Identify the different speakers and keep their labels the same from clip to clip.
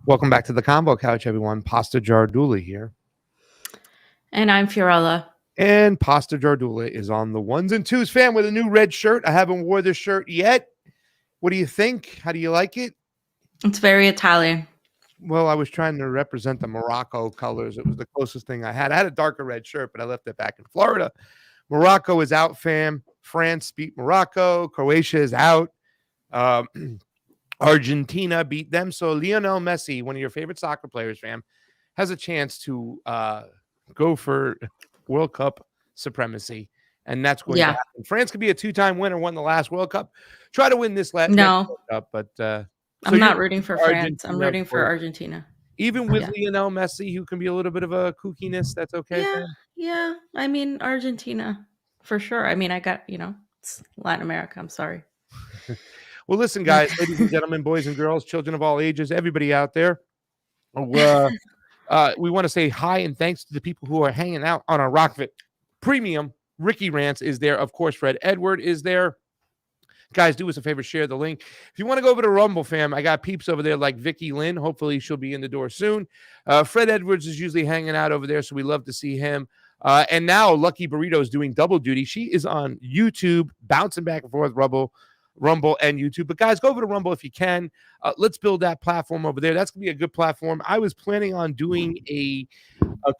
Speaker 1: Welcome back to the Combo Couch, everyone. Pasta Jar Dooley here. And I'm Fiorella.
Speaker 2: And Pasta Jardula is on the ones and twos, fam, with a new red shirt. I haven't wore this shirt yet. What do you think? How do you like it?
Speaker 1: It's very Italian.
Speaker 2: Well, I was trying to represent the Morocco colors. It was the closest thing I had. I had a darker red shirt, but I left it back in Florida. Morocco is out, fam. France beat Morocco. Croatia is out. Argentina beat them. So Lionel Messi, one of your favorite soccer players, fam, has a chance to go for World Cup supremacy. And that's going to happen. France could be a two-time winner, won the last World Cup. Try to win this next World Cup, but
Speaker 1: I'm not rooting for France. I'm rooting for Argentina.
Speaker 2: Even with Lionel Messi, who can be a little bit of a kookiness, that's okay.
Speaker 1: Yeah. I mean, Argentina for sure. I mean, I got, it's Latin America. I'm sorry.
Speaker 2: Well, listen, guys, ladies and gentlemen, boys and girls, children of all ages, everybody out there. We want to say hi and thanks to the people who are hanging out on our Rockfit Premium. Ricky Rance is there. Of course, Fred Edward is there. Guys, do us a favor, share the link. If you want to go over to Rumble, fam, I got peeps over there like Vicky Lynn. Hopefully, she'll be in the door soon. Fred Edwards is usually hanging out over there, so we love to see him. And now Lucky Burrito is doing double duty. She is on YouTube, bouncing back and forth, Rumble and YouTube. But guys, go over to Rumble if you can. Let's build that platform over there. That's going to be a good platform. I was planning on doing a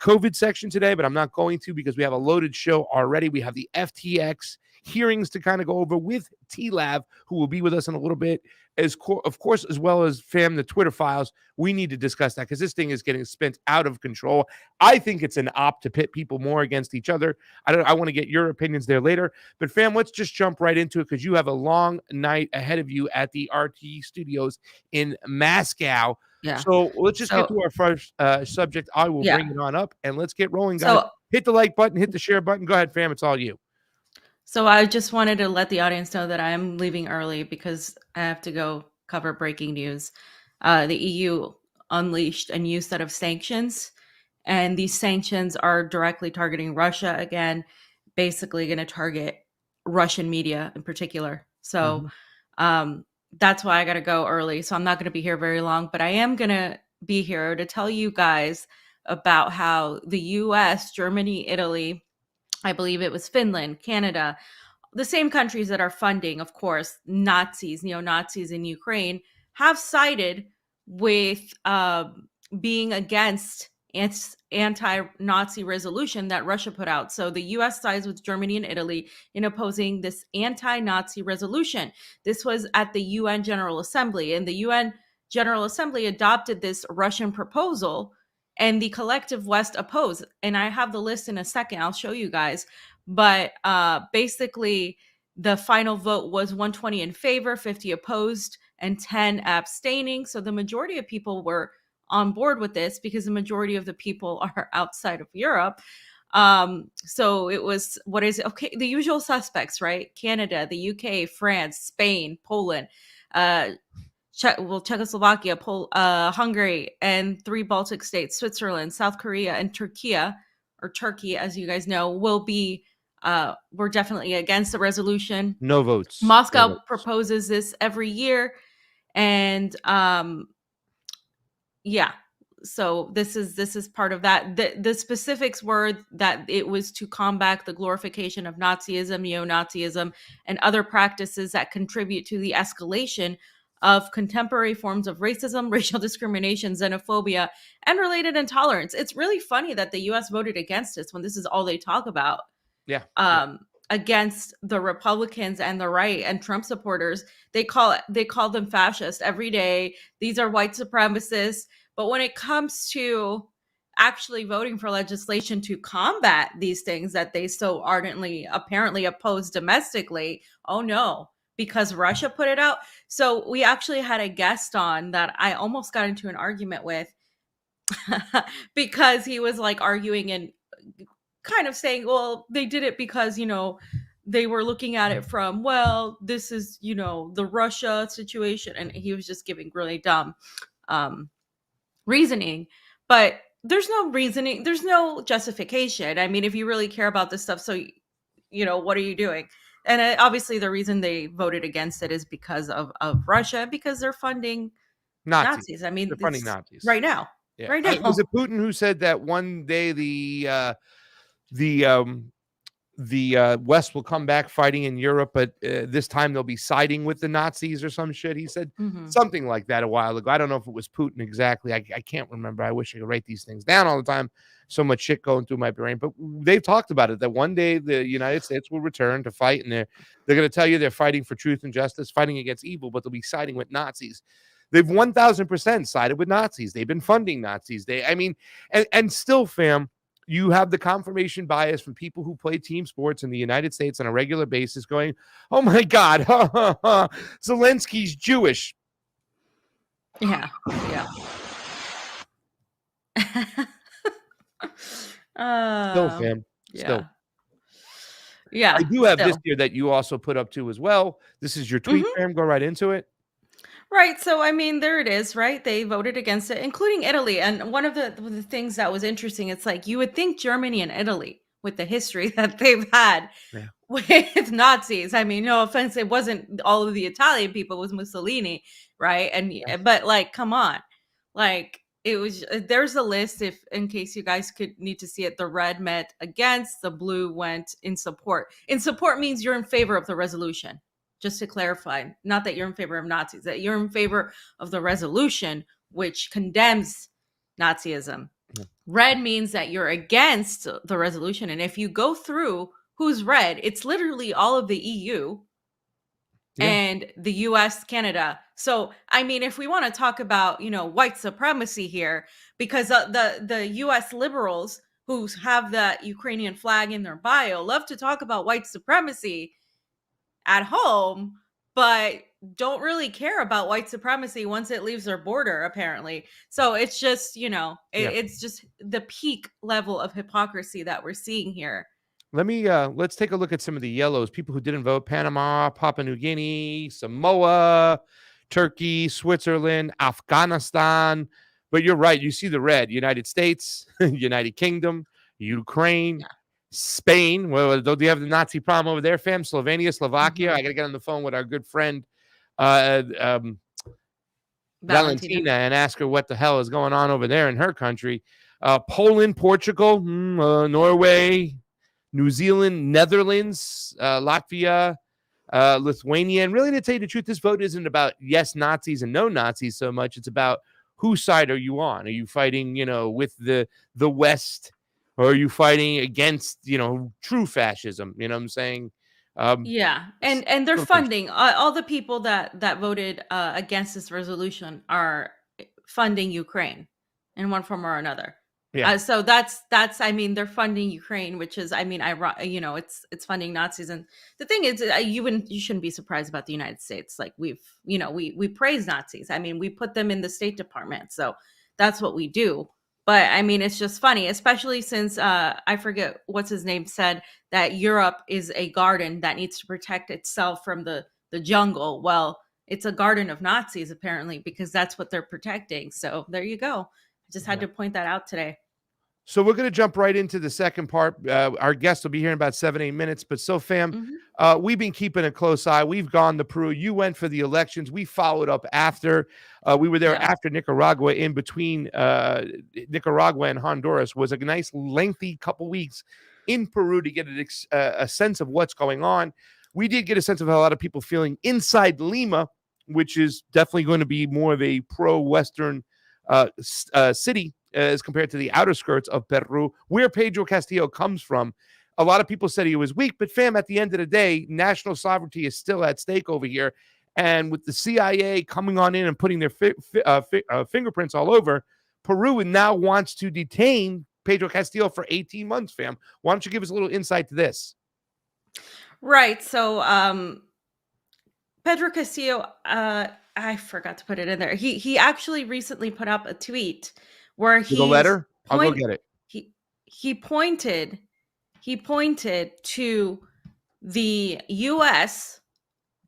Speaker 2: COVID section today, but I'm not going to because we have a loaded show already. We have the FTX hearings to kind of go over with TLAV, who will be with us in a little bit, of course, as well as fam, the Twitter files. We need to discuss that because this thing is getting spent out of control. I think it's an op to pit people more against each other. I want to get your opinions there later, but fam, let's just jump right into it because you have a long night ahead of you at the RT studios in Moscow.
Speaker 1: Yeah.
Speaker 2: So let's just get to our first subject. I will bring it on up and let's get rolling, guys. Hit the like button, hit the share button. Go ahead, fam. It's all you.
Speaker 1: So I just wanted to let the audience know that I'm leaving early because I have to go cover breaking news. The EU unleashed a new set of sanctions, and these sanctions are directly targeting Russia again, basically going to target Russian media in particular. So that's why I got to go early. So I'm not going to be here very long, but I am going to be here to tell you guys about how the US, Germany, Italy, I believe it was Finland, Canada, the same countries that are funding, of course, neo-Nazis in Ukraine, have sided with being against anti-Nazi resolution that Russia put out. So the U.S. sides with Germany and Italy in opposing this anti-Nazi resolution. This was at the UN General Assembly, and the UN General Assembly adopted this Russian proposal, and the collective West opposed. And I have the list in a second. I'll show you guys. But basically, the final vote was 120 in favor, 50 opposed, and 10 abstaining. So the majority of people were on board with this because the majority of the people are outside of Europe. So it was, the usual suspects, right? Canada, the UK, France, Spain, Poland, Czechoslovakia, Hungary, and 3 Baltic states, Switzerland, South Korea, and Turkey, as you guys know, will be, we're definitely against the resolution.
Speaker 2: No votes.
Speaker 1: Moscow proposes this every year. And so this is part of that. The specifics were that it was to combat the glorification of Nazism, neo-Nazism, and other practices that contribute to the escalation of contemporary forms of racism, racial discrimination, xenophobia, and related intolerance. It's really funny that the U.S. voted against this when this is all they talk about.
Speaker 2: Yeah.
Speaker 1: Against the Republicans and the right and Trump supporters. They call them fascist every day. These are white supremacists. But when it comes to actually voting for legislation to combat these things that they so ardently, apparently oppose domestically, oh no, because Russia put it out. So we actually had a guest on that I almost got into an argument with because he was like arguing and kind of saying, well, they did it because, they were looking at it from, well, this is, the Russia situation. And he was just giving really dumb reasoning. But there's no reasoning. There's no justification. I mean, if you really care about this stuff, so, what are you doing? And obviously the reason they voted against it is because of Russia, because they're funding Nazis. I mean,
Speaker 2: they're funding Nazis
Speaker 1: right now.
Speaker 2: Yeah.
Speaker 1: Right now.
Speaker 2: Was it Putin who said that one day the the West will come back fighting in Europe, but this time they'll be siding with the Nazis or some shit. He said
Speaker 1: Hmm.
Speaker 2: something like that a while ago. I don't know if it was Putin exactly. I can't remember. I wish I could write these things down all the time. So much shit going through my brain. But they've talked about it, that one day the United States will return to fight, and they're going to tell you they're fighting for truth and justice, fighting against evil, but they'll be siding with Nazis. They've 1000% sided with Nazis. They've been funding Nazis. And still, fam, you have the confirmation bias from people who play team sports in the United States on a regular basis going, oh my God, Zelensky's Jewish.
Speaker 1: Yeah. Yeah.
Speaker 2: Still, fam.
Speaker 1: Yeah.
Speaker 2: Still. I
Speaker 1: Yeah.
Speaker 2: do have this
Speaker 1: Still.
Speaker 2: here that you also put up too as well. This is your tweet,
Speaker 1: Hmm.
Speaker 2: fam. Go right into it.
Speaker 1: Right. So, I mean, there it is, right? They voted against it, including Italy. And one of the things that was interesting, it's like you would think Germany and Italy, with the history that they've had
Speaker 2: Yeah.
Speaker 1: with Nazis. I mean, no offense, it wasn't all of the Italian people, it was Mussolini, right? But like, come on. Like, it was there's a list, if in case you guys could need to see it. The red met against, the blue went in support. In support means you're in favor of the resolution. Just to clarify, not that you're in favor of Nazis, that you're in favor of the resolution which condemns Nazism.
Speaker 2: Yeah.
Speaker 1: Red means that you're against the resolution. And if you go through who's red, it's literally all of the EU
Speaker 2: Yeah.
Speaker 1: and the US, Canada. So, I mean, if we want to talk about, white supremacy here, because the US liberals who have the Ukrainian flag in their bio love to talk about white supremacy at home, but don't really care about white supremacy once it leaves their border, apparently. So it's just,
Speaker 2: Yeah.
Speaker 1: it's just the peak level of hypocrisy that we're seeing here.
Speaker 2: Let's take a look at some of the yellows. People who didn't vote: Panama, Papua New Guinea, Samoa, Turkey, Switzerland, Afghanistan. But you're right. You see the red: United States, United Kingdom, Ukraine,
Speaker 1: Yeah.
Speaker 2: Spain. Well, do you have the Nazi problem over there, fam? Slovenia, Slovakia.
Speaker 1: Mhm.
Speaker 2: I got to get on the phone with our good friend uh, um,
Speaker 1: Valentina.
Speaker 2: Valentina and ask her what the hell is going on over there in her country. Poland, Portugal, Norway, New Zealand, Netherlands, Latvia, Lithuania. And really, to tell you the truth, this vote isn't about yes Nazis and no Nazis so much. It's about whose side are you on? Are you fighting, with the West, or are you fighting against, true fascism? You know what I'm saying?
Speaker 1: Yeah, and they're
Speaker 2: Little things.
Speaker 1: funding all the people that voted against this resolution are funding Ukraine in one form or another.
Speaker 2: Yeah,
Speaker 1: So that's I mean, they're funding Ukraine, which is, I mean, it's funding Nazis. And the thing is, you shouldn't be surprised about the United States. Like, we praise Nazis. I mean, we put them in the State Department, so that's what we do. But I mean, it's just funny, especially since I forget what's his name said that Europe is a garden that needs to protect itself from the jungle. Well, it's a garden of Nazis, apparently, because that's what they're protecting. So there you go. I just had
Speaker 2: yeah.
Speaker 1: to point that out today.
Speaker 2: So we're going to jump right into the second part. Our guest will be here in about 7-8 minutes. But so, fam,
Speaker 1: Hmm.
Speaker 2: we've been keeping a close eye. We've gone to Peru. You went for the elections. We followed up after. We were there
Speaker 1: Yeah.
Speaker 2: after Nicaragua. In between Nicaragua and Honduras was a nice lengthy couple weeks in Peru to get a sense of what's going on. We did get a sense of how a lot of people feeling inside Lima, which is definitely going to be more of a pro-Western city as compared to the outer skirts of Peru, where Pedro Castillo comes from. A lot of people said he was weak, but fam, at the end of the day, national sovereignty is still at stake over here. And with the CIA coming on in and putting their fingerprints all over, Peru now wants to detain Pedro Castillo for 18 months, fam. Why don't you give us a little insight to this?
Speaker 1: Right. So Pedro Castillo, I forgot to put it in there. He actually recently put up a tweet where
Speaker 2: With a letter? I'll go
Speaker 1: point
Speaker 2: get it.
Speaker 1: he he pointed he pointed to the US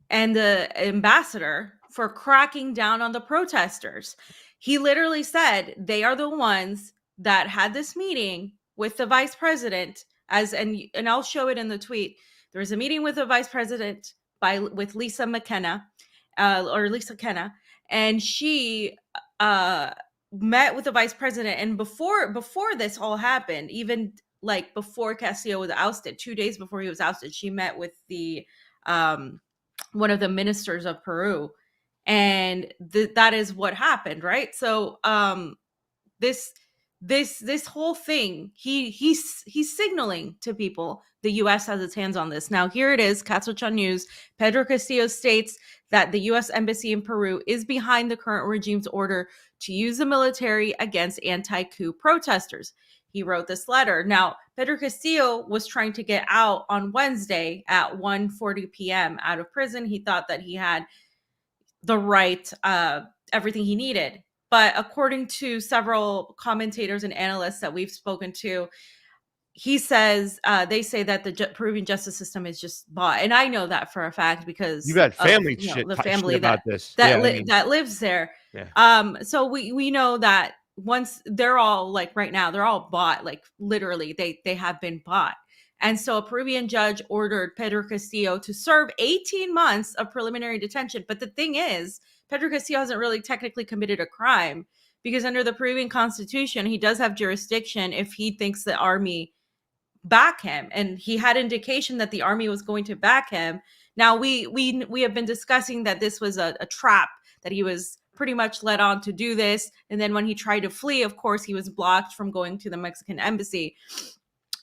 Speaker 1: and the ambassador for cracking down on the protesters. He literally said they are the ones that had this meeting with the vice president, and I'll show it in the tweet. There was a meeting with the vice president with Lisa McKenna, or Lisa Kenna, and she uh met with the vice president. And before this all happened, even like before Castillo was ousted, 2 days before he was ousted, she met with the um, one of the ministers of Peru, and that is what happened, right? So this this whole thing, he's signaling to people the US has its hands on this. Now here it is, Catswatch News. Pedro Castillo states that the US embassy in Peru is behind the current regime's order to use the military against anti-coup protesters. He wrote this letter. Now Pedro Castillo was trying to get out on Wednesday at 1:40 p.m. out of prison. He thought that he had the right everything he needed. But according to several commentators and analysts that we've spoken to, he says they say that the Peruvian justice system is just bought, and I know that for a fact
Speaker 2: You
Speaker 1: because
Speaker 2: got
Speaker 1: of
Speaker 2: family
Speaker 1: the
Speaker 2: shit
Speaker 1: family
Speaker 2: about this. Yeah, I mean,
Speaker 1: that lives there.
Speaker 2: yeah.
Speaker 1: So we know that once they're all like right now they're all bought, like literally they have been bought. And so a Peruvian judge ordered Pedro Castillo to serve 18 months of preliminary detention. But the thing is, Pedro Castillo hasn't really technically committed a crime because under the Peruvian constitution, he does have jurisdiction if he thinks the army back him, and he had indication that the army was going to back him. Now we have been discussing that this was a trap, that he was pretty much led on to do this, and then when he tried to flee, of course he was blocked from going to the Mexican embassy.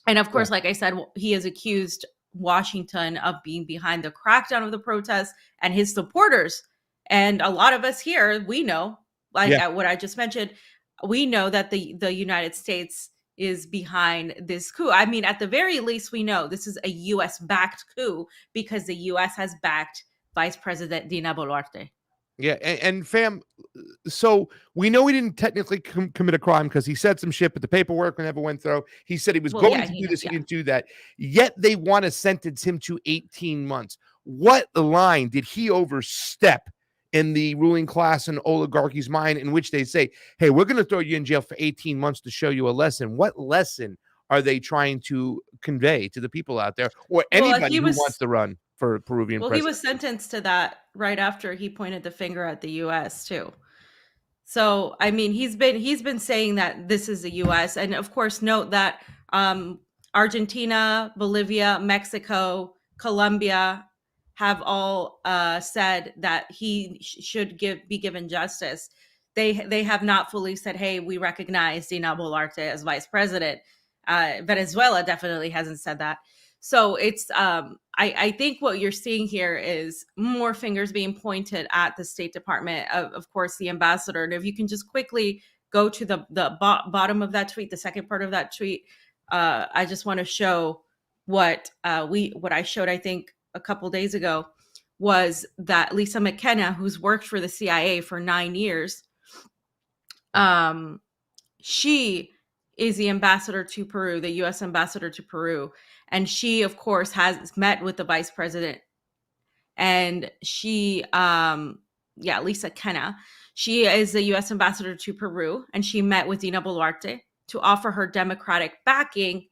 Speaker 1: And of course, like I said, he has accused Washington of being behind the crackdown of the protests, and his supporters, and a lot of us here, we know, like what I just mentioned, we know that the United States is behind this coup. I mean, at the very least, we know this is a U.S. backed coup because the U.S. has backed Vice President Dina Boluarte.
Speaker 2: Yeah, and fam, so we know he didn't technically commit a crime because he said some shit, but the paperwork never went through. He said he was going to do this, he didn't do that. Yet they want to sentence him to 18 months. What line did he overstep in the ruling class and oligarchy's mind in which they say, hey, we're going to throw you in jail for 18 months to show you a lesson? What lesson are they trying to convey to the people out there or anybody who wants to run for Peruvian president?
Speaker 1: He was sentenced to that right after he pointed the finger at the U.S. too. So, I mean, he's been saying that this is the U.S. And of course, note that Argentina, Bolivia, Mexico, Colombia have all said that he should be given justice. They have not fully said, hey, we recognize Dina Boluarte as vice president. Venezuela definitely hasn't said that. So it's I think what you're seeing here is more fingers being pointed at the State Department, of course, the ambassador. And if you can just quickly go to the bottom of that tweet, the second part of that tweet, I just want to show what I showed, I think, a couple days ago, was that Lisa McKenna, who's worked for the CIA for 9 years, she is the ambassador to Peru, the U.S. ambassador to Peru. And she, of course, has met with the vice president. And she, Lisa Kenna, she is the U.S. ambassador to Peru. And she met with Dina Boluarte to offer her democratic backing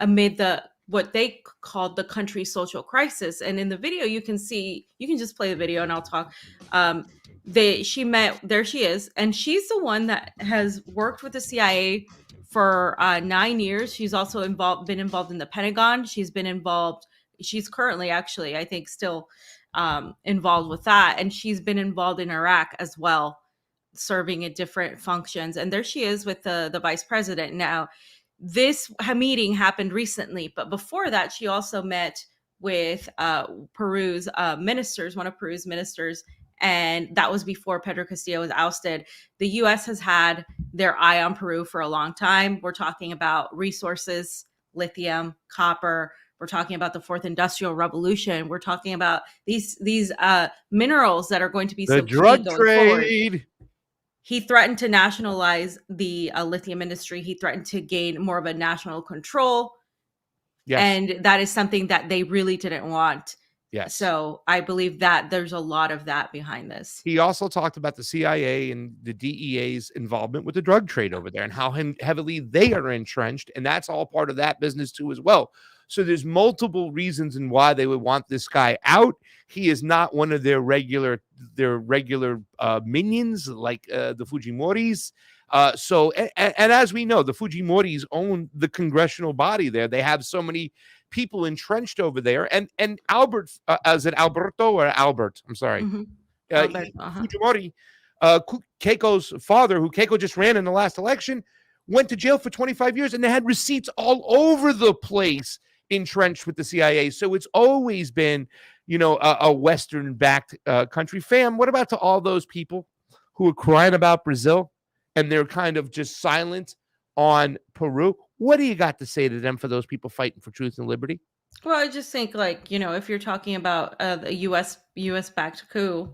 Speaker 1: amid what they called the country's social crisis. And in the video, you can just play the video and I'll talk. She met, there she is. And she's the one that has worked with the CIA for 9 years. She's also been involved in the Pentagon. She's currently actually, I think, still involved with that. And she's been involved in Iraq as well, serving in different functions. And there she is with the vice president. Now, this meeting happened recently, but before that, she also met with Peru's ministers, one of Peru's ministers, and that was before Pedro Castillo was ousted. The U.S. has had their eye on Peru for a long time. We're talking about resources, lithium, copper. We're talking about the fourth industrial revolution. We're talking about these minerals that are going to be so key going forward. He threatened to nationalize the lithium industry. He threatened to gain more of a national control. Yes. And that is something that they really didn't want.
Speaker 2: Yes.
Speaker 1: So I believe that there's a lot of that behind this.
Speaker 2: He also talked about the CIA and the DEA's involvement with the drug trade over there and how heavily they are entrenched. And that's all part of that business too, as well. So there's multiple reasons and why they would want this guy out. He is not one of their regular minions like the Fujimoris. And as we know, the Fujimoris own the congressional body there. They have so many people entrenched over there. And Albert, is it Alberto or Albert? I'm sorry.
Speaker 1: Mm-hmm. Albert,
Speaker 2: Fujimori, Keiko's father, who Keiko just ran in the last election, went to jail for 25 years, and they had receipts all over the place entrenched with the CIA. So it's always been, a Western-backed country. Fam, what about to all those people who are crying about Brazil and they're kind of just silent on Peru? What do you got to say to them for those people fighting for truth and liberty?
Speaker 1: Well, I just think, like, if you're talking about the U.S. backed coup,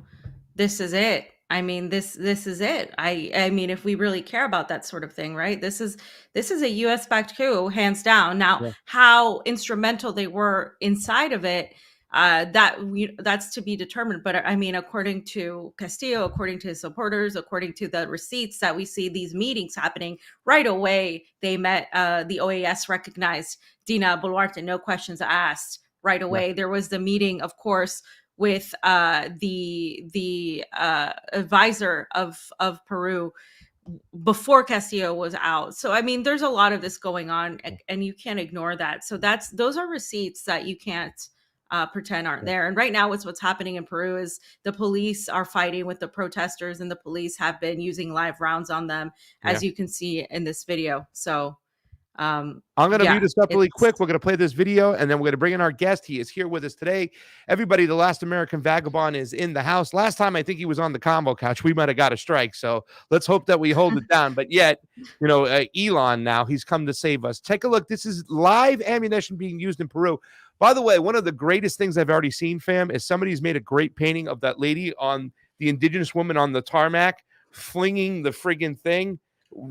Speaker 1: this is it. I mean, this is it. I mean, if we really care about that sort of thing, right? This is a U.S. backed coup, hands down. Now,
Speaker 2: Yeah.
Speaker 1: how instrumental they were inside of it, that's to be determined. But I mean, according to Castillo, according to his supporters, according to the receipts that we see these meetings happening right away, they met. The OAS recognized Dina Boluarte, no questions asked. Right away,
Speaker 2: Yeah.
Speaker 1: there was the meeting, of course, with the advisor of Peru before Castillo was out. So I mean, there's a lot of this going on, and you can't ignore that. So those are receipts that you can't pretend aren't there. And right now, what's happening in Peru is the police are fighting with the protesters, and the police have been using live rounds on them, as you can see in this video. So
Speaker 2: I'm going to mute us up really quick. We're going to play this video, and then we're going to bring in our guest. He is here with us today. Everybody, the last American vagabond is in the house. Last time, I think he was on the combo couch. We might have got a strike, so let's hope that we hold it down. But yet, Elon now, he's come to save us. Take a look. This is live ammunition being used in Peru. By the way, one of the greatest things I've already seen, fam, is somebody's made a great painting of that lady on the indigenous woman on the tarmac flinging the friggin' thing,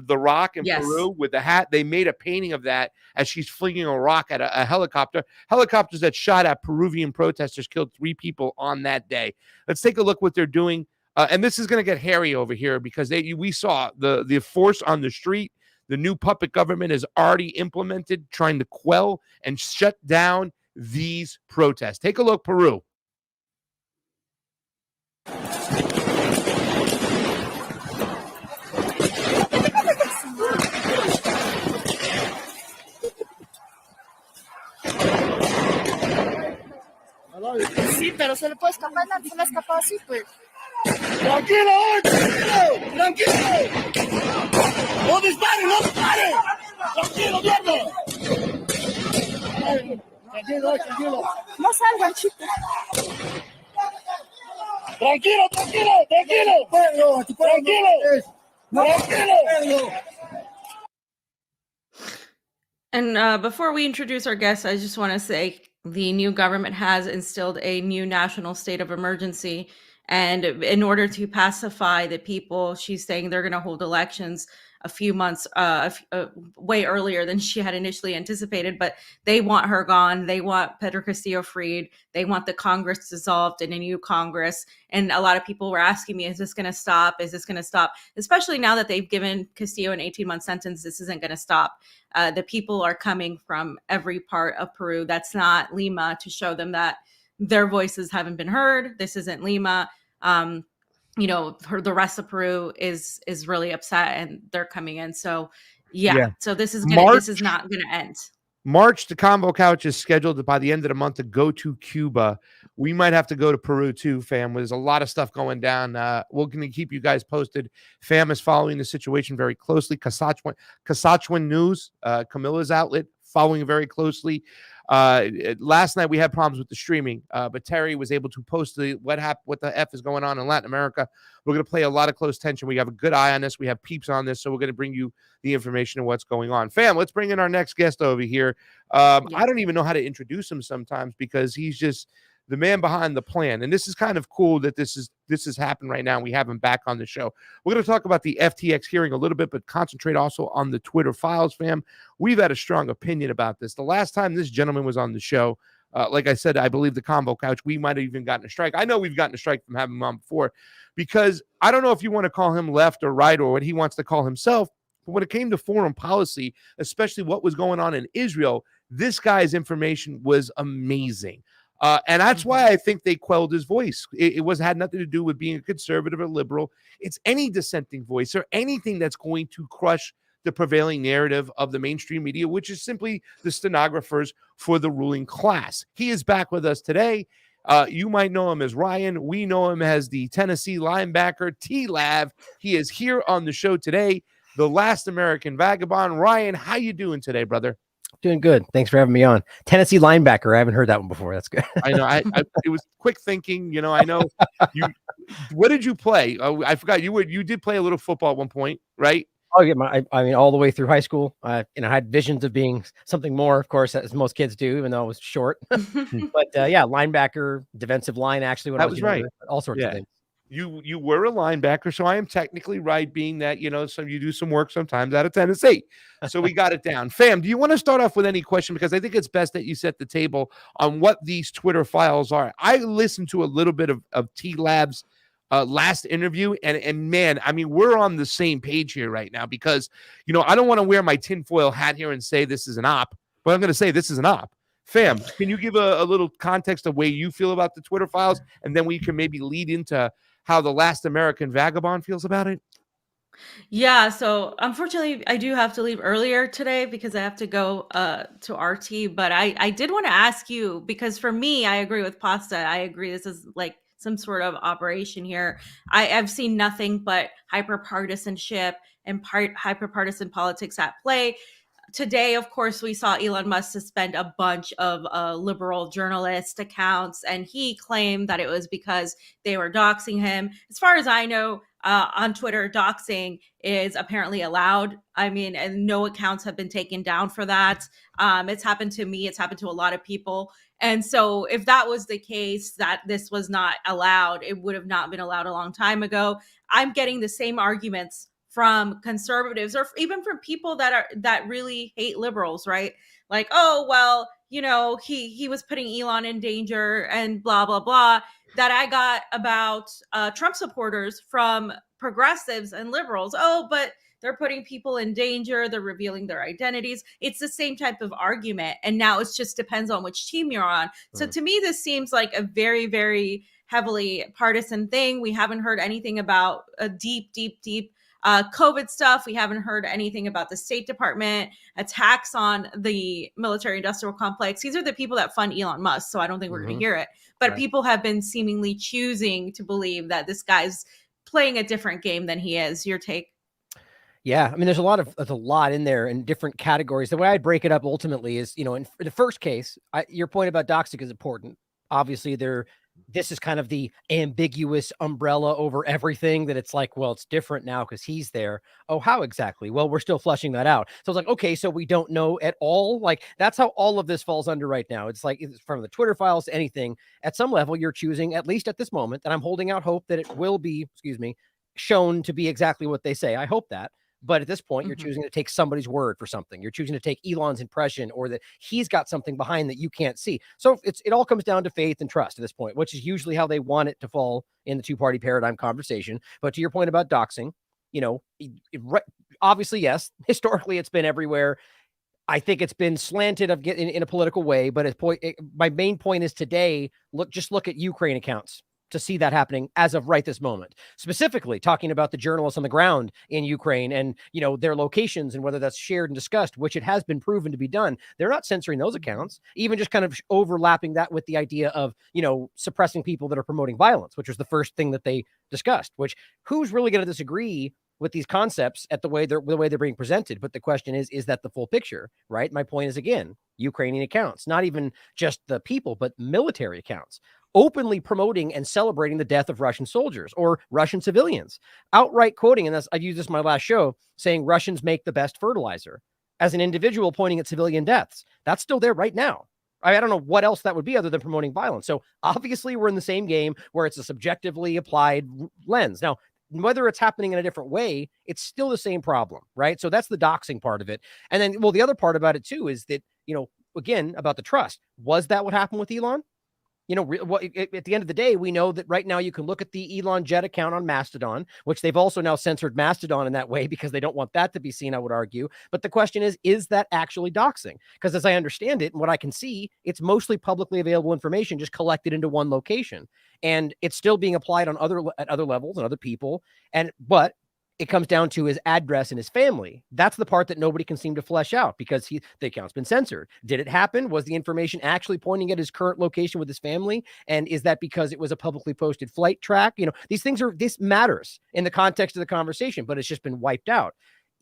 Speaker 2: the rock in Peru with the hat. They made a painting of that as she's flinging a rock at a helicopter. Helicopters that shot at Peruvian protesters killed 3 people on that day. Let's take a look what they're doing. And this is going to get hairy over here because we saw the force on the street. The new puppet government is already implemented, trying to quell and shut down these protests. Take a look, Peru.
Speaker 3: Sí, pero se le puede escapar, se le ha escapado así, pues.
Speaker 4: ¡Tranquilo, tranquilo! ¡Tranquilo! ¡No dispare, no dispare! ¡Tranquilo, mierda! Tranquilo, tranquilo.
Speaker 3: No salgan, chicos.
Speaker 4: Tranquilo, tranquilo, tranquilo. Tranquilo. Tranquilo.
Speaker 1: And before we introduce our guests, I just want to say the new government has instilled a new national state of emergency. And in order to pacify the people, she's saying they're going to hold elections a few months way earlier than she had initially anticipated. But they want her gone. They want Pedro Castillo freed. They want the Congress dissolved in a new Congress. And a lot of people were asking me, is this going to stop? Is this going to stop? Especially now that they've given Castillo an 18-month sentence, this isn't going to stop. The people are coming from every part of Peru. That's not Lima, to show them that their voices haven't been heard. This isn't Lima. The rest of Peru is really upset, and they're coming in. So so this is not gonna end.
Speaker 2: March, the combo couch is scheduled by the end of the month to go to Cuba. We might have to go to Peru too, fam. There's a lot of stuff going down. We're going to keep you guys posted. Fam is following the situation very closely. Casachuan News, Camilla's outlet, following very closely. Last night we had problems with the streaming, but Terry was able to post what the F is going on in Latin America. We're going to play a lot of close tension. We have a good eye on this. We have peeps on this, so we're going to bring you the information of what's going on. Fam, let's bring in our next guest over here. I don't even know how to introduce him sometimes because he's just the man behind the plan. And this is kind of cool that this has happened right now. We have him back on the show. We're going to talk about the FTX hearing a little bit, but concentrate also on the Twitter files, fam. We've had a strong opinion about this. The last time this gentleman was on the show, Like I said, I believe the Combo Couch, we might have even gotten a strike. I know we've gotten a strike from having him on before, because I don't know if you want to call him left or right or what he wants to call himself. But when it came to foreign policy, especially what was going on in Israel, this guy's information was amazing. And that's why I think they quelled his voice. It had nothing to do with being a conservative or liberal. It's any dissenting voice or anything that's going to crush the prevailing narrative of the mainstream media, which is simply the stenographers for the ruling class. He is back with us today. You might know him as Ryan. We know him as the Tennessee linebacker, TLAV. He is here on the show today, the last American vagabond. Ryan, how you doing today, brother?
Speaker 5: Doing good. Thanks for having me on. Tennessee linebacker. I haven't heard that one before. That's good.
Speaker 2: I know. It was quick thinking. You know, I know you. What did you play? I forgot. You did play a little football at one point, right?
Speaker 5: Oh yeah, I mean, all the way through high school. I had visions of being something more, of course, as most kids do, even though I was short. But yeah, linebacker, defensive line. Actually, when I was younger, all sorts of things.
Speaker 2: You were a linebacker, so I am technically right, being that, you know, so you do some work sometimes out of Tennessee. So we got it down. Fam, do you want to start off with any question? Because I think it's best that you set the table on what these Twitter files are. I listened to a little bit of T-Lab's last interview, and man, I mean, we're on the same page here right now, because, you know, I don't want to wear my tinfoil hat here and say this is an op, but I'm going to say this is an op. Fam, can you give a little context of way you feel about the Twitter files, and then we can maybe lead into how the last American vagabond feels about it?
Speaker 1: Yeah, so unfortunately, I do have to leave earlier today because I have to go to RT. But I did want to ask you, because for me, I agree with Pasta. I agree this is like some sort of operation here. I've seen nothing but hyperpartisanship and hyperpartisan politics at play. Today, of course, we saw Elon Musk suspend a bunch of liberal journalist accounts, and he claimed that it was because they were doxing him. As far as I know, on Twitter, doxing is apparently allowed. I mean, and no accounts have been taken down for that. It's happened to me. It's happened to a lot of people. And so if that was the case, that this was not allowed, it would have not been allowed a long time ago. I'm getting the same arguments from conservatives, or even from people that really hate liberals, right? Like, oh, well, you know, he was putting Elon in danger and blah, blah, blah, that I got about Trump supporters from progressives and liberals. Oh, but they're putting people in danger. They're revealing their identities. It's the same type of argument. And now it just depends on which team you're on. So to me, this seems like a very, very heavily partisan thing. We haven't heard anything about a deep COVID stuff. We haven't heard anything about the State Department attacks on the military industrial complex. These are the people that fund Elon Musk, so I don't think we're going to hear it. But people have been seemingly choosing to believe that this guy's playing a different game than he is. Your take?
Speaker 5: Yeah, I mean, there's a lot in there in different categories. The way I break it up ultimately is, you know, in the first case, your point about doxing is important. Obviously, this is kind of the ambiguous umbrella over everything, that it's like, well, it's different now because he's there. Oh, how exactly? Well, we're still fleshing that out. So it's like, okay, so we don't know at all. Like, that's how all of this falls under right now. It's like, it's from the Twitter files to anything. At some level, you're choosing, at least at this moment, and I'm holding out hope that it will be, shown to be exactly what they say. I hope that. But at this point, you're choosing to take somebody's word for something. You're choosing to take Elon's impression, or that he's got something behind that you can't see. So it all comes down to faith and trust at this point, which is usually how they want it to fall in the two-party paradigm conversation. But to your point about doxing, you know, obviously, yes, historically it's been everywhere. I think it's been slanted in a political way. But my main point is today, just look at Ukraine accounts to see that happening as of right this moment, specifically talking about the journalists on the ground in Ukraine and, you know, their locations and whether that's shared and discussed, which it has been proven to be done. They're not censoring those accounts, even just kind of overlapping that with the idea of, you know, suppressing people that are promoting violence, which was the first thing that they discussed, which who's really going to disagree with these concepts at the way they're being presented. But the question is that the full picture, right? My point is, again, Ukrainian accounts, not even just the people, but military accounts, openly promoting and celebrating the death of Russian soldiers or Russian civilians, outright quoting, and I've used this in my last show, saying Russians make the best fertilizer, as an individual pointing at civilian deaths. That's still there right now. I don't know what else that would be other than promoting violence. So obviously we're in the same game where it's a subjectively applied lens. Now, whether it's happening in a different way, it's still the same problem, right? So that's the doxing part of it. And then, well, the other part about it too is that, you know, again, about the trust. Was that what happened with Elon? You know, at the end of the day, we know that right now you can look at the Elon Jet account on Mastodon, which they've also now censored Mastodon in that way because they don't want that to be seen, I would argue. But the question is that actually doxing? Because as I understand it and what I can see, it's mostly publicly available information just collected into one location. And it's still being applied on at other levels and other people. But it comes down to his address and his family. That's the part that nobody can seem to flesh out because the account's been censored. Did it happen? Was the information actually pointing at his current location with his family? And is that because it was a publicly posted flight track? You know, this matters in the context of the conversation, but it's just been wiped out,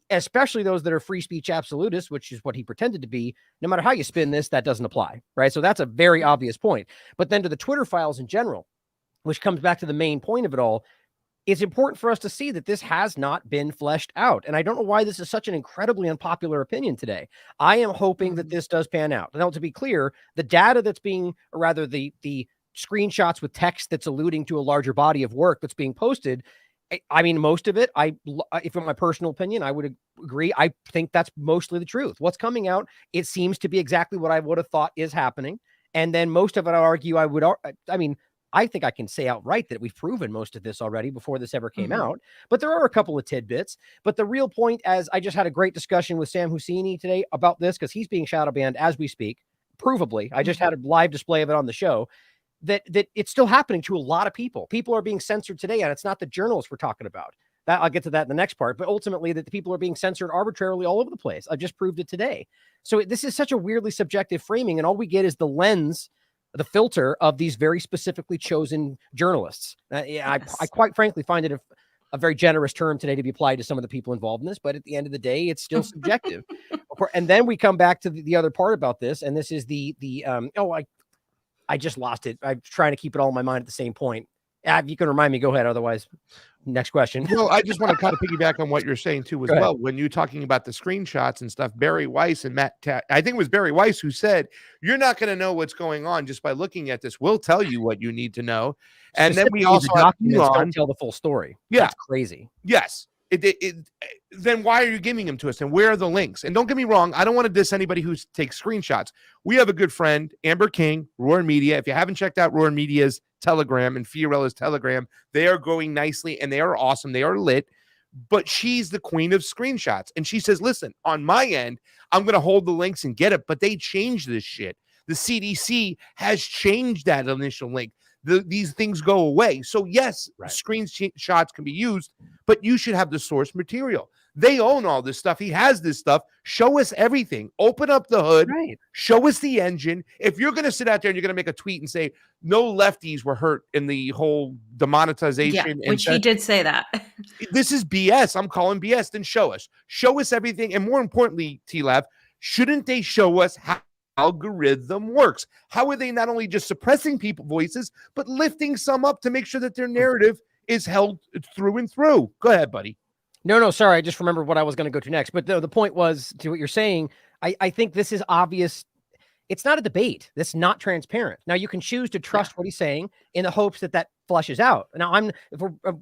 Speaker 5: especially those that are free speech absolutists, which is what he pretended to be. No matter how you spin this, that doesn't apply, right? So that's a very obvious point. But then to the Twitter files in general, which comes back to the main point of it all, it's important for us to see that this has not been fleshed out. And I don't know why this is such an incredibly unpopular opinion today. I am hoping that this does pan out. Now, to be clear, the data that's being, or rather the screenshots with text that's alluding to a larger body of work that's being posted, I mean, most of it, if in my personal opinion, I would agree. I think that's mostly the truth. What's coming out, it seems to be exactly what I would have thought is happening. And then most of it, I argue, I think I can say outright that we've proven most of this already before this ever came out, but there are a couple of tidbits. But the real point, as I just had a great discussion with Sam Husseini today about this, because he's being shadow banned as we speak, provably. I just had a live display of it on the show, that it's still happening to a lot of people. People are being censored today, and it's not the journalists we're talking about. That I'll get to that in the next part, but ultimately that the people are being censored arbitrarily all over the place. I just proved it today. So this is such a weirdly subjective framing, and all we get is the lens, the filter of these very specifically chosen journalists. I quite frankly find it a very generous term today to be applied to some of the people involved in this, but at the end of the day, it's still subjective. And then we come back to the other part about this, and this is I just lost it. I'm trying to keep it all in my mind at the same point. You can remind me, go ahead. Otherwise, next question.
Speaker 2: Well, I just want to kind of piggyback on what you're saying too as well. When you're talking about the screenshots and stuff, Barry Weiss and I think it was Barry Weiss who said, you're not going to know what's going on just by looking at this. We'll tell you what you need to know. And then we also have
Speaker 5: Elon, don't tell the full story.
Speaker 2: Yeah.
Speaker 5: That's crazy.
Speaker 2: Yes. Then why are you giving them to us? And where are the links? And don't get me wrong, I don't want to diss anybody who takes screenshots. We have a good friend, Amber King, Roar Media. If you haven't checked out Roar Media's Telegram and Fiorella's Telegram, they are going nicely and they are awesome. They are lit. But she's the queen of screenshots. And she says, listen, on my end, I'm going to hold the links and get it. But they changed this shit. The CDC has changed that initial link. These things go away. So yes, screenshots can be used, but you should have the source material. They own all this stuff. He has this stuff. Show us everything. Open up the hood.
Speaker 5: Right.
Speaker 2: Show us the engine. If you're going to sit out there and you're going to make a tweet and say no lefties were hurt in the whole demonetization,
Speaker 1: which he did say that.
Speaker 2: This is BS. I'm calling BS. Then show us. Show us everything. And more importantly, TLAV, shouldn't they show us how algorithm works? How are they not only just suppressing people's voices, but lifting some up to make sure that their narrative is held through and through? Go ahead, buddy.
Speaker 5: No, sorry. I just remembered what I was going to go to next. But the point was, to what you're saying, I think this is obvious. It's not a debate. That's not transparent. Now, you can choose to trust what he's saying in the hopes that flushes out. Now,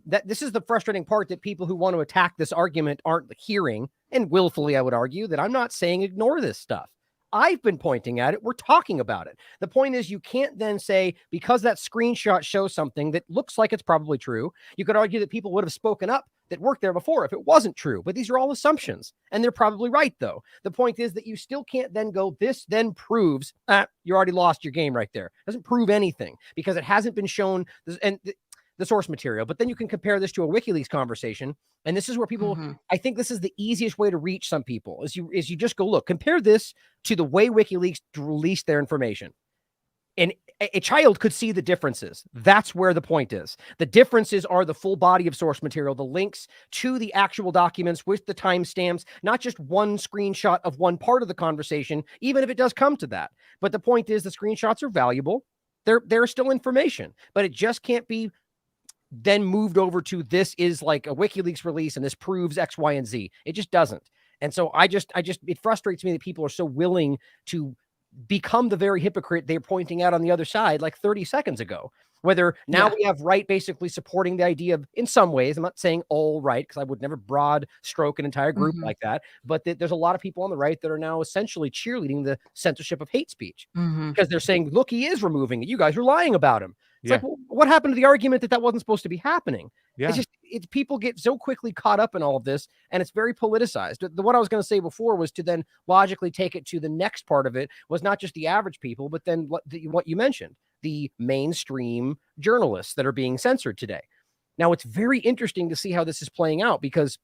Speaker 5: this is the frustrating part that people who want to attack this argument aren't hearing, and willfully, I would argue, that I'm not saying ignore this stuff. I've been pointing at it. We're talking about it. The point is, you can't then say, because that screenshot shows something that looks like it's probably true, you could argue that people would have spoken up that worked there before if it wasn't true. But these are all assumptions, and they're probably right, though. The point is that you still can't then go, this then proves, you already lost your game right there. It doesn't prove anything because it hasn't been shown, and the source material. But then you can compare this to a WikiLeaks conversation. And this is where people, I think this is the easiest way to reach some people is you just go, look, compare this to the way WikiLeaks released their information. And a child could see the differences. That's where the point is. The differences are the full body of source material, the links to the actual documents with the timestamps, not just one screenshot of one part of the conversation, even if it does come to that. But the point is the screenshots are valuable. They're still information, but it just can't be then moved over to this is like a WikiLeaks release and this proves X, Y, and Z. It just doesn't. And so it frustrates me that people are so willing to become the very hypocrite they're pointing out on the other side like 30 seconds ago. Whether now
Speaker 1: Yeah.
Speaker 5: we have right basically supporting the idea of, in some ways, I'm not saying all right, because I would never broad stroke an entire group like that, but there's a lot of people on the right that are now essentially cheerleading the censorship of hate speech because they're saying, look, he is removing it. You guys are lying about him. It's like, well, what happened to the argument that wasn't supposed to be happening? It's just, people get so quickly caught up in all of this, and it's very politicized. What I was going to say before was to then logically take it to the next part of it was not just the average people, but then what you mentioned, the mainstream journalists that are being censored today. Now, it's very interesting to see how this is playing out because,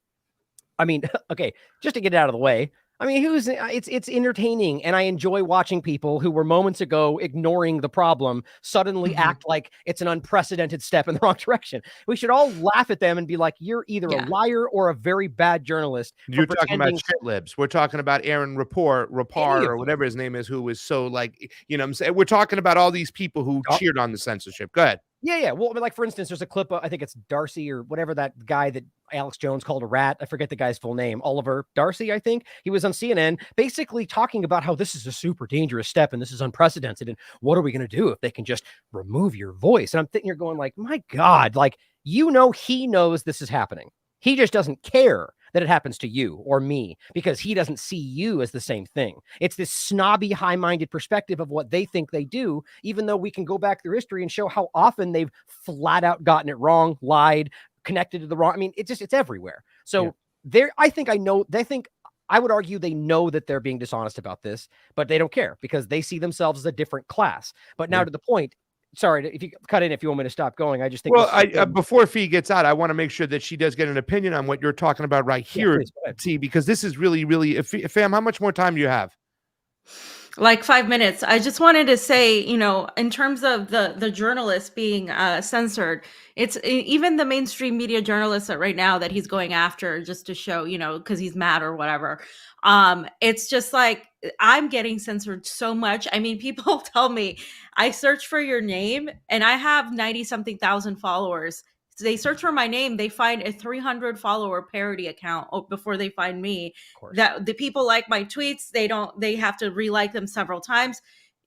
Speaker 5: I mean, okay, just to get it out of the way, I mean, it's entertaining, and I enjoy watching people who were moments ago ignoring the problem suddenly act like it's an unprecedented step in the wrong direction. We should all laugh at them and be like, you're either a liar or a very bad journalist.
Speaker 2: You're talking about shit libs. We're talking about Aaron Rapar or whatever his name is, who was so like, you know what I'm saying? We're talking about all these people who cheered on the censorship. Go ahead.
Speaker 5: Yeah. Well, I mean, like, for instance, there's a clip, I think it's Darcy or whatever, that guy that Alex Jones called a rat. I forget the guy's full name. Oliver Darcy, I think. He was on CNN basically talking about how this is a super dangerous step and this is unprecedented. And what are we going to do if they can just remove your voice? And I'm thinking, you're going like, my God, like, he knows this is happening. He just doesn't care that it happens to you or me because he doesn't see you as the same thing. It's this snobby, high-minded perspective of what they think they do, even though we can go back through history and show how often they've flat out gotten it wrong, lied, connected to the wrong. I mean, it's everywhere. So I would argue they know that they're being dishonest about this, but they don't care because they see themselves as a different class. But now to the point, sorry, if you cut in, if you want me to stop going, I just think.
Speaker 2: Well, before Fee gets out, I want to make sure that she does get an opinion on what you're talking about right here, T, because this is really, really. Fam, how much more time do you have?
Speaker 1: Like 5 minutes. I just wanted to say, in terms of the journalists being censored, it's even the mainstream media journalists that right now that he's going after just to show, because he's mad or whatever. It's just like, I'm getting censored so much. I mean, people tell me I search for your name and I have 90 something thousand followers. So they search for my name, they find a 300 follower parody account before they find me. That the people like my tweets, they have to re-like them several times.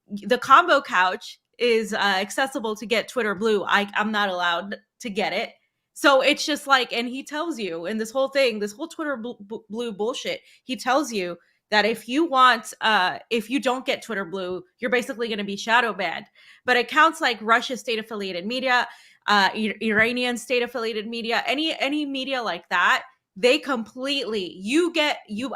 Speaker 1: The combo couch is accessible to get Twitter Blue. I'm not allowed to get it. So it's just like, and he tells you in this whole Twitter Blue bullshit, he tells you that if you don't get Twitter Blue, you're basically going to be shadow banned. But accounts like Russia state affiliated media, Iranian state affiliated media, any media like that, they completely,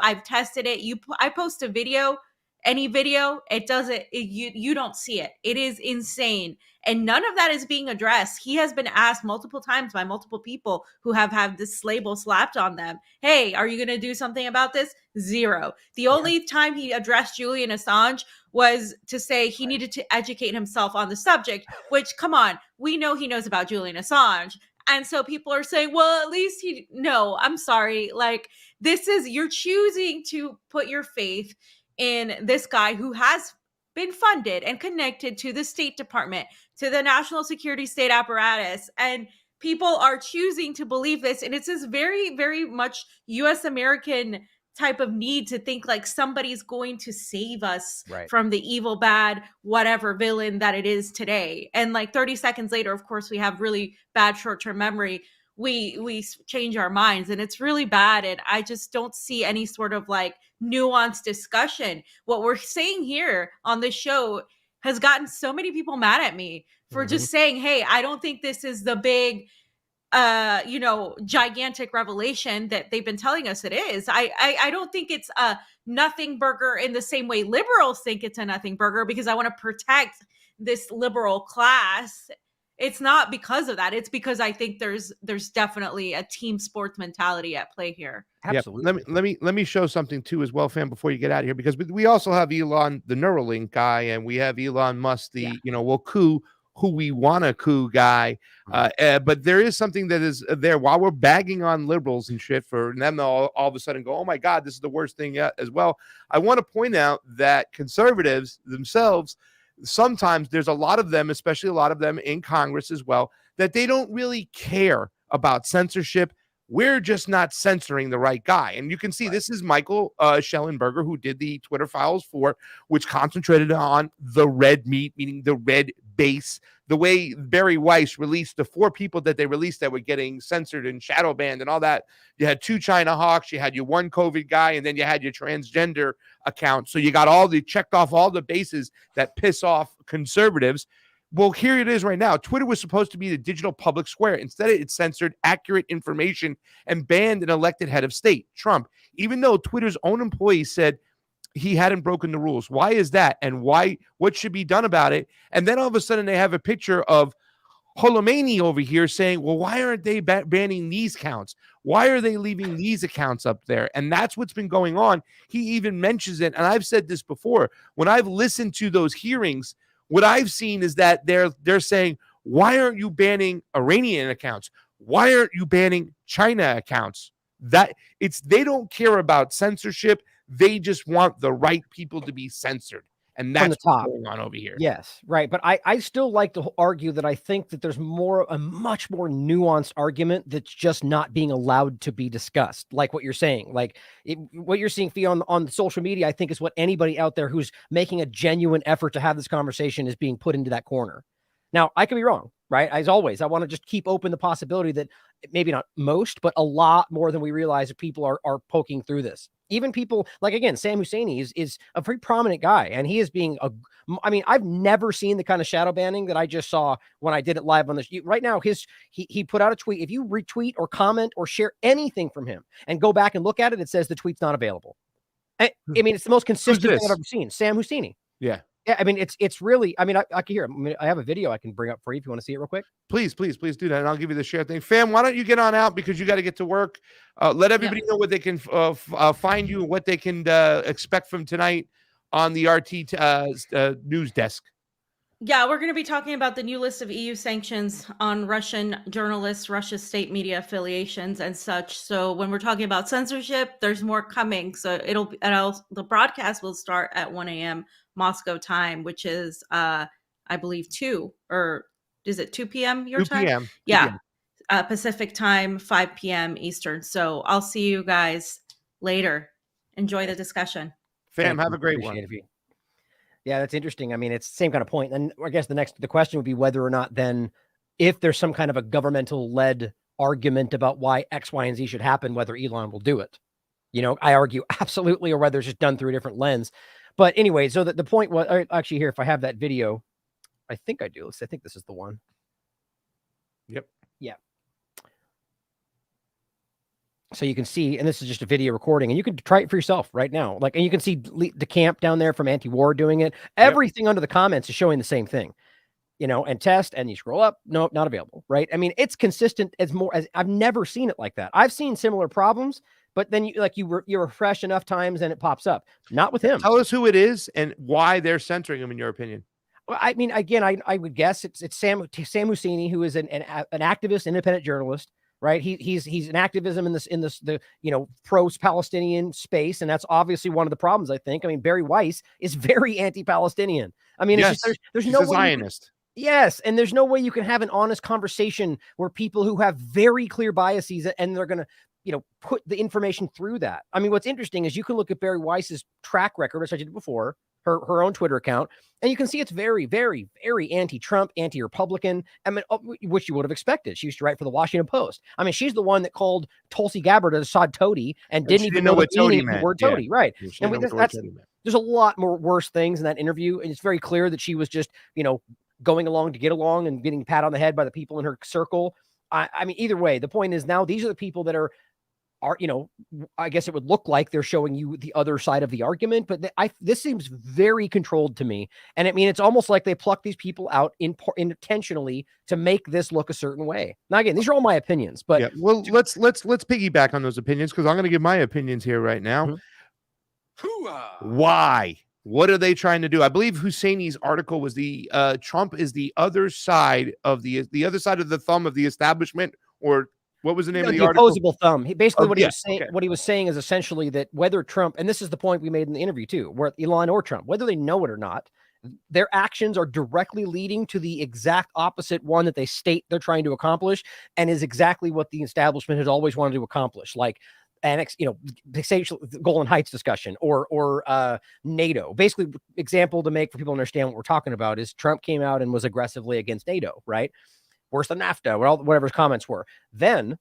Speaker 1: I've tested it. I post a video, any video, it doesn't, you don't see it. It is insane. And none of that is being addressed. He has been asked multiple times by multiple people who have had this label slapped on them. Hey, are you going to do something about this? Zero. The only time he addressed Julian Assange was to say he needed to educate himself on the subject, which, come on, we know he knows about Julian Assange. And so people are saying, well, at least no, I'm sorry. Like, you're choosing to put your faith in this guy who has been funded and connected to the State Department, to the national security state apparatus. And people are choosing to believe this. And it's this very, very much US American type of need to think like somebody's going to save us from the evil, bad, whatever villain that it is today. And like 30 seconds later, of course, we have really bad short-term memory. We change our minds, and it's really bad. And I just don't see any sort of like nuanced discussion. What we're saying here on this show has gotten so many people mad at me for just saying, hey, I don't think this is the big gigantic revelation that they've been telling us it is. I don't think it's a nothing burger in the same way liberals think it's a nothing burger, because I want to protect this liberal class. It's not because of that. It's because I think there's definitely a team sports mentality at play here.
Speaker 5: Absolutely.
Speaker 2: Yep. Let me show something too as well, fam, before you get out of here, because we also have Elon, the Neuralink guy, and we have Elon Musk, the coup, who we want to coup guy. But there is something that is there while we're bagging on liberals and shit for them to all of a sudden go, oh my God, this is the worst thing yet as well. I want to point out that conservatives themselves, sometimes there's a lot of them, especially a lot of them in Congress as well, that they don't really care about censorship. We're just not censoring the right guy. And you can see this is Michael Schellenberger, who did the Twitter Files 4, which concentrated on the red meat, meaning the red base, the way Barry Weiss released the 4 people that they released that were getting censored and shadow banned and all that. You had 2 China hawks, you had your 1 COVID guy, and then you had your transgender account. So you got checked off all the bases that piss off conservatives. Well, here it is right now. Twitter was supposed to be the digital public square. Instead, it censored accurate information and banned an elected head of state, Trump, even though Twitter's own employees said he hadn't broken the rules. Why is that? And what should be done about it? And then all of a sudden they have a picture of Holomaini over here saying, well, why aren't they banning these accounts? Why are they leaving these accounts up there? And that's what's been going on. He even mentions it. And I've said this before. When I've listened to those hearings, what I've seen is that they're saying, why aren't you banning Iranian accounts? Why aren't you banning China accounts? They don't care about censorship. They just want the right people to be censored. And that's what's going on over here.
Speaker 5: Yes, right. But I still like to argue that I think that there's a much more nuanced argument that's just not being allowed to be discussed. Like what you're saying, what you're seeing on social media, I think is what anybody out there who's making a genuine effort to have this conversation is being put into that corner. Now, I could be wrong, right? As always, I want to just keep open the possibility that maybe not most, but a lot more than we realize that people are poking through this. Even people like, again, Sam Husseini is a very prominent guy, and he is being I've never seen the kind of shadow banning that I just saw when I did it live on this. Right now, he put out a tweet. If you retweet or comment or share anything from him and go back and look at it, it says the tweet's not available. I mean, it's the most consistent thing I've ever seen. Sam Husseini.
Speaker 2: Yeah.
Speaker 5: Yeah, I mean, it's really, I can hear it. I have a video I can bring up for you if you want to see it real quick.
Speaker 2: Please do that, and I'll give you the share thing. Fam, why don't you get on out because you got to get to work. Let everybody know what they can find you, what they can expect from tonight on the RT news desk.
Speaker 1: Yeah, we're going to be talking about the new list of EU sanctions on Russian journalists, Russia's state media affiliations, and such. So when we're talking about censorship, there's more coming. So the broadcast will start at 1 a.m. Moscow time, which is, I believe, 2, or is it 2 p.m. your
Speaker 2: 2
Speaker 1: time?
Speaker 2: p.m.
Speaker 1: Yeah, Pacific time, 5 p.m. Eastern. So I'll see you guys later. Enjoy the discussion.
Speaker 2: Fam, have a great one.
Speaker 5: Yeah, that's interesting. I mean, it's the same kind of point. And I guess the question would be whether or not then, if there's some kind of a governmental-led argument about why X, Y, and Z should happen, whether Elon will do it. I argue absolutely, or whether it's just done through a different lens. But anyway, so the point was, actually here, if I have that video, I think I do. I think this is the one.
Speaker 2: Yep.
Speaker 5: Yeah. So you can see, and this is just a video recording, and you can try it for yourself right now. And you can see the camp down there from Anti-War doing it. Everything under the comments is showing the same thing, and test, and you scroll up. No, not available. Right. I mean, it's consistent as I've never seen it like that. I've seen similar problems, but then you refresh enough times and it pops up. Not with him.
Speaker 2: Tell us who it is and why they're censoring him, in your opinion.
Speaker 5: Well, I mean, again, I would guess it's Sam Husseini, who is an activist, independent journalist. Right. He's an activism in the pro-Palestinian space. And that's obviously one of the problems, I think. I mean, Barry Weiss is very anti-Palestinian. I mean,
Speaker 2: yes,
Speaker 5: there's no
Speaker 2: Zionist.
Speaker 5: Yes. And there's no way you can have an honest conversation where people who have very clear biases and they're going to, put the information through that. I mean, what's interesting is you can look at Barry Weiss's track record, which I did before, her own Twitter account, and you can see it's very, very, very anti-Trump, anti-Republican. I mean, which you would have expected. She used to write for the Washington Post. I mean, she's the one that called Tulsi Gabbard a sod toady and didn't even know the meaning of the word toady. Right. And there's a lot more worse things in that interview. And it's very clear that she was just, going along to get along and getting pat on the head by the people in her circle. I mean, either way, the point is now these are the people that are, I guess it would look like they're showing you the other side of the argument, but this seems very controlled to me. And I mean, it's almost like they pluck these people out intentionally to make this look a certain way. Now, again, these are all my opinions, but
Speaker 2: well, let's piggyback on those opinions, because I'm going to give my opinions here right now. Mm-hmm. Why? What are they trying to do? I believe Husseini's article was the Trump is the other side of the other side of the thumb of the establishment, or what was the name of the article?
Speaker 5: Opposable thumb. What he was saying is essentially that whether Trump, and this is the point we made in the interview too, where Elon or Trump, whether they know it or not, their actions are directly leading to the exact opposite one that they state they're trying to accomplish, and is exactly what the establishment has always wanted to accomplish. Like annex, the Golan Heights discussion or NATO. Basically, example to make for people to understand what we're talking about is Trump came out and was aggressively against NATO, right? Worse than NAFTA, whatever his comments were. Then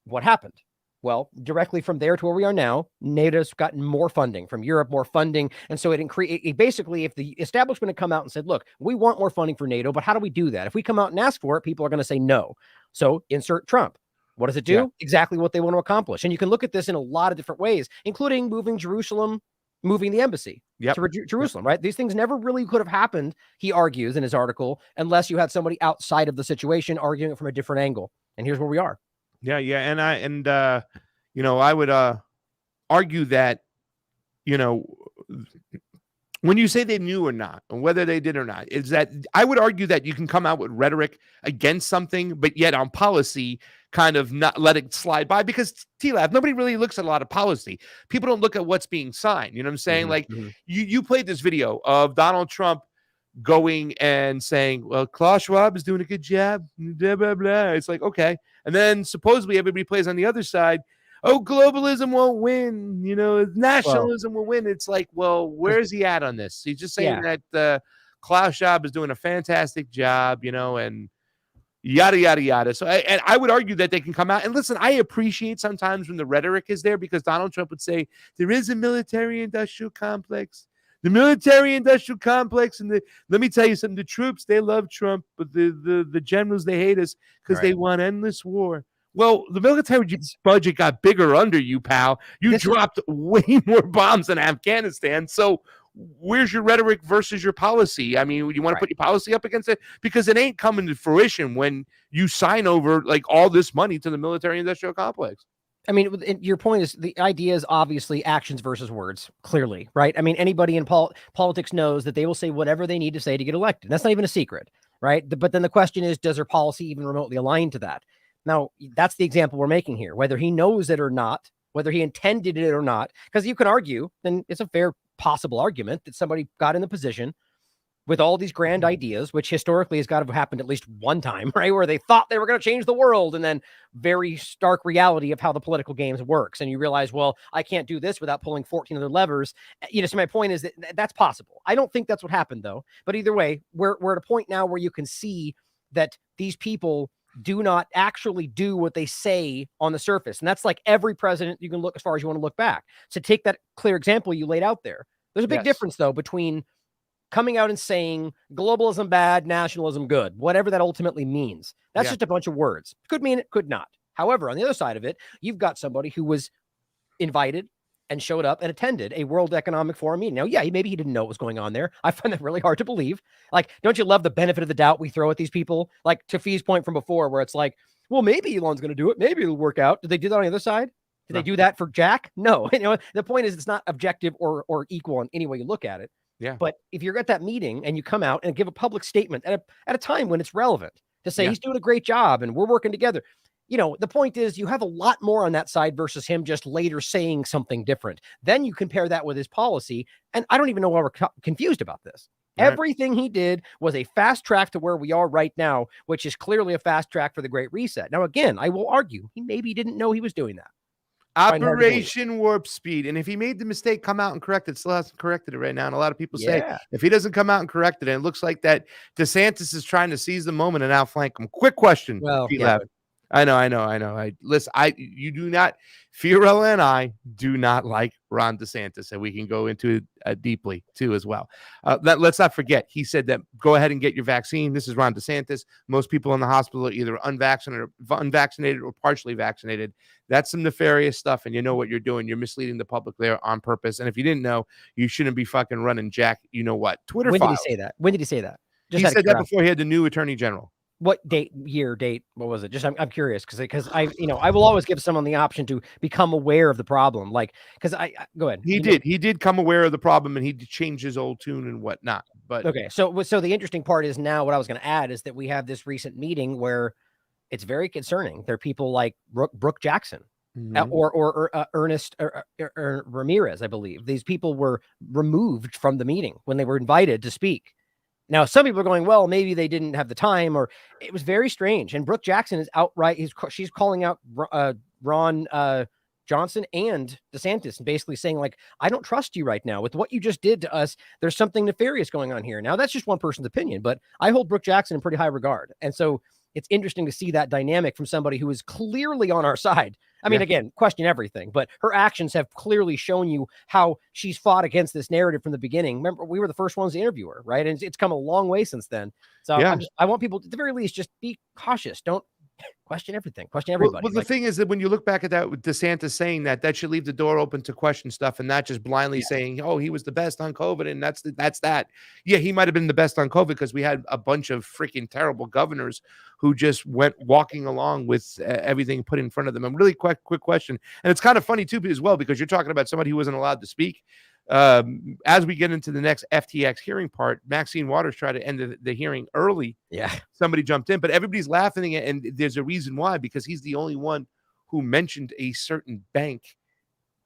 Speaker 5: what happened? Well, directly from there to where we are now, NATO's gotten more funding from Europe, more funding. And so it basically, if the establishment had come out and said, look, we want more funding for NATO, but how do we do that? If we come out and ask for it, people are going to say no. So insert Trump. What does it do? Yeah. Exactly what they want to accomplish. And you can look at this in a lot of different ways, including moving the embassy to Jerusalem, right? These things never really could have happened, he argues in his article, unless you had somebody outside of the situation arguing it from a different angle. And here's where we are.
Speaker 2: Yeah. I would argue that, when you say they knew or not, and whether they did or not, is that I would argue that you can come out with rhetoric against something, but yet on policy kind of not let it slide by, because TLAV, nobody really looks at a lot of policy. People don't look at what's being signed. You know what I'm saying? You played this video of Donald Trump going and saying, well, Klaus Schwab is doing a good job, blah, blah, blah. It's like, okay. And then supposedly everybody plays on the other side. Oh, globalism won't win. Nationalism will win. It's like, well, where's he at on this? He's just saying that Klaus Schwab is doing a fantastic job, and yada, yada, yada. So I would argue that they can come out. And listen, I appreciate sometimes when the rhetoric is there, because Donald Trump would say, there is a military-industrial complex. The military-industrial complex, and let me tell you something, the troops, they love Trump, but the generals, they hate us because they want endless war. Well, the military budget got bigger under you, pal. You dropped way more bombs than Afghanistan. So where's your rhetoric versus your policy? I mean, you want to put your policy up against it? Because it ain't coming to fruition when you sign over like all this money to the military-industrial complex.
Speaker 5: I mean, your point is, the idea is obviously actions versus words, clearly, right? I mean, anybody in politics knows that they will say whatever they need to say to get elected. That's not even a secret, right? But then the question is, does their policy even remotely align to that? Now, that's the example we're making here, whether he knows it or not, whether he intended it or not, because you can argue, and it's a fair possible argument, that somebody got in the position with all these grand ideas, which historically has got to have happened at least one time, right? Where they thought they were going to change the world, and then very stark reality of how the political games works. And you realize, well, I can't do this without pulling 14 other levers. So my point is that that's possible. I don't think that's what happened though. But either way, we're at a point now where you can see that these people do not actually do what they say on the surface. And that's like every president you can look as far as you want to look back. So take that clear example you laid out there. There's a big difference though between coming out and saying globalism bad, nationalism good, whatever that ultimately means. That's just a bunch of words. Could mean it, could not. However, on the other side of it, you've got somebody who was invited and showed up and attended a World Economic Forum meeting. Now, maybe he didn't know what was going on there. I find that really hard to believe. Like, don't you love the benefit of the doubt we throw at these people? Like to Fee's point from before, where it's like, well, maybe Elon's going to do it. Maybe it'll work out. Did they do that on the other side? Did they do that for Jack? No. The point is, it's not objective or equal in any way you look at it.
Speaker 2: Yeah.
Speaker 5: But if you're at that meeting and you come out and give a public statement at a time when it's relevant to say he's doing a great job and we're working together, the point is you have a lot more on that side versus him just later saying something different. Then you compare that with his policy. And I don't even know why we're confused about this. Right. Everything he did was a fast track to where we are right now, which is clearly a fast track for the Great Reset. Now, again, I will argue he maybe didn't know he was doing that.
Speaker 2: Operation Warp Speed. And if he made the mistake, come out and correct it. Still hasn't corrected it right now. And a lot of people say if he doesn't come out and correct it, and it looks like that DeSantis is trying to seize the moment and outflank him. Quick question.
Speaker 5: Well,
Speaker 2: I know. You do not, Fiorella and I do not like Ron DeSantis, and we can go into it deeply too as well. Let's not forget, he said that go ahead and get your vaccine. This is Ron DeSantis. Most people in the hospital are either unvaccinated or partially vaccinated. That's some nefarious stuff, and you know what you're doing. You're misleading the public there on purpose. And if you didn't know, you shouldn't be fucking running Jack. You know what? Twitter.
Speaker 5: When did he say that? When did he say that?
Speaker 2: He said that before he had the new attorney general.
Speaker 5: What date? What was it? Just I'm curious because I will always give someone the option to become aware of the problem. Like, because I go ahead.
Speaker 2: He did come aware of the problem, and he changed his old tune and whatnot. But
Speaker 5: okay, so the interesting part is now what I was going to add is that we have this recent meeting where it's very concerning. There are people like Brooke Jackson. Or Ernest Ramirez, I believe. These people were removed from the meeting when they were invited to speak. Now, some people are going, well, maybe they didn't have the time, or it was very strange. And Brooke Jackson is outright, she's calling out Ron Johnson and DeSantis, basically saying, like, I don't trust you right now with what you just did to us. There's something nefarious going on here. Now, that's just one person's opinion, but I hold Brooke Jackson in pretty high regard. And so it's interesting to see that dynamic from somebody who is clearly on our side. I mean, again, question everything, but her actions have clearly shown you how she's fought against this narrative from the beginning. Remember, we were the first ones to interview her, right? And it's come a long way since then. So I want people, at the very least, just be cautious. Don't question everything. Question everybody.
Speaker 2: Well, the thing is that when you look back at that with DeSantis saying that should leave the door open to question stuff and not just blindly saying, oh, he was the best on COVID and that's that. Yeah, he might have been the best on COVID because we had a bunch of freaking terrible governors who just went walking along with everything put in front of them. And really quick question. And it's kind of funny too as well, because you're talking about somebody who wasn't allowed to speak. As we get into the next FTX hearing part, Maxine Waters tried to end the hearing early.
Speaker 5: Yeah.
Speaker 2: Somebody jumped in, but everybody's laughing at it, and there's a reason why, because he's the only one who mentioned a certain bank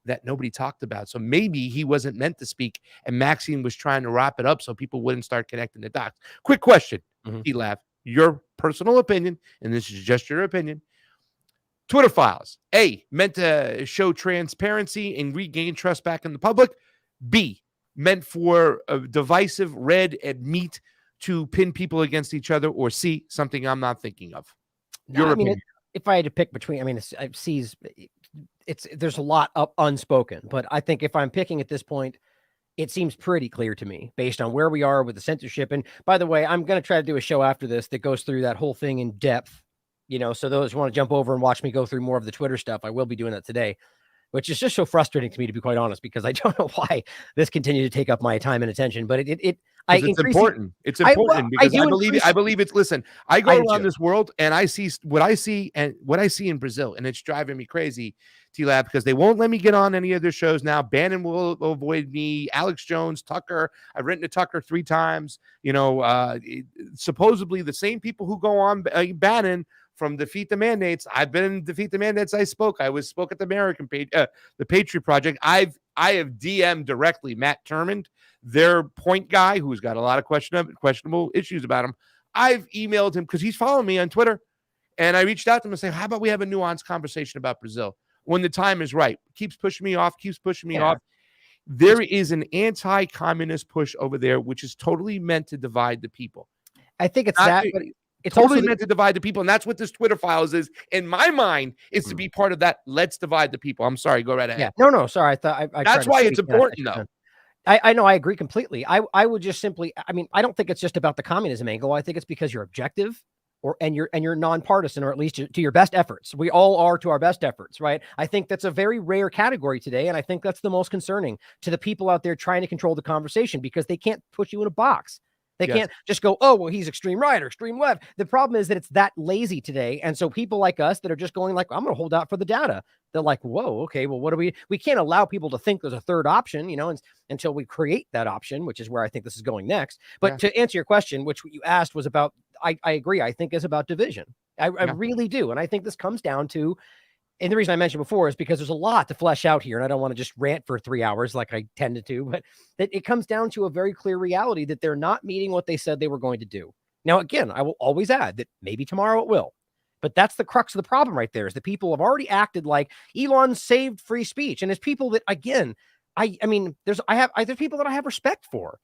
Speaker 2: that nobody talked about. So maybe he wasn't meant to speak, and Maxine was trying to wrap it up so people wouldn't start connecting the dots. Quick question, TLAV, your personal opinion, and this is just your opinion. Twitter files, A, meant to show transparency and regain trust back in the public. B, meant for a divisive red and meat to pin people against each other. Or C, something I'm not thinking of. Your opinion.
Speaker 5: If I had to pick between, I mean, there's a lot up unspoken, but I think if I'm picking at this point, it seems pretty clear to me based on where we are with the censorship. And by the way, I'm going to try to do a show after this that goes through that whole thing in depth, so those who want to jump over and watch me go through more of the Twitter stuff, I will be doing that today, which is just so frustrating to me, to be quite honest, because I don't know why this continues to take up my time and attention, but it's
Speaker 2: important. It's important because I believe it's, listen, I go around this world and I see what I see in Brazil, and it's driving me crazy, TLAV, because they won't let me get on any of their shows now. Bannon will avoid me. Alex Jones, Tucker. I've written to Tucker 3 times. Supposedly the same people who go on Bannon from Defeat the Mandates. I've been in Defeat the Mandates. I spoke at the American the Patriot Project. I have DM'd directly Matt Turmond, their point guy, who's got a lot of questionable issues about him. I've emailed him because he's following me on Twitter, and I reached out to him and say, how about we have a nuanced conversation about Brazil when the time is right? Keeps pushing me off. There is an anti-communist push over there, which is totally meant to divide the people.
Speaker 5: I think it's that, but it's
Speaker 2: totally
Speaker 5: also
Speaker 2: meant to divide the people, and that's what this Twitter files is. In my mind, is to be part of that. Let's divide the people. I'm sorry. Go right ahead.
Speaker 5: Yeah. No. Sorry. I thought
Speaker 2: that's why it's important, though.
Speaker 5: I know. I agree completely. I would just simply. I mean, I don't think it's just about the communism angle. I think it's because you're objective, and you're nonpartisan, or at least to your best efforts. We all are to our best efforts, right? I think that's a very rare category today, and I think that's the most concerning to the people out there trying to control the conversation, because they can't put you in a box. They can't just go, oh, well, he's extreme right or extreme left. The problem is that it's that lazy today. And so people like us that are just going like, I'm going to hold out for the data. They're like, whoa, okay, well, what do we can't allow people to think there's a third option, until we create that option, which is where I think this is going next. But to answer your question, which you asked was about, I agree, I think is about division. I really do. And I think this comes down to, and the reason I mentioned before is because there's a lot to flesh out here, and I don't want to just rant for 3 hours like I tended to, but that it comes down to a very clear reality that they're not meeting what they said they were going to do. Now, again, I will always add that maybe tomorrow it will, but that's the crux of the problem right there, is that people have already acted like Elon saved free speech. And it's people that, again, I mean, there's people that I have respect for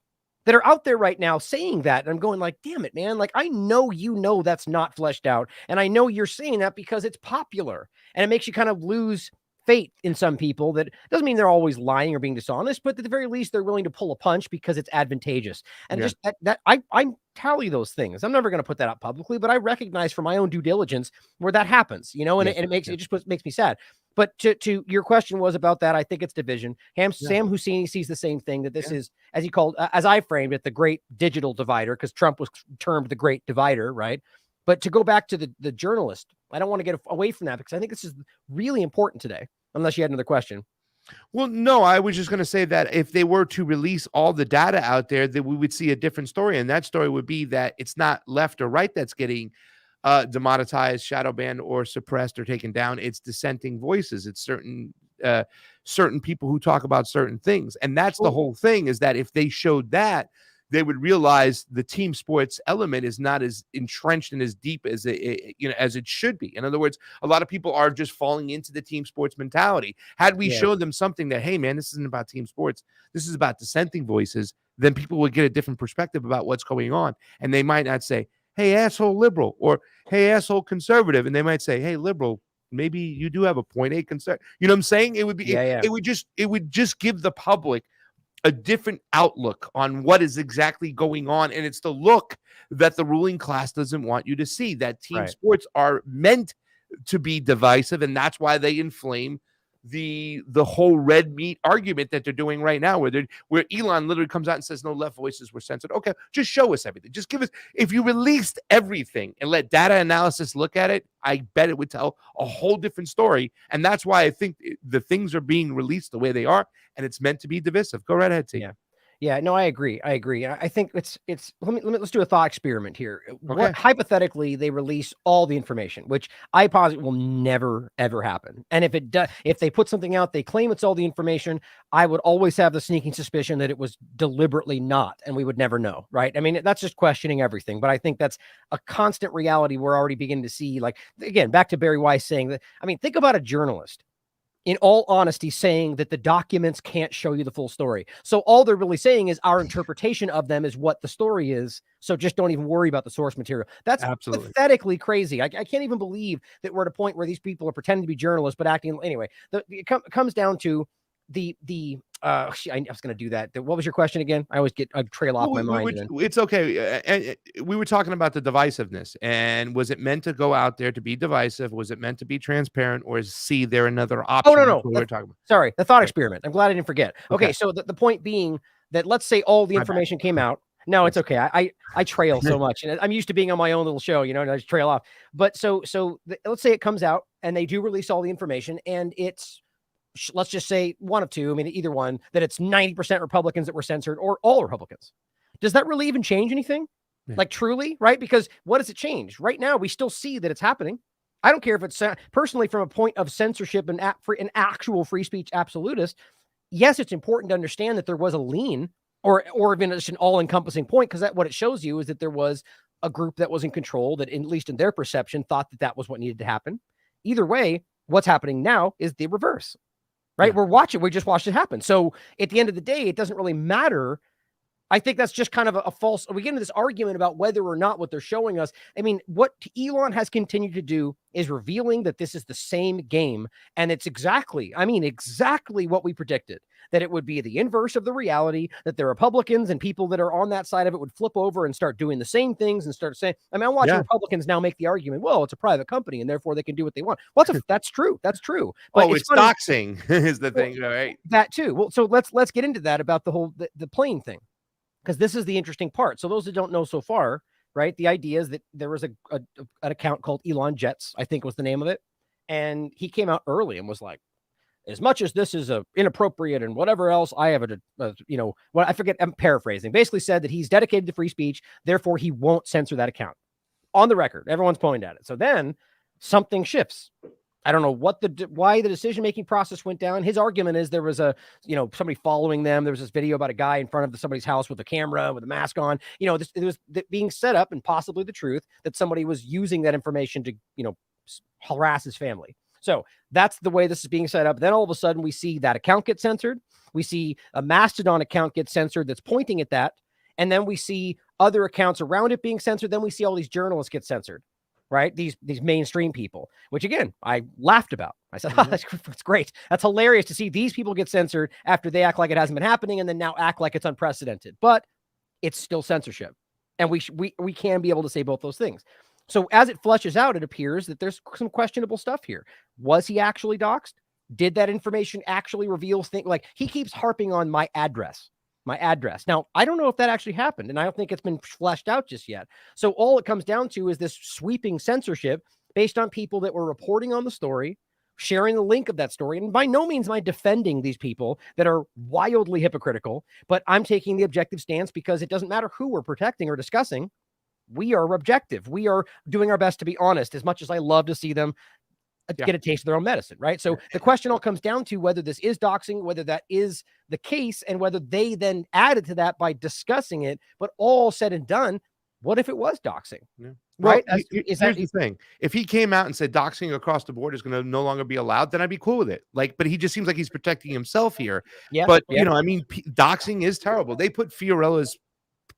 Speaker 5: that are out there right now saying that. And I'm going like, damn it, man. Like, I know, that's not fleshed out. And I know you're saying that because it's popular, and it makes you kind of lose faith in some people. That doesn't mean they're always lying or being dishonest, but at the very least, they're willing to pull a punch because it's advantageous. And just that I tally those things. I'm never going to put that out publicly, but I recognize from my own due diligence where that happens, and it just makes me sad. But to your question was about that, I think it's division. Sam Husseini sees the same thing, that this is, as he called, as I framed it, the great digital divider, because Trump was termed the great divider, right? But to go back to the journalist, I don't want to get away from that, because I think this is really important today, unless you had another question.
Speaker 2: Well, no, I was just going to say that if they were to release all the data out there, that we would see a different story. And that story would be that it's not left or right that's getting demonetized, shadow banned, or suppressed or taken down. It's dissenting voices. It's certain people who talk about certain things. And that's the whole thing, is that if they showed that, they would realize the team sports element is not as entrenched and as deep as as it should be. In other words, a lot of people are just falling into the team sports mentality. Had we showed them something that, hey man, this isn't about team sports, this is about dissenting voices, then people would get a different perspective about what's going on, and they might not say, hey asshole liberal, or hey asshole conservative, and they might say, hey liberal, maybe you do have a point. A concern, you know what I'm saying? It would be it would just give the public a different outlook on what is exactly going on. And it's the look that the ruling class doesn't want you to see, that team sports are meant to be divisive. And that's why they inflame the whole red meat argument that they're doing right now, where Elon literally comes out and says no left voices were censored. Okay, just show us everything. Just give us, if you released everything and let data analysis look at it, I bet it would tell a whole different story. And that's why I think the things are being released the way they are, and it's meant to be divisive. Go right ahead, T.
Speaker 5: Yeah, no, I agree. I think let's do a thought experiment here. What hypothetically they release all the information, which I posit will never ever happen. And if it does, if they put something out, they claim it's all the information, I would always have the sneaking suspicion that it was deliberately not, and we would never know, right? I mean, that's just questioning everything. But I think that's a constant reality we're already beginning to see. Like, again, back to Barry Weiss saying that. I mean, think about a journalist, in all honesty, saying that the documents can't show you the full story. So all they're really saying is our interpretation of them is what the story is. So just don't even worry about the source material. That's pathetically crazy. I can't even believe that we're at a point where these people are pretending to be journalists, but acting anyway. It comes down to I was going to do that. What was your question again? I trail off my mind.
Speaker 2: It's okay. We were talking about the divisiveness, and was it meant to go out there to be divisive? Was it meant to be transparent, or is there another option?
Speaker 5: Oh, no.
Speaker 2: We're talking about.
Speaker 5: Sorry, the thought experiment. I'm glad I didn't forget. Okay, so the point being that let's say all the information came out. No, it's okay. I trail so much, and I'm used to being on my own little show, and I just trail off. But let's say it comes out and they do release all the information, and it's, let's just say one of two, I mean, either one, that it's 90% Republicans that were censored or all Republicans. Does that really even change anything? Like, truly, right? Because what does it change? Right now, we still see that it's happening. I don't care if it's personally from a point of censorship and an actual free speech absolutist. Yes, it's important to understand that there was a lean or even just an all-encompassing point, because what it shows you is that there was a group that was in control that, at least in their perception, thought that was what needed to happen. Either way, what's happening now is the reverse. Right? Yeah. We just watched it happen. So at the end of the day, it doesn't really matter. I think that's just kind of a false, we get into this argument about whether or not what they're showing us. I mean, what Elon has continued to do is revealing that this is the same game. And it's exactly what we predicted, that it would be the inverse of the reality, that the Republicans and people that are on that side of it would flip over and start doing the same things and start saying, I mean, I'm watching Republicans now make the argument, well, it's a private company and therefore they can do what they want. Well, that's true. That's true.
Speaker 2: But it's doxing is the thing, right?
Speaker 5: That too. Well, so let's get into that about the whole, the plane thing, because this is the interesting part. So those that don't know so far, right, the idea is that there was an account called Elon Jets, I think was the name of it. And he came out early and was like, as much as this is inappropriate and whatever else, I have I forget, I'm paraphrasing, basically said that he's dedicated to free speech, therefore he won't censor that account. On the record, everyone's pointing at it. So then something shifts. I don't know why the decision-making process went down. His argument is there was somebody following them. There was this video about a guy in front of somebody's house with a camera, with a mask on. It was being set up, and possibly the truth, that somebody was using that information to, harass his family. So that's the way this is being set up. Then all of a sudden we see that account get censored. We see a Mastodon account get censored that's pointing at that. And then we see other accounts around it being censored. Then we see all these journalists get censored. Right? These mainstream people, which again, I laughed about. I said, that's great. That's hilarious to see these people get censored after they act like it hasn't been happening and then now act like it's unprecedented. But it's still censorship. And we can be able to say both those things. So as it flushes out, it appears that there's some questionable stuff here. Was he actually doxxed? Did that information actually reveal things? Like, he keeps harping on my address. Now, I don't know if that actually happened, and I don't think it's been fleshed out just yet. So all it comes down to is this sweeping censorship based on people that were reporting on the story, sharing the link of that story. And by no means am I defending these people that are wildly hypocritical, but I'm taking the objective stance because it doesn't matter who we're protecting or discussing. We are objective. We are doing our best to be honest, as much as I love to see them get a taste of their own medicine, right? So the question all comes down to whether this is doxing, whether that is the case, and whether they then added to that by discussing it. But all said and done, what if it was doxing?
Speaker 2: Yeah.
Speaker 5: Right?
Speaker 2: Well, here's the thing. If he came out and said doxing across the board is going to no longer be allowed, then I'd be cool with it. Like, but he just seems like he's protecting himself here.
Speaker 5: Yeah.
Speaker 2: But, you know, I mean, doxing is terrible. They put Fiorella's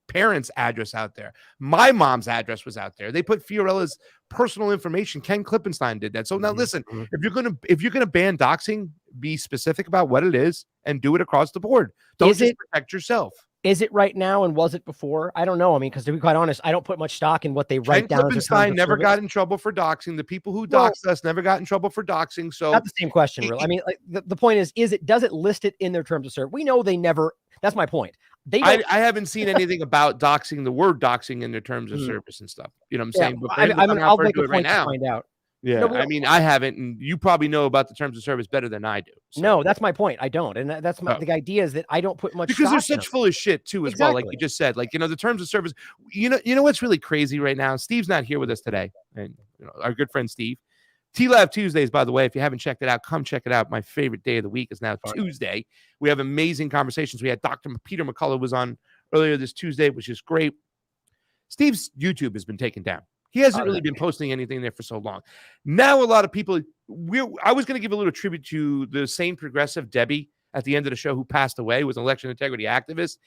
Speaker 2: parents' address out there. My mom's address was out there. They put Fiorella's personal information. Ken Klippenstein did that. So now listen, if you're gonna ban doxing, be specific about what it is and do it across the board. Don't just protect yourself.
Speaker 5: Is it right now and was it before? I don't know. I mean, because to be quite honest, I don't put much stock in what they write down.
Speaker 2: Klippenstein never got in trouble for doxing. The people who doxed us never got in trouble for doxing. So
Speaker 5: not the same question, really. I mean, like, the point is does it list it in their terms of service? We know they never. That's my point. I
Speaker 2: haven't seen anything about doxing, the word doxing in their terms of service and stuff. You know what I'm saying? But
Speaker 5: I'll make a point to find out.
Speaker 2: Yeah, no, I mean, I haven't, and you probably know about the terms of service better than I do.
Speaker 5: So. No, that's my point. I don't, and that's the idea is that I don't put much
Speaker 2: because they're such full of shit too, as well. Like you just said, like, you know, the terms of service. You know what's really crazy right now? Steve's not here with us today, and you know, our good friend Steve. TLAV Tuesdays, by the way, if you haven't checked it out, come check it out. My favorite day of the week is now Tuesday. We have amazing conversations. We had Dr. Peter McCullough was on earlier this Tuesday, which is great. Steve's YouTube has been taken down. He hasn't really been posting anything there for so long. Now, a lot of people, I was going to give a little tribute to the same progressive Debbie at the end of the show who passed away, was an election integrity activist.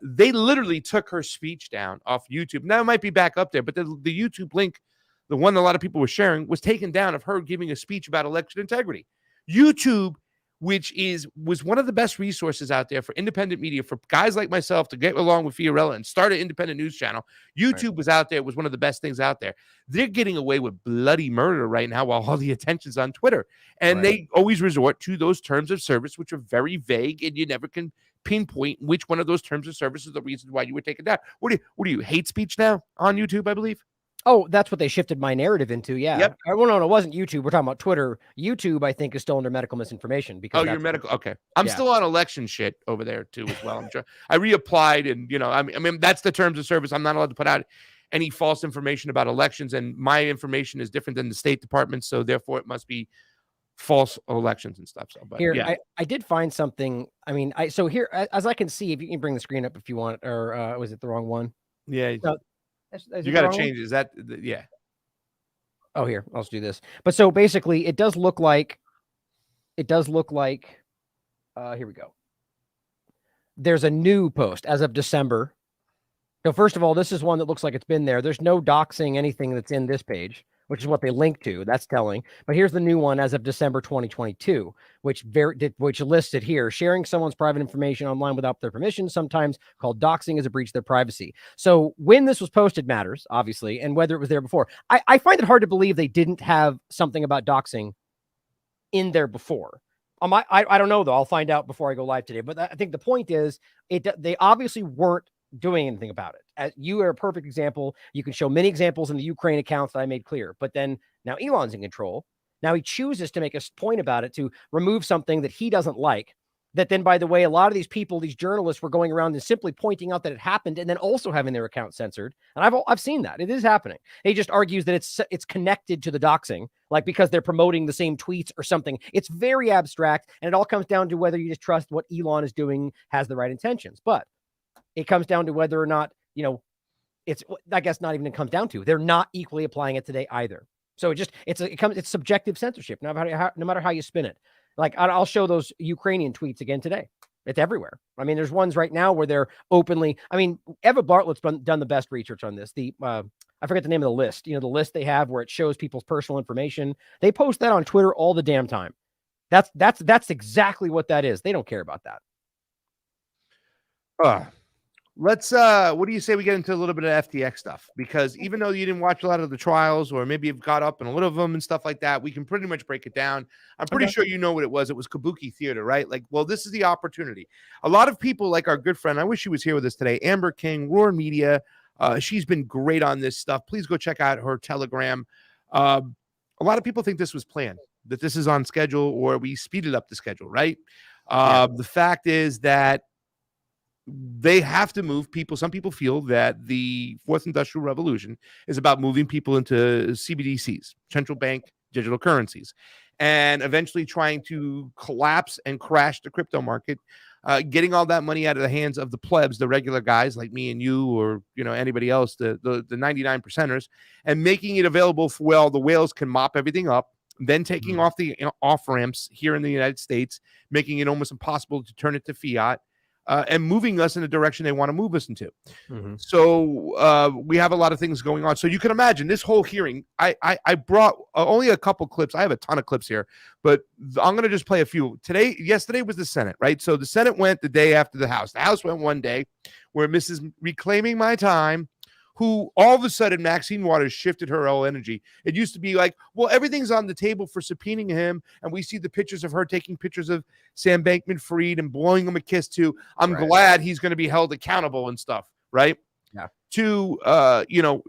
Speaker 2: They literally took her speech down off YouTube. Now it might be back up there, but the YouTube link, the one a lot of people were sharing, was taken down of her giving a speech about election integrity. YouTube, which was one of the best resources out there for independent media, for guys like myself to get along with Fiorella and start an independent news channel. YouTube was out there. It was one of the best things out there. They're getting away with bloody murder right now while all the attention's on Twitter. And they always resort to those terms of service, which are very vague, and you never can pinpoint which one of those terms of service is the reason why you were taken down. What do you hate speech now on YouTube, I believe?
Speaker 5: Oh, that's what they shifted my narrative into. Yeah.
Speaker 2: Yep.
Speaker 5: Well, no, it wasn't YouTube. We're talking about Twitter. YouTube, I think, is still under medical misinformation because
Speaker 2: you're medical. Okay. I'm still on election shit over there too, as well. I reapplied, and you know, I mean, that's the terms of service. I'm not allowed to put out any false information about elections, and my information is different than the State Department, so therefore it must be false elections and stuff. So, but
Speaker 5: here,
Speaker 2: yeah.
Speaker 5: I did find something. I mean, so here, as I can see, if you can bring the screen up if you want, or was it the wrong one?
Speaker 2: Yeah.
Speaker 5: No,
Speaker 2: you got to change. Is that yeah?
Speaker 5: Oh, here, I'll just do this. But so basically, it does look like. Here we go. There's a new post as of December. So first of all, this is one that looks like it's been there. There's no doxing anything that's in this page, which is what they link to. That's telling. But here's the new one as of December 2022, which lists it here. Sharing someone's private information online without their permission, sometimes called doxing, is a breach of their privacy. So when this was posted matters, obviously, and whether it was there before. I find it hard to believe they didn't have something about doxing in there before. I don't know, though. I'll find out before I go live today. But I think the point is, they obviously weren't doing anything about it. You are a perfect example. You can show many examples in the Ukraine accounts that I made clear. But then now Elon's in control. Now he chooses to make a point about it, to remove something that he doesn't like. That then, by the way, a lot of these people, these journalists, were going around and simply pointing out that it happened, and then also having their account censored. And I've seen that. It is happening. He just argues that it's connected to the doxing, like because they're promoting the same tweets or something. It's very abstract, and it all comes down to whether you just trust what Elon is doing has the right intentions. But it comes down to whether or not, I guess not even it comes down to, they're not equally applying it today either. So it's subjective censorship, no matter how you spin it. Like, I'll show those Ukrainian tweets again today. It's everywhere. I mean, there's ones right now where they're openly, Eva Bartlett's done the best research on this. I forget the name of the list, the list they have where it shows people's personal information. They post that on Twitter all the damn time. That's exactly what that is. They don't care about that.
Speaker 2: Let's what do you say we get into a little bit of FTX stuff? Because even though you didn't watch a lot of the trials, or maybe you've got up in a little of them and stuff like that, we can pretty much break it down. I'm pretty sure you know what it was. It was Kabuki theater, right? Like, well, this is the opportunity. A lot of people, like our good friend, I wish she was here with us today, Amber King, Roar Media. She's been great on this stuff. Please go check out her Telegram. A lot of people think this was planned, that this is on schedule, or we speeded up the schedule, right? The fact is that they have to move people. Some people feel that the fourth industrial revolution is about moving people into CBDCs, central bank digital currencies, and eventually trying to collapse and crash the crypto market, getting all that money out of the hands of the plebs, the regular guys like me and you, or anybody else, the 99 percenters, and making it available for where all the whales can mop everything up, then taking off the off ramps here in the United States, making it almost impossible to turn it to fiat, and moving us in the direction they want to move us into. So we have a lot of things going on. So you can imagine this whole hearing. I brought only a couple clips. I have a ton of clips here, but I'm going to just play a few. Yesterday was the Senate, right? So the Senate went the day after the House. The House went one day, where Mrs. Reclaiming My Time, who all of a sudden Maxine Waters shifted her whole energy. It used to be like, well, everything's on the table for subpoenaing him, and we see the pictures of her taking pictures of Sam Bankman-Fried and blowing him a kiss too. I'm glad he's going to be held accountable and stuff, right?
Speaker 5: Yeah.
Speaker 2: To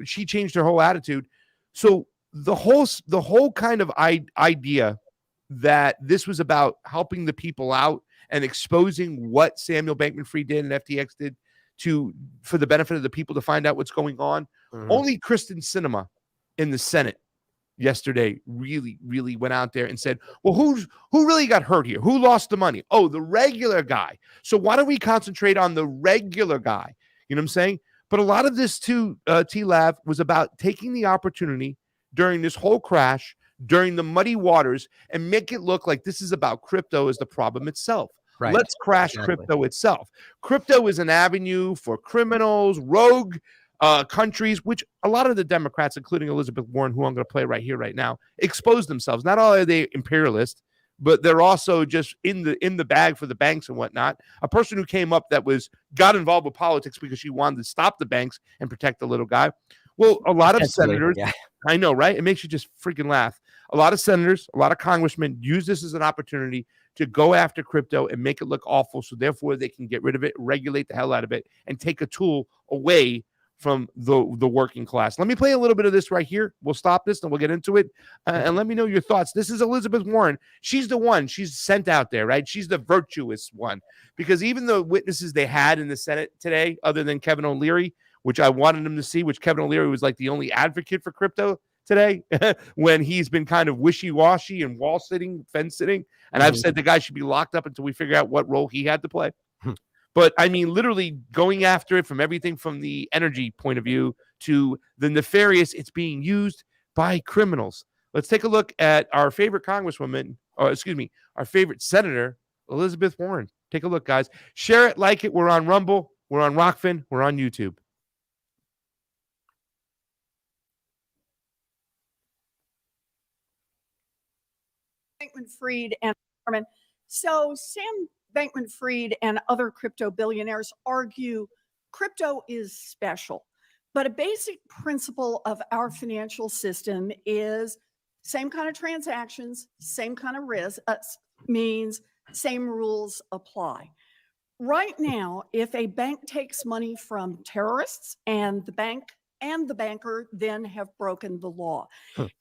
Speaker 2: she changed her whole attitude. So the whole kind of idea that this was about helping the people out and exposing what Samuel Bankman-Fried did and FTX did for the benefit of the people to find out what's going on. Only Kristen Sinema in the Senate yesterday really, really went out there and said, well, who really got hurt here? Who lost the money? Oh, the regular guy. So why don't we concentrate on the regular guy? You know what I'm saying? But a lot of this too, TLAV, was about taking the opportunity during this whole crash, during the muddy waters, and make it look like this is about crypto as the problem itself.
Speaker 5: Right.
Speaker 2: Let's crash crypto itself. Crypto is an avenue for criminals, rogue countries, which a lot of the Democrats, including Elizabeth Warren, who I'm going to play right here, right now, expose themselves. Not only are they imperialist, but they're also just in the bag for the banks and whatnot. A person who came up that got involved with politics because she wanted to stop the banks and protect the little guy. Well, a lot of senators, I know, right? It makes you just freaking laugh. A lot of senators, a lot of congressmen use this as an opportunity to go after crypto and make it look awful. So therefore they can get rid of it, regulate the hell out of it, and take a tool away from the working class. Let me play a little bit of this right here. We'll stop this and we'll get into it. And let me know your thoughts. This is Elizabeth Warren. She's the one. She's sent out there, right? She's the virtuous one. Because even the witnesses they had in the Senate today, other than Kevin O'Leary, which I wanted them to see, which Kevin O'Leary was like the only advocate for crypto today, when he's been kind of wishy-washy and fence sitting. And I've said the guy should be locked up until we figure out what role he had to play. But I mean, literally going after it from everything from the energy point of view to the nefarious, it's being used by criminals. Let's take a look at our favorite congresswoman, or excuse me, our favorite senator, Elizabeth Warren. Take a look, guys. Share it, like it. We're on Rumble. We're on Rockfin. We're on YouTube.
Speaker 6: Bankman-Fried and Norman. So Sam Bankman-Fried and other crypto billionaires argue crypto is special, but a basic principle of our financial system is same kind of transactions, same kind of risk, means same rules apply. Right now, if a bank takes money from terrorists and the bank and the banker then have broken the law.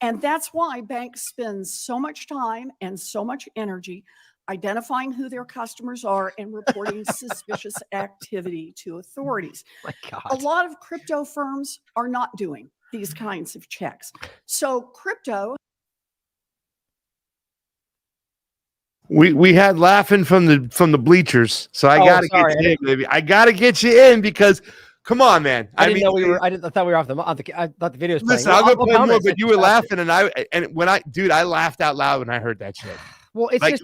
Speaker 6: And that's why banks spend so much time and so much energy identifying who their customers are and reporting suspicious activity to authorities.
Speaker 5: My God.
Speaker 6: A lot of crypto firms are not doing these kinds of checks. So crypto.
Speaker 2: We had laughing from the bleachers, so I gotta get you in, baby. I gotta get you in because come on, man. I thought we were off
Speaker 5: I thought the video was
Speaker 2: listen,
Speaker 5: playing.
Speaker 2: I'll go play more, but you were laughing, and I laughed out loud when I heard that shit.
Speaker 5: Well, it's
Speaker 2: like,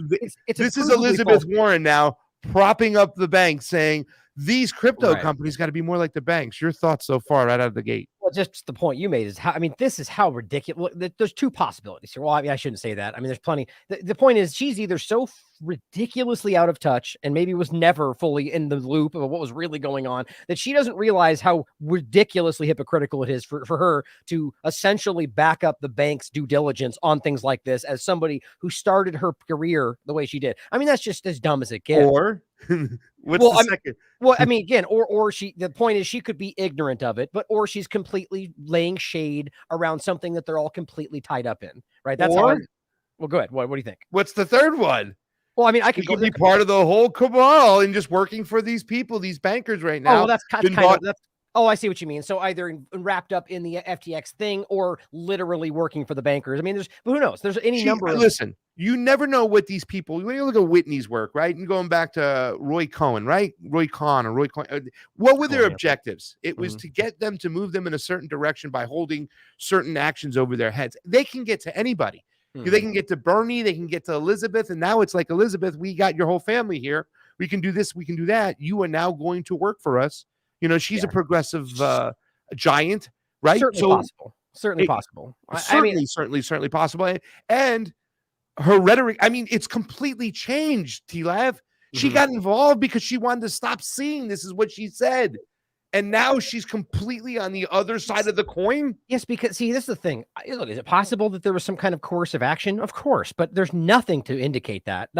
Speaker 2: this is Elizabeth Warren now propping up the bank, saying these crypto companies got to be more like the banks. Your thoughts so far, right out of the gate?
Speaker 5: Well, just the point you made is this is how ridiculous. There's two possibilities here. Well, I mean, I shouldn't say that. I mean, there's plenty. The point is she's either so ridiculously out of touch and maybe was never fully in the loop of what was really going on that she doesn't realize how ridiculously hypocritical it is for her to essentially back up the bank's due diligence on things like this as somebody who started her career the way she did. I mean, that's just as dumb as it gets.
Speaker 2: Or what's the second?
Speaker 5: Well, I mean, again, or the point is she could be ignorant of it, or she's completely laying shade around something that they're all completely tied up in, right? That's well, go ahead. What do you think?
Speaker 2: What's the third one?
Speaker 5: Well, I mean, I could
Speaker 2: be part of the whole cabal and just working for these people, these bankers right now.
Speaker 5: Oh, well, that's kind of Oh, I see what you mean. So either wrapped up in the FTX thing or literally working for the bankers. I mean, but who knows? There's any number of.
Speaker 2: Listen, you never know what these people, when you look at Whitney's work, right? And going back to Roy Cohen, right? Roy Cohen. What were their objectives? It was to get them to move them in a certain direction by holding certain actions over their heads. They can get to anybody. They can get to Bernie. They can get to Elizabeth. And now it's like, Elizabeth, we got your whole family here. We can do this. We can do that. You are now going to work for us. You know, she's a progressive giant, right?
Speaker 5: Certainly possible. Certainly possible.
Speaker 2: Certainly possible. And her rhetoric, I mean, it's completely changed, TLAV. She got involved because she wanted to stop seeing this is what she said. And now she's completely on the other side of the coin.
Speaker 5: Yes, because see, this is the thing. Look, is it possible that there was some kind of coercive action? Of course, but there's nothing to indicate that.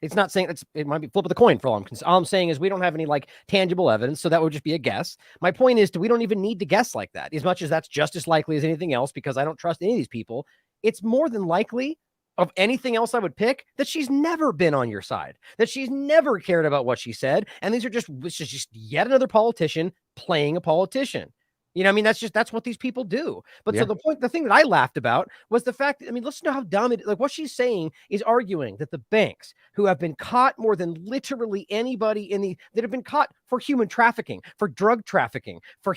Speaker 5: It's not saying it might be flip of the coin for all I'm concerned. All I'm saying is we don't have any like tangible evidence, so that would just be a guess. My point is, we don't even need to guess like that. As much as that's just as likely as anything else, because I don't trust any of these people. It's more than likely of anything else I would pick that she's never been on your side, that she's never cared about what she said. And this is just yet another politician playing a politician. You know, I mean, that's what these people do. But so the thing that I laughed about was the fact that, I mean, listen to how dumb like what she's saying is arguing that the banks who have been caught more than literally anybody that have been caught for human trafficking, for drug trafficking, for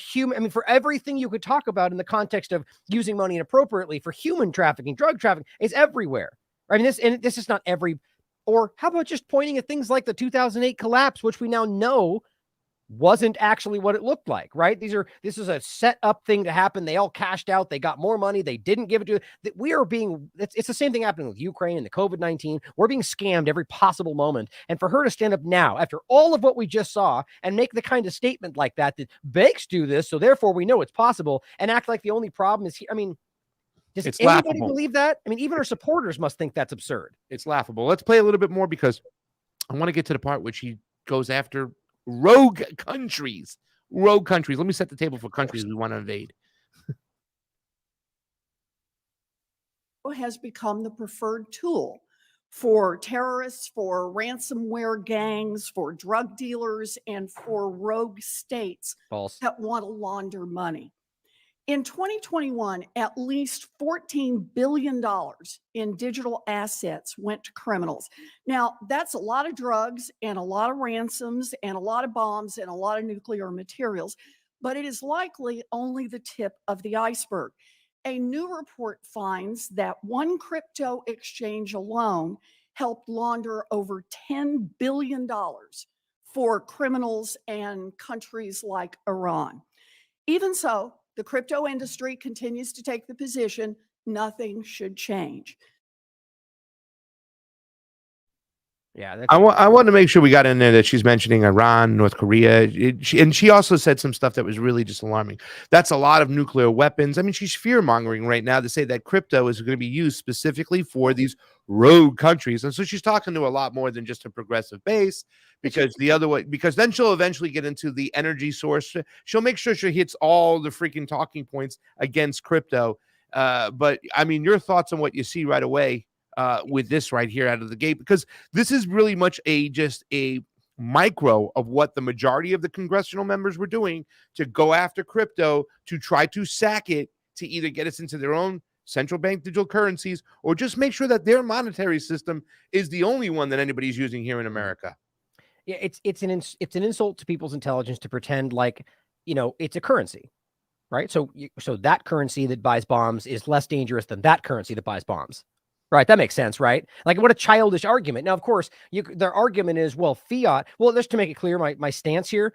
Speaker 5: everything you could talk about in the context of using money inappropriately, for human trafficking, drug trafficking, is everywhere. I mean, this is not every, or how about just pointing at things like the 2008 collapse, which we now know wasn't actually what it looked like, right? This is a set up thing to happen. They all cashed out. They got more money. They didn't give it to that. It's the same thing happening with Ukraine and the COVID-19. We're being scammed every possible moment. And for her to stand up now after all of what we just saw and make the kind of statement like that banks do this, so therefore we know it's possible, and act like the only problem is here. I mean, does anybody believe that? I mean, even her supporters must think that's absurd.
Speaker 2: It's laughable. Let's play a little bit more because I want to get to the part which he goes after rogue countries. Let me set the table for countries we want to invade.
Speaker 6: Has become the preferred tool for terrorists, for ransomware gangs, for drug dealers, and for rogue states that want to launder money. In 2021, at least $14 billion in digital assets went to criminals. Now, that's a lot of drugs and a lot of ransoms and a lot of bombs and a lot of nuclear materials, but it is likely only the tip of the iceberg. A new report finds that one crypto exchange alone helped launder over $10 billion for criminals and countries like Iran. Even so, the crypto industry continues to take the position nothing should change.
Speaker 5: Yeah,
Speaker 2: I want to make sure we got in there that she's mentioning Iran, North Korea, and she also said some stuff that was really just alarming. That's a lot of nuclear weapons. I mean, she's fear-mongering right now to say that crypto is going to be used specifically for these rogue countries, and so she's talking to a lot more than just a progressive base. Because then she'll eventually get into the energy source. She'll make sure she hits all the freaking talking points against crypto. But I mean, your thoughts on what you see right away with this right here out of the gate, because this is really much just a micro of what the majority of the congressional members were doing to go after crypto, to try to sack it, to either get us into their own central bank digital currencies, or just make sure that their monetary system is the only one that anybody's using here in America.
Speaker 5: Yeah, it's an insult to people's intelligence to pretend like, you know, it's a currency, right? So that currency that buys bombs is less dangerous than that currency that buys bombs, right? That makes sense, right? Like, what a childish argument. Now, of course, their argument is, well, fiat. Well, just to make it clear, my stance here.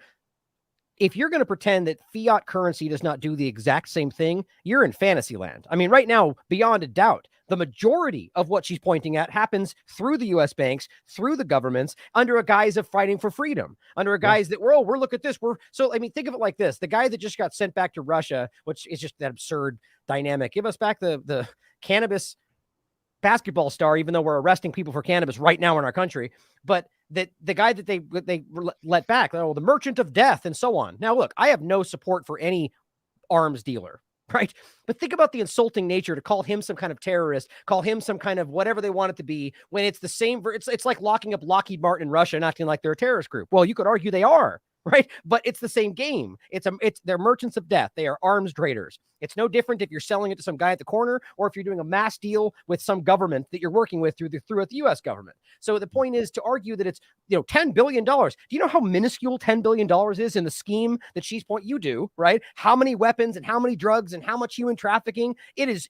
Speaker 5: If you're going to pretend that fiat currency does not do the exact same thing, you're in fantasy land. I mean, right now, beyond a doubt, the majority of what she's pointing at happens through the U.S. banks, through the governments, under a guise of fighting for freedom, under a guise that we're look at this. I mean, think of it like this. The guy that just got sent back to Russia, which is just that absurd dynamic. Give us back the cannabis basketball star, even though we're arresting people for cannabis right now in our country. But that the guy that they let back, the merchant of death and so on. Now, look, I have no support for any arms dealer, right? But think about the insulting nature to call him some kind of terrorist, call him some kind of whatever they want it to be, when it's the same. It's like locking up Lockheed Martin in Russia and acting like they're a terrorist group. Well, you could argue they are. right? But it's the same game. They're merchants of death. They are arms traders. It's no different if you're selling it to some guy at the corner or if you're doing a mass deal with some government that you're working with through the U.S. government. So the point is to argue that it's $10 billion. Do you know how minuscule $10 billion is in the scheme that she's you do, right? How many weapons and how many drugs and how much human trafficking? It is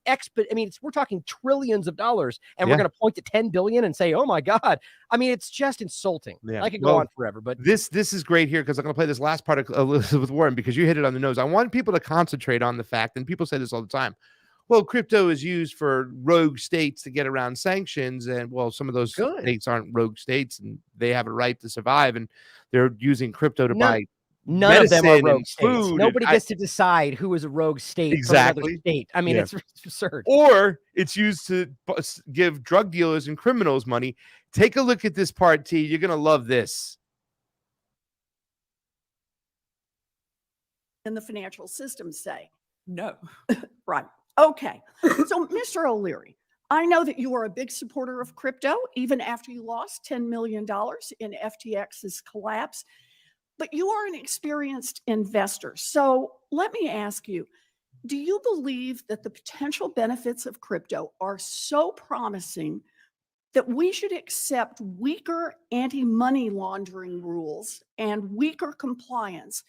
Speaker 5: we're talking trillions of dollars, and we're going to point to 10 billion and say, oh my God. I mean, it's just insulting. Yeah. I could go on forever, but
Speaker 2: this is great here because I'm going to play this last part of Elizabeth Warren because you hit it on the nose. I want people to concentrate on the fact, and people say this all the time, well, crypto is used for rogue states to get around sanctions, and well, some of those states aren't rogue states, and they have a right to survive, and they're using crypto to buy.
Speaker 5: None of them are rogue states. Nobody gets to decide who is a rogue state
Speaker 2: exactly.
Speaker 5: from another state. I mean, it's absurd.
Speaker 2: Or it's used to give drug dealers and criminals money. Take a look at this part, T. You're going to love this.
Speaker 6: And the financial system say no. Right. Okay. So, Mr. O'Leary, I know that you are a big supporter of crypto, even after you lost $10 million in FTX's collapse. But you are an experienced investor. So let me ask you, do you believe that the potential benefits of crypto are so promising that we should accept weaker anti-money laundering rules and weaker compliance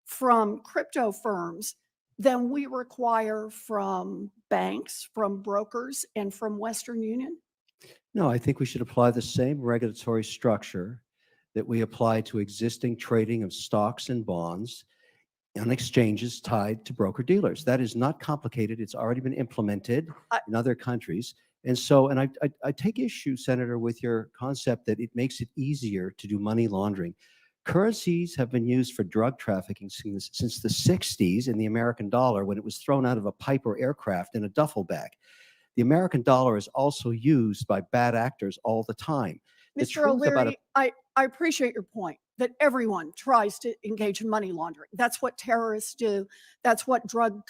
Speaker 6: from crypto firms than we require from banks, from brokers, and from Western Union?
Speaker 7: No, I think we should apply the same regulatory structure that we apply to existing trading of stocks and bonds on exchanges tied to broker-dealers. That is not complicated. It's already been implemented in other countries. And so, and I take issue, Senator, with your concept that it makes it easier to do money laundering. Currencies have been used for drug trafficking since the 60s in the American dollar when it was thrown out of a Piper aircraft in a duffel bag. The American dollar is also used by bad actors all the time.
Speaker 6: Mr. O'Leary, I appreciate your point that everyone tries to engage in money laundering. That's what terrorists do. That's what drug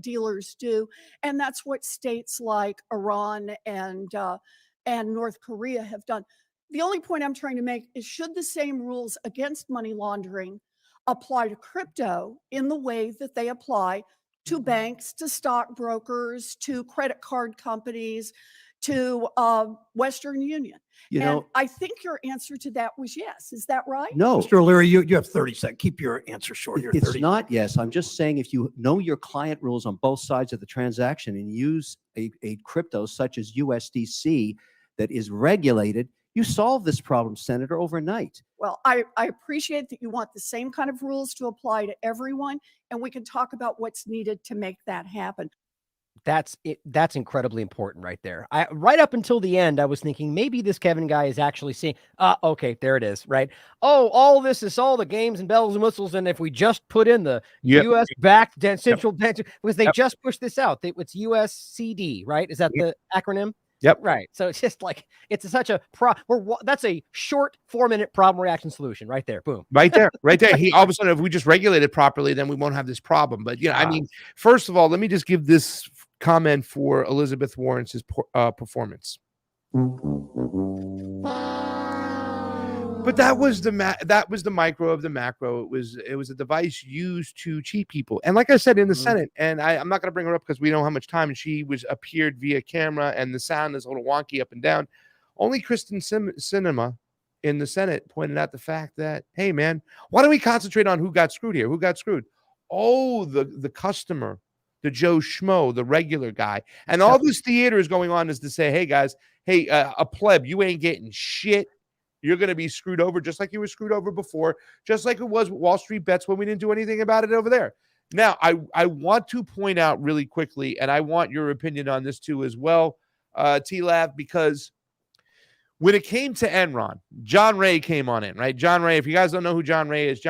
Speaker 6: dealers do. And that's what states like Iran and North Korea have done. The only point I'm trying to make is, should the same rules against money laundering apply to crypto in the way that they apply to banks, to stockbrokers, to credit card companies, to Western Union? I think your answer to that was yes. Is that right?
Speaker 7: No.
Speaker 4: Mr. O'Leary, you have 30 seconds. Keep your answer short here.
Speaker 7: It's not yes. I'm just saying if you know your client rules on both sides of the transaction and use a crypto such as USDC that is regulated, you solve this problem, Senator, overnight.
Speaker 6: Well, I appreciate that you want the same kind of rules to apply to everyone, and we can talk about what's needed to make that happen.
Speaker 5: That's it. That's incredibly important right there. Right up until the end, I was thinking maybe this Kevin guy is actually seeing, okay, there it is, right? Oh, all this is all the games and bells and whistles. And if we just put in the U.S. backed central bank, because they just pushed this out, it's USCD, right? Is that the acronym?
Speaker 2: Yep.
Speaker 5: Right. So it's just like, it's such a that's a short 4-minute problem reaction solution right there. Boom.
Speaker 2: Right there. Right there. All of a sudden, if we just regulate it properly, then we won't have this problem. But, I mean, first of all, let me just give this comment for Elizabeth Warren's performance. But that was the micro of the macro. It was a device used to cheat people. And like I said in the Senate, and I'm not going to bring her up because we don't have much time, and she appeared via camera, and the sound is a little wonky up and down. Only Kristen Sinema in the Senate pointed out the fact that, hey man, why don't we concentrate on who got screwed here? Who got screwed? Oh, the customer, the Joe Schmo, the regular guy. And all this theater is going on is to say, hey guys, a pleb, you ain't getting shit. You're going to be screwed over just like you were screwed over before, just like it was with Wall Street bets when we didn't do anything about it over there. Now, I want to point out really quickly, and I want your opinion on this too as well, TLAV, because when it came to Enron, John Ray came on in, right? John Ray, if you guys don't know who John Ray is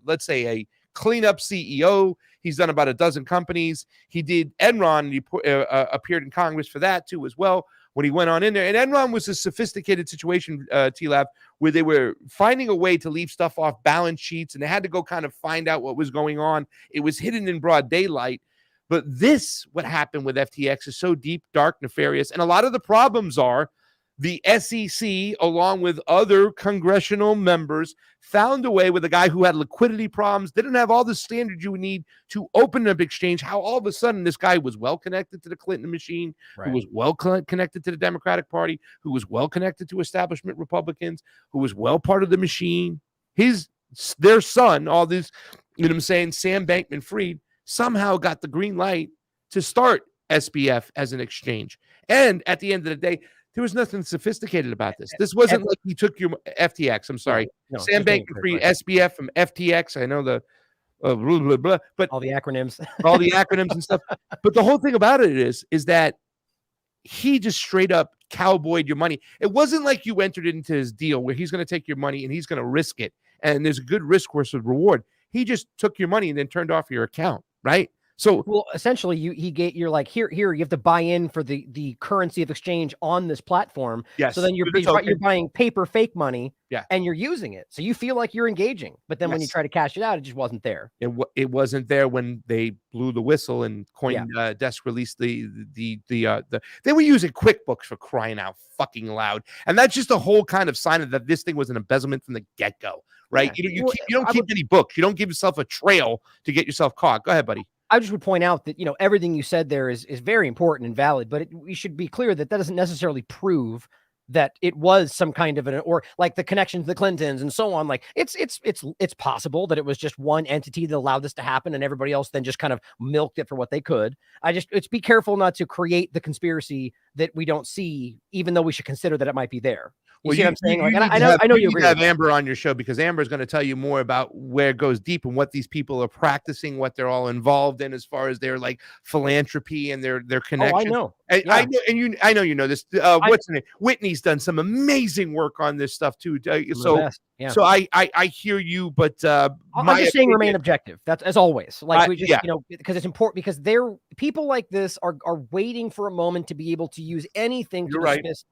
Speaker 2: let's say a cleanup CEO. He's done about a dozen companies. He did Enron, and he appeared in Congress for that too as well when he went on in there. And Enron was a sophisticated situation, TLAV, where they were finding a way to leave stuff off balance sheets, and they had to go kind of find out what was going on. It was hidden in broad daylight. But what happened with FTX is so deep, dark, nefarious. And a lot of the problems are the SEC, along with other congressional members, found a way with a guy who had liquidity problems, didn't have all the standards you would need to open an exchange, how all of a sudden this guy was well connected to the Clinton machine, who was well connected to the Democratic Party, who was well connected to establishment Republicans, who was well part of the machine. Their son, all these, you know what I'm saying, Sam Bankman-Fried, somehow got the green light to start SBF as an exchange. And at the end of the day, there was nothing sophisticated about this. This wasn't like he took your FTX. I'm sorry.
Speaker 5: No,
Speaker 2: Sam Bankman-Fried,
Speaker 5: right.
Speaker 2: SBF from FTX. I know the blah, blah, blah, but
Speaker 5: All the acronyms.
Speaker 2: all the acronyms and stuff. But the whole thing about it is that he just straight up cowboyed your money. It wasn't like you entered into his deal where he's going to take your money and he's going to risk it. And there's a good risk versus reward. He just took your money and then turned off your account, right? So,
Speaker 5: well, essentially, you're like, here, you have to buy in for the currency of exchange on this platform.
Speaker 2: yes.
Speaker 5: So then you're buying paper fake money,
Speaker 2: Yeah.
Speaker 5: and you're using it. So you feel like you're engaging, but then when you
Speaker 2: Yes.
Speaker 5: try to cash it out, it just wasn't there.
Speaker 2: It wasn't there when they blew the whistle and Coindesk released they were using QuickBooks for crying out fucking loud, and that's just a whole kind of sign of that this thing was an embezzlement from the get-go, right?
Speaker 5: Yeah.
Speaker 2: You don't keep any books. You don't give yourself a trail to get yourself caught. Go ahead, buddy.
Speaker 5: I just would point out that, everything you said there is very important and valid, but we should be clear that doesn't necessarily prove that it was some kind of or like the connection to the Clintons and so on. Like it's possible that it was just one entity that allowed this to happen and everybody else then just kind of milked it for what they could. It's be careful not to create the conspiracy that we don't see, even though we should consider that it might be there. You see what I'm saying? I know you agree.
Speaker 2: You have Amber on your show because Amber is going to tell you more about where it goes deep and what these people are practicing, what they're all involved in as far as their like philanthropy and their connection.
Speaker 5: Oh, I know.
Speaker 2: And I know, and I know you know this. What's her name? Whitney's done some amazing work on this stuff too. So I hear you, but
Speaker 5: I'm just saying remain objective. That's as always. Like we just because it's important because people like this are waiting for a moment to be able to use anything to dismiss.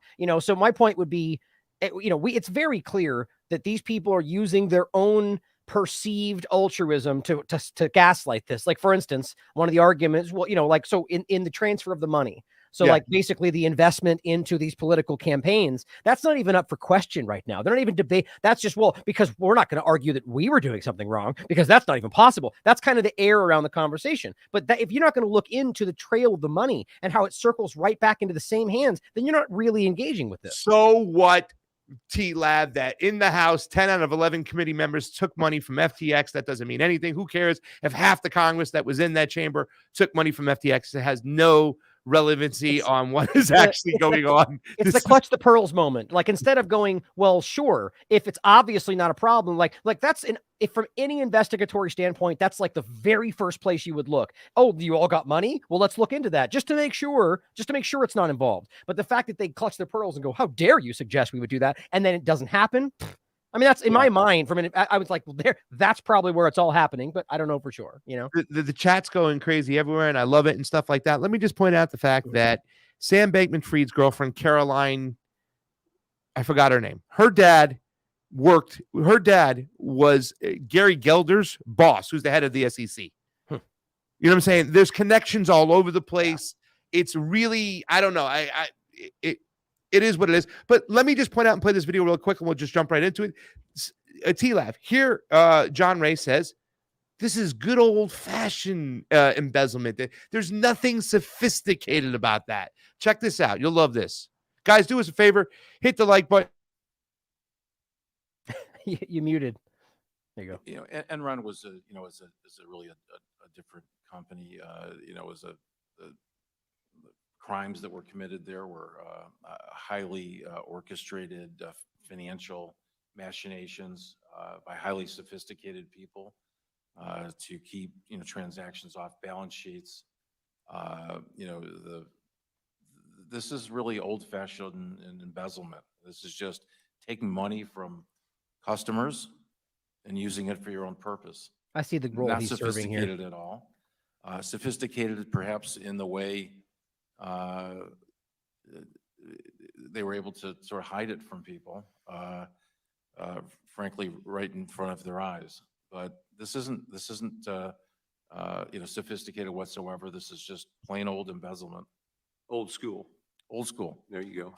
Speaker 5: So my point would be, it's very clear that these people are using their own perceived altruism to gaslight this. Like, for instance, one of the arguments, so in the transfer of the money. So like basically the investment into these political campaigns, that's not even up for question right now. They're not even debate. That's just, because we're not going to argue that we were doing something wrong because that's not even possible. That's kind of the air around the conversation. But if you're not going to look into the trail of the money and how it circles right back into the same hands, then you're not really engaging with this.
Speaker 2: So what? TLAV that in the House, 10 out of 11 committee members took money from FTX. That doesn't mean anything. Who cares if half the Congress that was in that chamber took money from FTX? It has no relevancy on what is actually going on.
Speaker 5: It's the clutch the pearls moment. Like instead of going, well, sure, if it's obviously not a problem, like that's if from any investigatory standpoint, that's like the very first place you would look. Oh, you all got money? Well, let's look into that just to make sure it's not involved. But the fact that they clutch their pearls and go, how dare you suggest we would do that? And then it doesn't happen. I mean, that's in my mind. I was like, well, that's probably where it's all happening, but I don't know for sure.
Speaker 2: The chat's going crazy everywhere, and I love it and stuff like that. Let me just point out the fact that Sam Bankman-Fried's girlfriend, Caroline, I forgot her name. Her dad was Gary Gelder's boss, who's the head of the SEC. You know what I'm saying? There's connections all over the place. Yeah. It's really, I don't know. It is what it is. But let me just point out and play this video real quick, and we'll just jump right into it. TLAV. Here, John Ray says, this is good old-fashioned embezzlement. There's nothing sophisticated about that. Check this out. You'll love this. Guys, do us a favor. Hit the like button.
Speaker 5: You muted. There you go.
Speaker 8: Enron was is a really a different company. The crimes that were committed there were highly orchestrated financial machinations by highly sophisticated people to keep transactions off balance sheets. This is really old-fashioned embezzlement. This is just taking money from customers and using it for your own purpose.
Speaker 5: I see the role
Speaker 8: Not
Speaker 5: he's serving here.
Speaker 8: Not sophisticated at all. Sophisticated perhaps in the way they were able to sort of hide it from people, frankly, right in front of their eyes. But this isn't sophisticated whatsoever. This is just plain old embezzlement.
Speaker 9: Old school.
Speaker 8: Old school.
Speaker 9: There you go.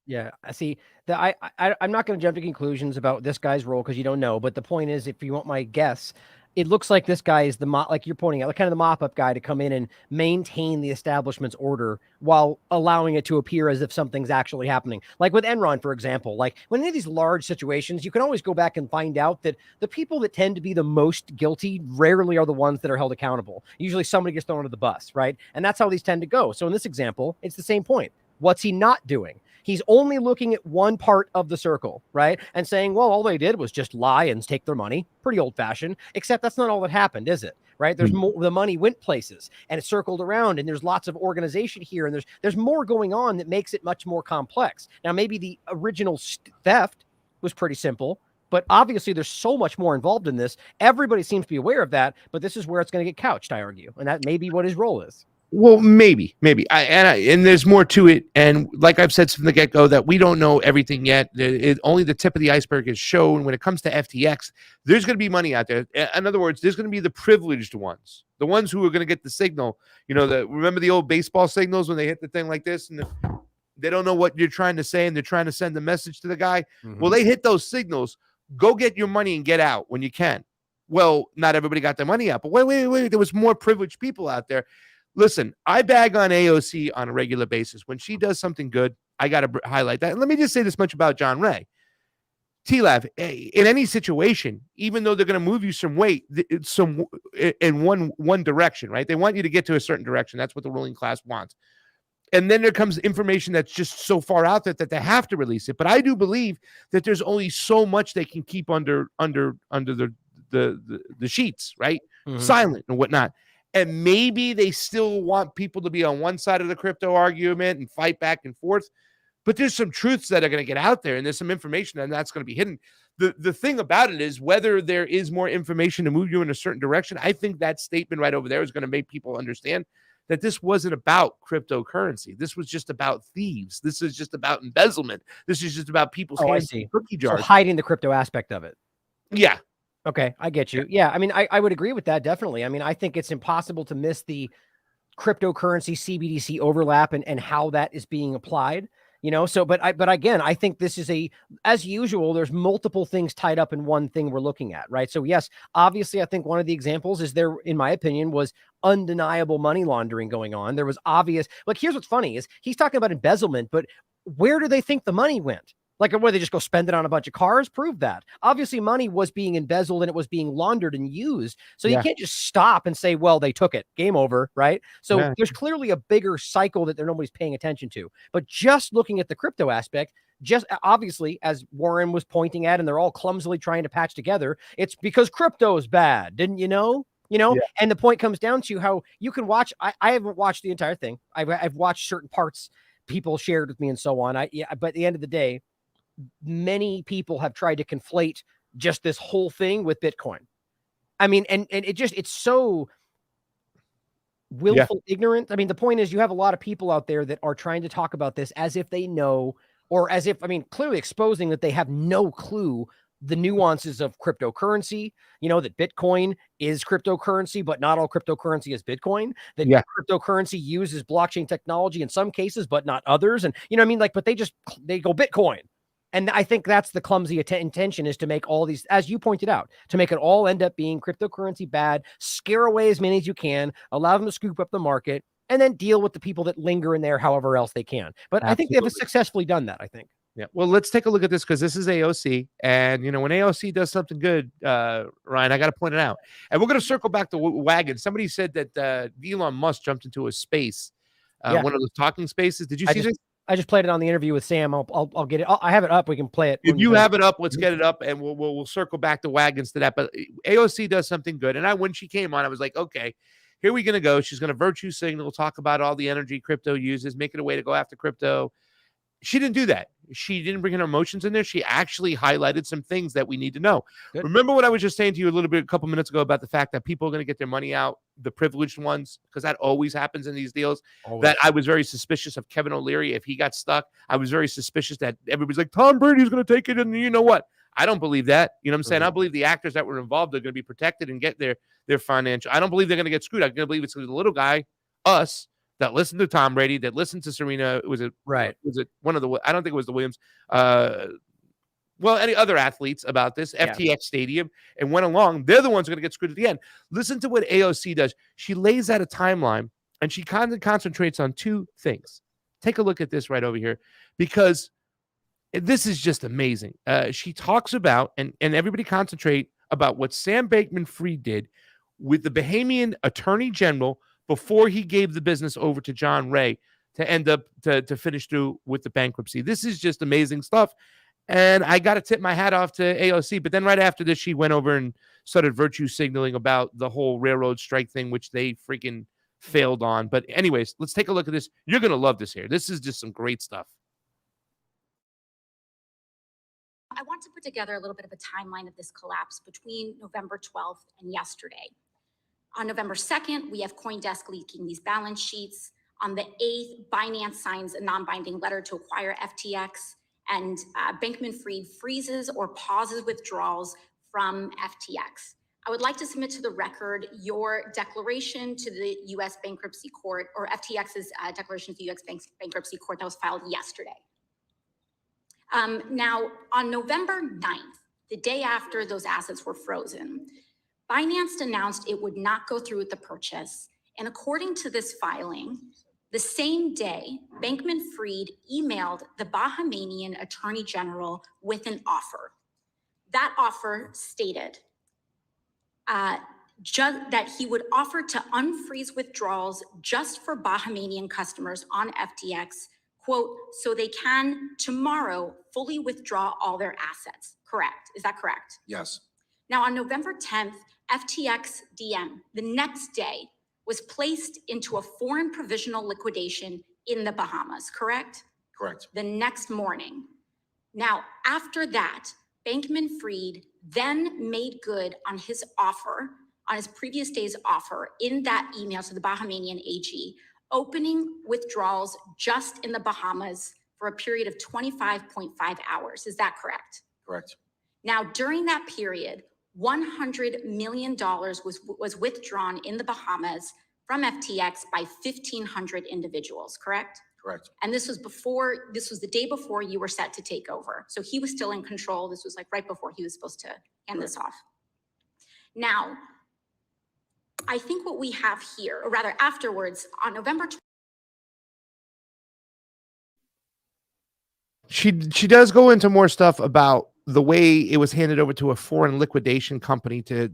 Speaker 5: Yeah, I see. I'm not going to jump to conclusions about this guy's role because you don't know. But the point is, if you want my guess, it looks like this guy is like you're pointing out, like kind of the mop-up guy to come in and maintain the establishment's order while allowing it to appear as if something's actually happening. Like with Enron, for example, like when any of these large situations, you can always go back and find out that the people that tend to be the most guilty rarely are the ones that are held accountable. Usually somebody gets thrown under the bus, right? And that's how these tend to go. So in this example, it's the same point. What's he not doing? He's only looking at one part of the circle, right? And saying, well, all they did was just lie and take their money. Pretty old fashioned, except that's not all that happened, is it? Right? There's more, the money went places and it circled around and there's lots of organization here. And there's more going on that makes it much more complex. Now, maybe the original theft was pretty simple, but obviously there's so much more involved in this. Everybody seems to be aware of that, but this is where it's going to get couched, I argue. And that may be what his role is.
Speaker 2: Well, maybe, and there's more to it. And like I've said from the get-go, that we don't know everything yet. Only the tip of the iceberg is shown. When it comes to FTX, there's going to be money out there. In other words, there's going to be the privileged ones, the ones who are going to get the signal. You know, remember the old baseball signals when they hit the thing like this, and they don't know what you're trying to say, and they're trying to send the message to the guy. Mm-hmm. Well, they hit those signals. Go get your money and get out when you can. Well, not everybody got their money out, but wait. There was more privileged people out there. Listen, I bag on AOC on a regular basis. When she does something good, I got to highlight that. And let me just say this much about John Ray. TLAV, in any situation, even though they're going to move you some weight, in one direction, right? They want you to get to a certain direction. That's what the ruling class wants. And then there comes information that's just so far out there that they have to release it. But I do believe that there's only so much they can keep under the sheets, right? Mm-hmm. Silent and whatnot. And maybe they still want people to be on one side of the crypto argument and fight back and forth. But there's some truths that are going to get out there, and there's some information, and that's going to be hidden. The thing about it is whether there is more information to move you in a certain direction. I think that statement right over there is going to make people understand that this wasn't about cryptocurrency. This was just about thieves. This is just about embezzlement. This is just about people's hands in cookie jars.
Speaker 5: So hiding the crypto aspect of it.
Speaker 2: Yeah.
Speaker 5: Okay, I get you. Yeah, I mean, I would agree with that, definitely. I mean, I think it's impossible to miss the cryptocurrency CBDC overlap and how that is being applied, you know? So, but again, I think this is as usual, there's multiple things tied up in one thing we're looking at, right? So yes, obviously, I think one of the examples is there, in my opinion, was undeniable money laundering going on. There was obvious, like, here's what's funny is he's talking about embezzlement, but where do they think the money went? Like, where they just go spend it on a bunch of cars? Prove that. Obviously, money was being embezzled and it was being laundered and used. So you can't just stop and say, well, they took it. Game over, right? So there's clearly a bigger cycle that nobody's paying attention to. But just looking at the crypto aspect, just obviously, as Warren was pointing at, and they're all clumsily trying to patch together, it's because crypto is bad. Didn't you know? And the point comes down to how you can watch. I haven't watched the entire thing. I've watched certain parts people shared with me and so on. But at the end of the day, many people have tried to conflate just this whole thing with Bitcoin. I mean, and it's so willful ignorant. I mean, the point is you have a lot of people out there that are trying to talk about this as if they know, or as if, I mean, clearly exposing that they have no clue the nuances of cryptocurrency, that Bitcoin is cryptocurrency, but not all cryptocurrency is Bitcoin, that cryptocurrency uses blockchain technology in some cases, but not others. And but they go Bitcoin. And I think that's the clumsy intention, is to make all these, as you pointed out, to make it all end up being cryptocurrency bad, scare away as many as you can, allow them to scoop up the market, and then deal with the people that linger in there however else they can. But I think they have successfully done that, I think.
Speaker 2: Yeah. Well, let's take a look at this, because this is AOC. And, when AOC does something good, Ryan, I got to point it out. And we're going to circle back to wagon. Somebody said that Elon Musk jumped into a space, one of those talking spaces. Did you see this?
Speaker 5: I just played it on the interview with Sam. I'll get it. I have it up. We can play it.
Speaker 2: If you have it up, let's get it up, and we'll circle back to wagons to that. But AOC does something good, and when she came on, I was like, okay, here we're gonna go. She's gonna virtue signal, talk about all the energy crypto uses, make it a way to go after crypto. She didn't do that. She didn't bring in her emotions in there. She actually highlighted some things that we need to know. Good. Remember what I was just saying to you a couple minutes ago about the fact that people are going to get their money out, the privileged ones, because that always happens in these deals. Always. That I was very suspicious of Kevin O'Leary. If he got stuck, I was very suspicious that everybody's like, Tom Brady's going to take it. And you know what? I don't believe that. You know what I'm saying? I believe the actors that were involved are going to be protected and get their financial. I don't believe they're going to get screwed. I'm going to believe it's the little guy, us, that listened to Tom Brady, that listened to Serena. Was it one of the? I don't think it was the Williams. Well, any other athletes about this FTX Stadium and went along. They're the ones who are going to get screwed at the end. Listen to what AOC does. She lays out a timeline and she kind of concentrates on two things. Take a look at this right over here, because this is just amazing. She talks about, and everybody concentrate about what Sam Bankman-Fried did with the Bahamian Attorney General before he gave the business over to John Ray to end up to finish through with the bankruptcy. This is just amazing stuff. And I got to tip my hat off to AOC. But then right after this, she went over and started virtue signaling about the whole railroad strike thing, which they freaking failed on. But anyways, let's take a look at this. You're going to love this here. This is just some great stuff.
Speaker 9: I want to put together a little bit of a timeline of this collapse between November 12th and yesterday. On November 2nd, we have CoinDesk leaking these balance sheets. On the 8th, Binance signs a non-binding letter to acquire FTX, and Bankman-Fried freezes or pauses withdrawals from FTX. I would like to submit to the record your declaration to the U.S. Bankruptcy Court, or FTX's declaration to the U.S. Bankruptcy Court that was filed yesterday. Now, on November 9th, the day after those assets were frozen, Binance announced it would not go through with the purchase. And according to this filing, the same day, Bankman-Fried emailed the Bahamian Attorney General with an offer. That offer stated that he would offer to unfreeze withdrawals just for Bahamian customers on FTX, quote, so they can tomorrow fully withdraw all their assets. Correct. Is that correct?
Speaker 8: Yes.
Speaker 9: Now, on November 10th, FTX DM, the next day, was placed into a foreign provisional liquidation in the Bahamas, correct?
Speaker 8: Correct.
Speaker 9: The next morning. Now, after that, Bankman-Fried then made good on his offer, on his previous day's offer in that email to the Bahamian AG, opening withdrawals just in the Bahamas for a period of 25.5 hours. Is that correct?
Speaker 8: Correct.
Speaker 9: Now, during that period, $100 million was withdrawn in the Bahamas from FTX by 1,500 individuals, correct?
Speaker 8: Correct.
Speaker 9: And this was the day before you were set to take over. So he was still in control. This was like right before he was supposed to hand this off. Now, I think what we have here, or rather afterwards, on November 12th,
Speaker 2: She does go into more stuff about the way it was handed over to a foreign liquidation company to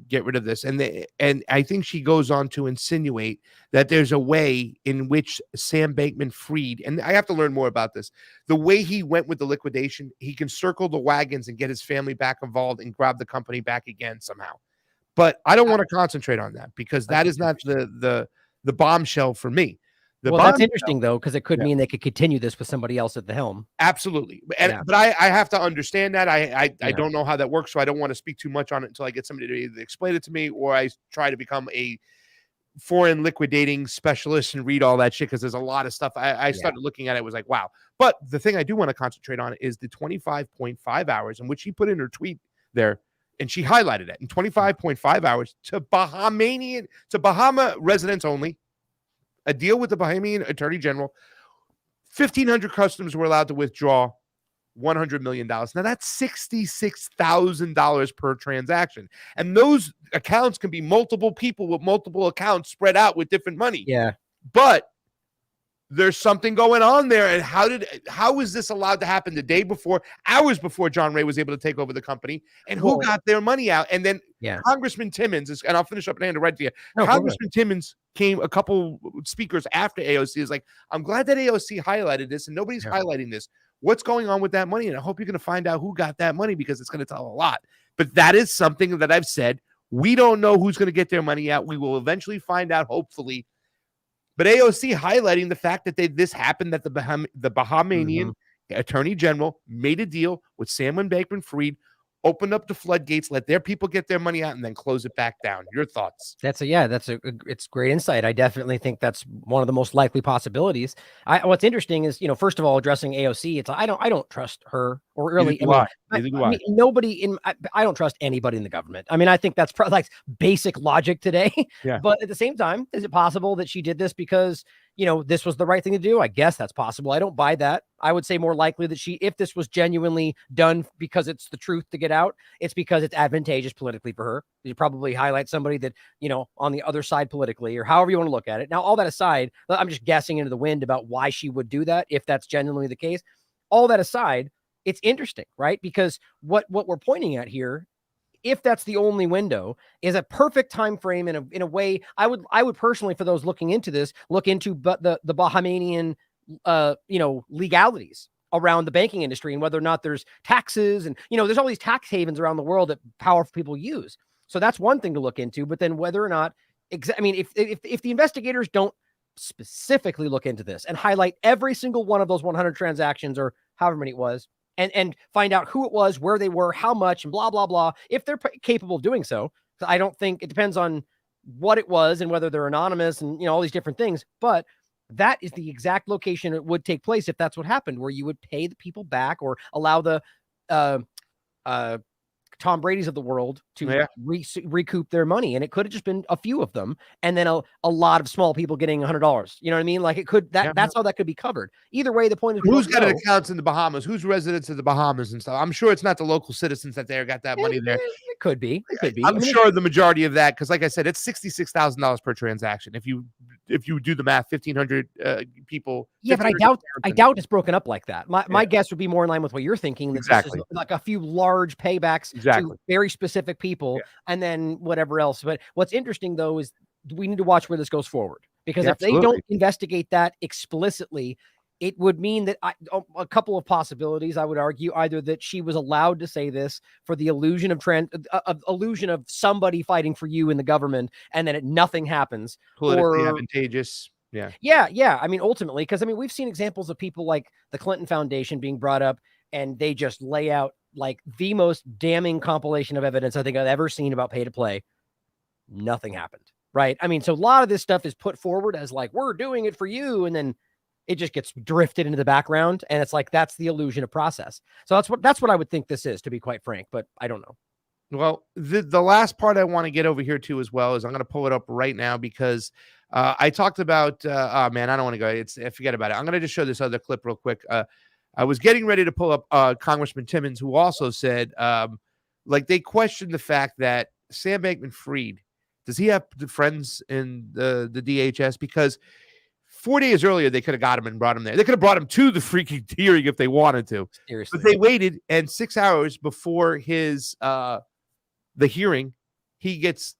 Speaker 2: get rid of this. And I think she goes on to insinuate that there's a way in which Sam Bankman-Fried, and I have to learn more about this, the way he went with the liquidation, he can circle the wagons and get his family back involved and grab the company back again somehow. But I don't want to concentrate on that because that is not the bombshell for me.
Speaker 5: Well, that's interesting though, because it could mean they could continue this with somebody else at the helm.
Speaker 2: Absolutely. But I have to understand that. I don't know how that works, so I don't want to speak too much on it until I get somebody to either explain it to me or I try to become a foreign liquidating specialist and read all that shit because there's a lot of stuff. I started looking at it, was like, wow. But the thing I do want to concentrate on is the 25.5 hours in which she put in her tweet there, and she highlighted it in 25.5 hours to Bahama residents only. A deal with the Bahamian Attorney General. 1,500 customers were allowed to withdraw $100 million. Now, that's $66,000 per transaction. And those accounts can be multiple people with multiple accounts spread out with different money.
Speaker 5: Yeah.
Speaker 2: But there's something going on there. And how is this allowed to happen the day before, hours before John Ray was able to take over the company? And who got their money out? And then Congressman Timmons, and I'll finish up and hand it right to you. No, Congressman Timmons came a couple speakers after AOC is like, I'm glad that AOC highlighted this and nobody's highlighting this. What's going on with that money? And I hope you're going to find out who got that money because it's going to tell a lot. But that is something that I've said. We don't know who's going to get their money out. We will eventually find out, hopefully. But AOC highlighting the fact that this happened, that the Bahamian Attorney General made a deal with Sam Bankman-Fried, opened up the floodgates, let their people get their money out, and then close it back down. Your thoughts?
Speaker 5: It's great insight. I definitely think that's one of the most likely possibilities. What's interesting is, first of all, addressing AOC, I don't trust her or really,
Speaker 2: Neither do I.
Speaker 5: nobody I don't trust anybody in the government. I mean, I think that's probably like basic logic today.
Speaker 2: Yeah.
Speaker 5: But at the same time, is it possible that she did this because, this was the right thing to do? I guess that's possible. I don't buy that. I would say more likely that if this was genuinely done because it's the truth to get out, it's because it's advantageous politically for her. You probably highlight somebody that, on the other side politically, or however you want to look at it. Now, all that aside, I'm just guessing into the wind about why she would do that, if that's genuinely the case. All that aside, it's interesting, right? Because what we're pointing at here, if that's the only window, is a perfect time frame in a way. I would personally, for those looking into this, look into the Bahamian legalities around the banking industry and whether or not there's taxes and there's all these tax havens around the world that powerful people use. So that's one thing to look into. But then whether or not, if the investigators don't specifically look into this and highlight every single one of those 100 transactions or however many it was, and find out who it was, where they were, how much, and blah, blah, blah, if they're capable of doing so. I don't think it depends on what it was and whether they're anonymous and, all these different things. But that is the exact location it would take place if that's what happened, where you would pay the people back or allow the Tom Brady's of the world to recoup their money. And it could have just been a few of them. And then a lot of small people getting $100. You know what I mean? Like it could, that's how that could be covered. Either way, the point is,
Speaker 2: who's got accounts in the Bahamas? Who's residents of the Bahamas and stuff? I'm sure it's not the local citizens that there got that money there.
Speaker 5: It could be. It could be.
Speaker 2: I'm sure the majority of that, because like I said, it's $66,000 per transaction. If you do the math, 1,500 people.
Speaker 5: Yeah, but I doubt it's broken up like that. My guess would be more in line with what you're thinking. That
Speaker 2: exactly.
Speaker 5: This is like a few large paybacks to very specific people, and then whatever else. But what's interesting though is we need to watch where this goes forward, because if they don't investigate that explicitly, it would mean that a couple of possibilities. I would argue either that she was allowed to say this for the illusion of somebody fighting for you in the government, and then nothing happens.
Speaker 2: Politically advantageous.
Speaker 5: Yeah. I mean, ultimately, because we've seen examples of people like the Clinton Foundation being brought up, and they just lay out like the most damning compilation of evidence I think I've ever seen about pay to play. Nothing happened, right? So a lot of this stuff is put forward as like, we're doing it for you, and then it just gets drifted into the background, and it's like that's the illusion of process. So that's what I would think this is, to be quite frank, but I don't know.
Speaker 2: Well, the last part I want to get over here to as well is I'm going to pull it up right now, because I talked about I don't want to go. Forget about it. I'm going to just show this other clip real quick. I was getting ready to pull up Congressman Timmons, who also said they questioned the fact that Sam Bankman-Fried, does he have friends in the DHS? Because 4 days earlier, they could have got him and brought him there. They could have brought him to the freaking hearing if they wanted to.
Speaker 5: Seriously.
Speaker 2: But they waited, and 6 hours before his the hearing, he gets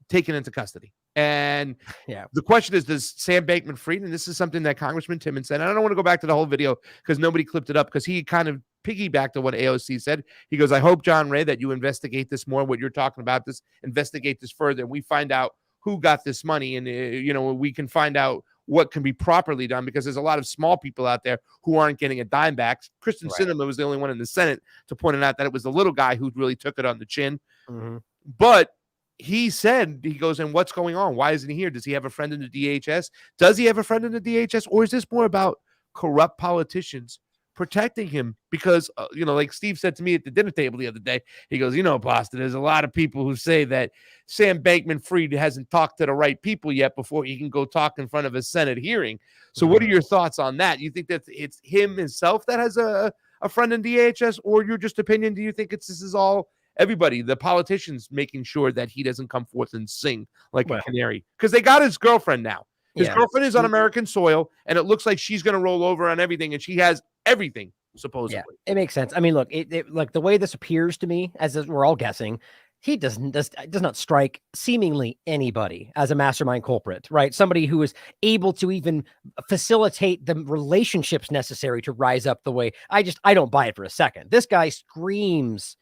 Speaker 2: taken into custody. And the question is, does Sam Bankman-Fried, and this is something that Congressman Timmons said, and I don't want to go back to the whole video because nobody clipped it up, because he kind of piggybacked on what AOC said. He goes, I hope, John Ray, that you investigate this more, what you're talking about, investigate this further, and we find out who got this money, and we can find out what can be properly done, because there's a lot of small people out there who aren't getting a dime back. Kristen Sinema was the only one in the Senate to point out that it was the little guy who really took it on the chin.
Speaker 5: Mm-hmm.
Speaker 2: But he said, he goes, and what's going on? Why isn't he here? Does he have a friend in the DHS? Does he have a friend in the DHS? Or is this more about corrupt politicians protecting him? Because, like Steve said to me at the dinner table the other day, he goes, Boston, there's a lot of people who say that Sam Bankman-Fried hasn't talked to the right people yet before he can go talk in front of a Senate hearing. So what are your thoughts on that? You think that it's him himself that has a friend in DHS, or your just opinion? Do you think this is all everybody, the politicians, making sure that he doesn't come forth and sing like a canary? Because they got his girlfriend now. His girlfriend is on American soil, and it looks like she's going to roll over on everything, and she has everything, supposedly.
Speaker 5: Yeah, it makes sense. Look, like the way this appears to me, as we're all guessing, he does not strike seemingly anybody as a mastermind culprit, right? Somebody who is able to even facilitate the relationships necessary to rise up the way. I don't buy it for a second. This guy screams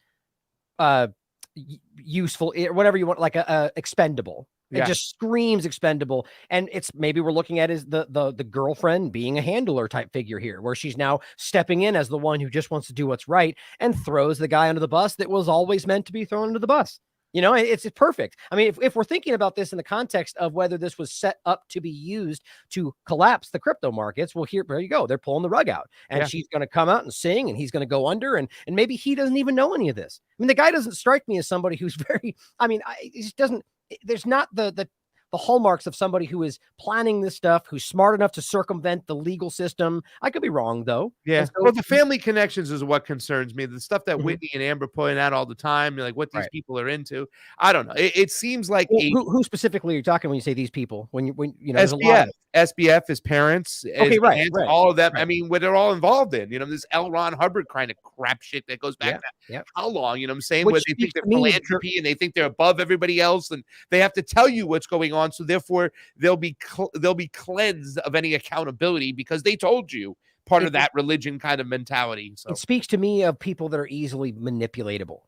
Speaker 5: useful, whatever you want, like expendable. It just screams expendable. And it's maybe we're looking at is the girlfriend being a handler type figure here, where she's now stepping in as the one who just wants to do what's right and throws the guy under the bus that was always meant to be thrown under the bus. You know, it's perfect. I mean, if we're thinking about this in the context of whether this was set up to be used to collapse the crypto markets, well, there you go. They're pulling the rug out, and she's going to come out and sing, and he's going to go under, and maybe he doesn't even know any of this. I mean, the guy doesn't strike me as somebody who's very. I mean, he just doesn't. There's not the hallmarks of somebody who is planning this stuff, who's smart enough to circumvent the legal system. I could be wrong, though.
Speaker 2: Yeah.
Speaker 5: So,
Speaker 2: well, the family connections is what concerns me. The stuff that Whitney and Amber point out all the time, like what these people are into. I don't know. It seems like
Speaker 5: who specifically are you talking when you say these people? When you know, there's a lot of
Speaker 2: SBF, his parents,
Speaker 5: okay, right,
Speaker 2: all of them. Right. I mean, what they're all involved in, this L. Ron Hubbard kind of crap shit that goes back to how long, you know what I'm saying? Where they think they're philanthropy and they think they're above everybody else, and they have to tell you what's going on. So therefore, they'll be cleansed of any accountability because they told you. Part of that religion kind of mentality. So
Speaker 5: it speaks to me of people that are easily manipulatable.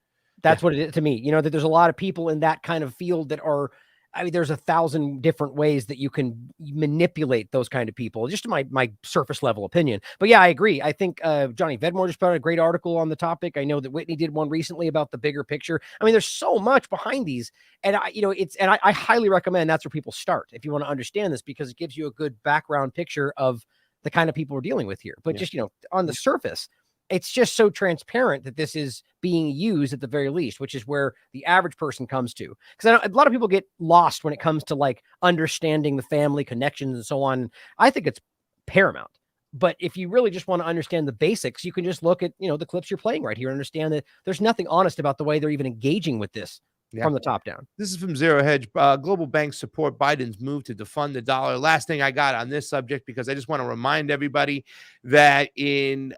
Speaker 5: That's what it is to me. You know, that there's a lot of people in that kind of field that are, I mean, there's 1,000 different ways that you can manipulate those kind of people, just my surface level opinion. But yeah, I agree. I think Johnny Vedmore just put out a great article on the topic. I know that Whitney did one recently about the bigger picture. I mean, there's so much behind these, and I highly recommend that's where people start if you want to understand this, because it gives you a good background picture of the kind of people we're dealing with here. But just, on the surface, it's just so transparent that this is being used at the very least, which is where the average person comes to. Because a lot of people get lost when it comes to like understanding the family connections and so on. I think it's paramount. But if you really just want to understand the basics, you can just look at, the clips you're playing right here and understand that there's nothing honest about the way they're even engaging with this. From the top down.
Speaker 2: This is from Zero Hedge. Global banks support Biden's move to defund the dollar. Last thing I got on this subject, because I just want to remind everybody that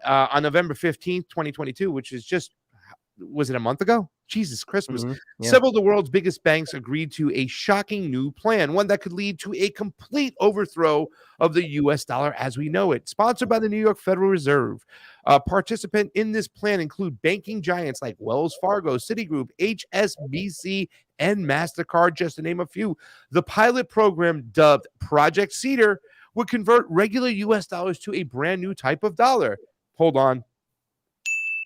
Speaker 2: on November 15th, 2022, which is was it a month ago? Jesus, Christmas. Several of the world's biggest banks agreed to a shocking new plan, one that could lead to a complete overthrow of the U.S. dollar as we know it. Sponsored by the New York Federal Reserve. Participants in this plan include banking giants like Wells Fargo, Citigroup, HSBC, and MasterCard, just to name a few. The pilot program, dubbed Project Cedar, would convert regular U.S. dollars to a brand new type of dollar. Hold on.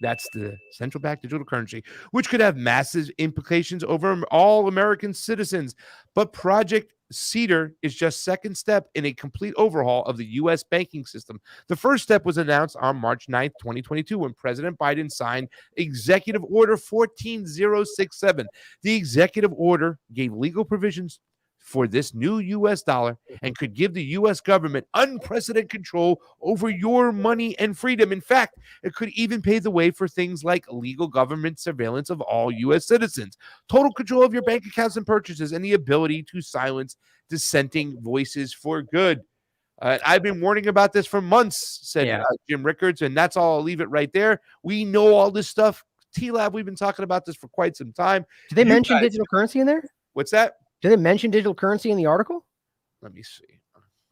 Speaker 2: That's the central bank digital currency, which could have massive implications over all American citizens. But Project Cedar is just second step in a complete overhaul of the U.S. banking system. The first step was announced on March 9th, 2022, when President Biden signed Executive Order 14067. The executive order gave legal provisions for this new U.S. dollar and could give the U.S. government unprecedented control over your money and freedom. In fact, it could even pave the way for things like legal government surveillance of all U.S. citizens, total control of your bank accounts and purchases, and the ability to silence dissenting voices for good. I've been warning about this for months, said Jim Rickards, and that's all. I'll leave it right there. We know all this stuff. TLAV, we've been talking about this for quite some time.
Speaker 5: Did they mention digital currency in there?
Speaker 2: What's that?
Speaker 5: Did they mention digital currency in the article?
Speaker 2: Let me see.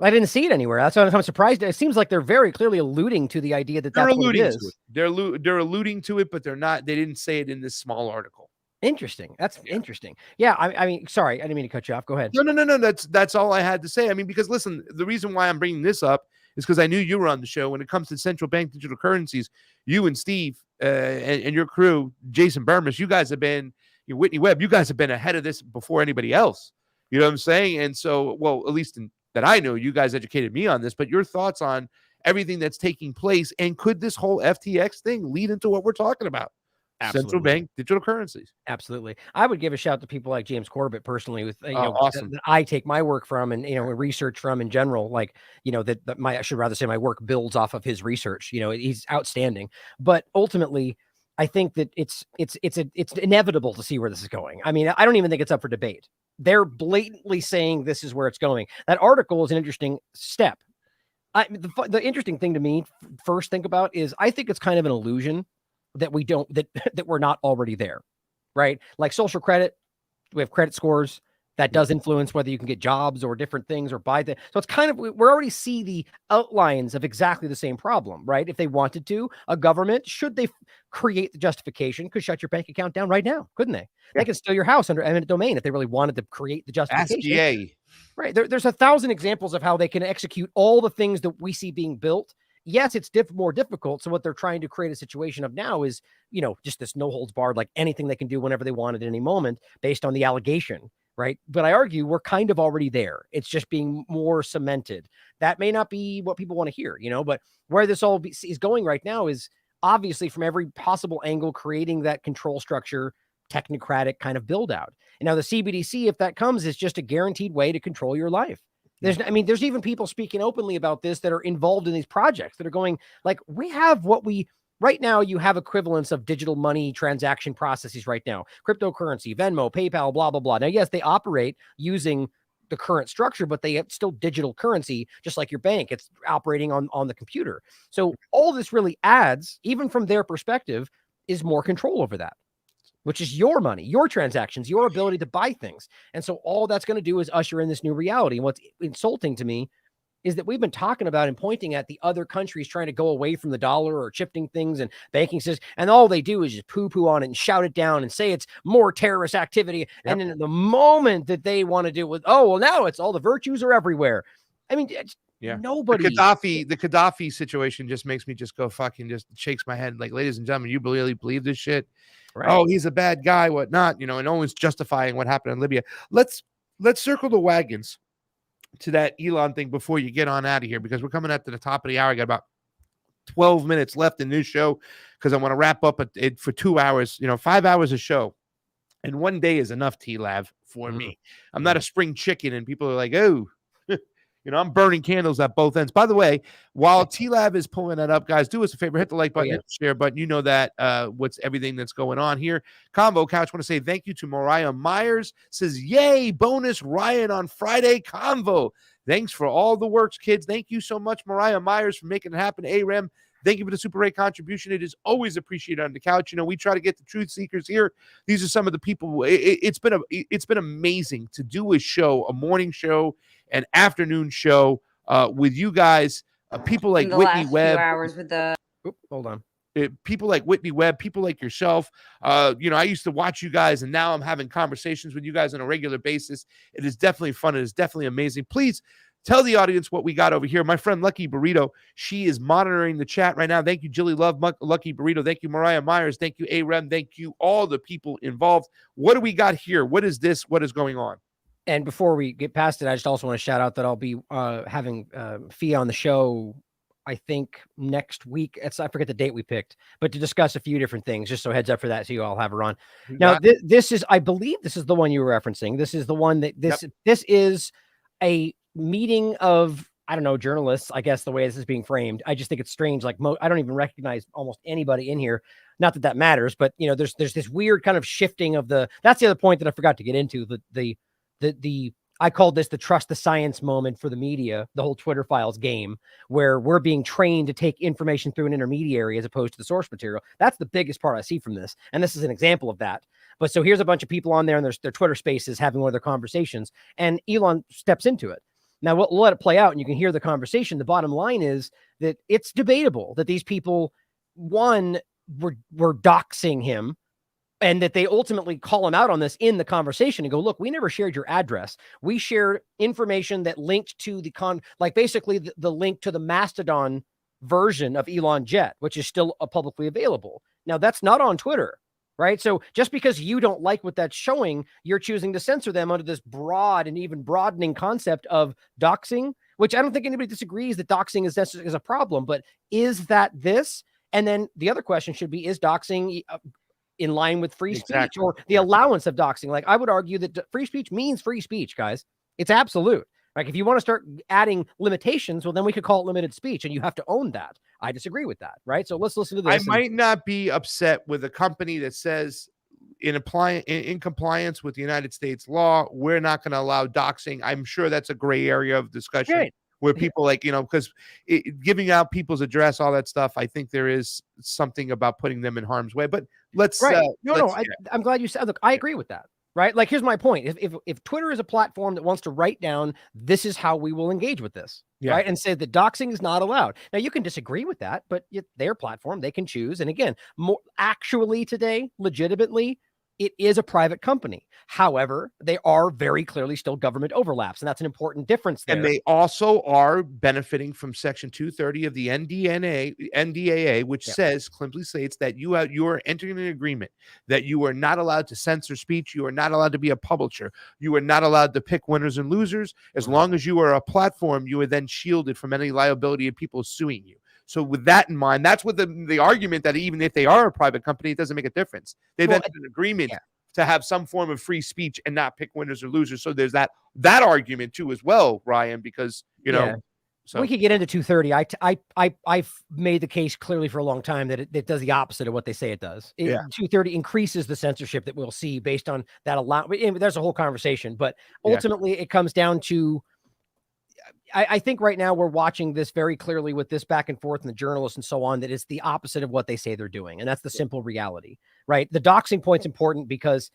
Speaker 5: I didn't see it anywhere. That's why I'm surprised. It seems like they're very clearly alluding to the idea that that's what it is.
Speaker 2: They're alluding to it, but they're not. They didn't say it in this small article.
Speaker 5: Interesting. That's interesting. Yeah. I mean, sorry, I didn't mean to cut you off. Go ahead.
Speaker 2: No. That's all I had to say. I mean, because listen, the reason why I'm bringing this up is because I knew you were on the show. When it comes to central bank digital currencies, you and Steve and your crew, Jason Burmis, you guys have been. Whitney Webb, you guys have been ahead of this before anybody else. You know what I'm saying? And so, well, at least that I know, you guys educated me on this, but your thoughts on everything that's taking place, and could this whole FTX thing lead into what we're talking about? Absolutely. Central bank digital currencies.
Speaker 5: Absolutely. I would give a shout to people like James Corbett personally, with
Speaker 2: awesome.
Speaker 5: that I take my work from, and research from in general. Like I should rather say my work builds off of his research. He's outstanding. But ultimately, I think that it's inevitable to see where this is going. I mean, I don't even think it's up for debate. They're blatantly saying this is where it's going. That article is an interesting step. The interesting thing to me first think about is I think it's kind of an illusion that that we're not already there, right? Like social credit, we have credit scores that does influence whether you can get jobs or different things or buy things. So it's kind of, we're already see the outlines of exactly the same problem, right? If they wanted to, a government, should they create the justification, could shut your bank account down right now, couldn't they? They could steal your house under eminent domain if they really wanted to create the justification.
Speaker 2: SBA.
Speaker 5: Right. There's 1,000 examples of how they can execute all the things that we see being built yes, it's more difficult. So what they're trying to create a situation of now is, just this no holds barred, like anything they can do whenever they want at any moment based on the allegation. Right. But I argue we're kind of already there. It's just being more cemented. That may not be what people want to hear, but where this all is going right now is obviously from every possible angle, creating that control structure, technocratic kind of build out. And now the CBDC, if that comes, is just a guaranteed way to control your life. There's even people speaking openly about this that are involved in these projects that are going like, we have right now, you have equivalents of digital money transaction processes right now, cryptocurrency, Venmo, PayPal, blah, blah, blah. Now, yes, they operate using the current structure, but they have still digital currency, just like your bank. It's operating on the computer. So all this really adds, even from their perspective, is more control over that, which is your money, your transactions, your ability to buy things. And so all that's going to do is usher in this new reality. And what's insulting to me is that we've been talking about and pointing at the other countries trying to go away from the dollar or shifting things and banking systems. And all they do is just poo-poo on it and shout it down and say it's more terrorist activity. Yep. And then the moment that they want to do with, now it's all the virtues are everywhere. I mean, nobody.
Speaker 2: The Gaddafi situation just makes me just go fucking just shakes my head. Like, ladies and gentlemen, you really believe this shit? Right. Oh, he's a bad guy, whatnot, and always justifying what happened in Libya. Let's circle the wagons to that Elon thing before you get on out of here, because we're coming up to the top of the hour. I got about 12 minutes left in this show because I want to wrap up it for 2 hours, 5 hours a show. And one day is enough, TLAV, for me. I'm not a spring chicken, and people are like, oh, I'm burning candles at both ends. By the way, while TLAV is pulling that up, guys, do us a favor, hit the like button, hit the share button. You know that what's everything that's going on here. Convo Couch, want to say thank you to Mariah Myers. Says, yay, bonus Ryan on Friday Convo. Thanks for all the works, kids. Thank you so much, Mariah Myers, for making it happen. AREM, thank you for the Super Ray contribution. It is always appreciated on the couch. We try to get the truth seekers here. These are some of the people. It's been amazing to do a show, a morning show, an afternoon show with you guys. People like Whitney Webb.
Speaker 10: Hours with the
Speaker 5: hold on.
Speaker 2: People like Whitney Webb, people like yourself. I used to watch you guys, and now I'm having conversations with you guys on a regular basis. It is definitely fun. It is definitely amazing. Please tell the audience what we got over here. My friend Lucky Burrito, she is monitoring the chat right now. Thank you, Jilly Love, Lucky Burrito. Thank you, Mariah Myers. Thank you, AREM. Thank you, all the people involved. What do we got here? What is this? What is going on?
Speaker 5: And before we get past it, I just also want to shout out that I'll be having Fia on the show, I think, next week. I forget the date we picked, but to discuss a few different things, just so heads up for that, so you all have her on. Now, this is, I believe this is the one you were referencing. This is the one that this is a meeting of, I don't know, journalists, I guess, the way this is being framed. I just think it's strange. Like, I don't even recognize almost anybody in here. Not that matters, but, there's this weird kind of shifting of that's the other point that I forgot to get into, I called this the trust the science moment for the media, the whole Twitter files game, where we're being trained to take information through an intermediary as opposed to the source material. That's the biggest part I see from this. And this is an example of that. But so here's a bunch of people on there, and their Twitter spaces having one of their conversations, and Elon steps into it. Now we'll let it play out and you can hear the conversation. The bottom line is that it's debatable that these people, one, were doxing him, and that they ultimately call him out on this in the conversation and go, look, we never shared your address. We shared information that linked to basically the link to the Mastodon version of Elon Jet, which is still publicly available. Now that's not on Twitter, right? So just because you don't like what that's showing, you're choosing to censor them under this broad and even broadening concept of doxing, which I don't think anybody disagrees that doxing is a problem, but is that this? And then the other question should be, is doxing in line with free speech or the allowance of doxing? Like, I would argue that free speech means free speech, guys. It's absolute. Like, if you want to start adding limitations, well, then we could call it limited speech, and you have to own that. I disagree with that, right? So let's listen to this.
Speaker 2: I might not be upset with a company that says in compliance with the United States law, we're not going to allow doxing. I'm sure that's a gray area of discussion. Right. Where people because giving out people's address, all that stuff, I think there is something about putting them in harm's way. But let's
Speaker 5: I'm glad you said. Look, I agree with that. Right? Like, here's my point: if Twitter is a platform that wants to write down, this is how we will engage with this, right, and say that doxing is not allowed. Now, you can disagree with that, but their platform, they can choose. And again, more actually today, legitimately, it is a private company. However, they are very clearly still government overlaps, and that's an important difference there.
Speaker 2: And they also are benefiting from Section 230 of the NDAA, which says, simply states that you are entering an agreement that you are not allowed to censor speech, you are not allowed to be a publisher, you are not allowed to pick winners and losers. As long as you are a platform, you are then shielded from any liability of people suing you. So with that in mind, that's what the argument that even if they are a private company, it doesn't make a difference. They've entered an agreement to have some form of free speech and not pick winners or losers. So there's that argument too as well, Ryan, because so
Speaker 5: we could get into 230. I've made the case clearly for a long time that it does the opposite of what they say it does. 230 increases the censorship that we'll see based on that. There's a whole conversation, but ultimately it comes down to, I think right now we're watching this very clearly with this back and forth and the journalists and so on, that it's the opposite of what they say they're doing. And that's the simple reality, right? The doxing point's important because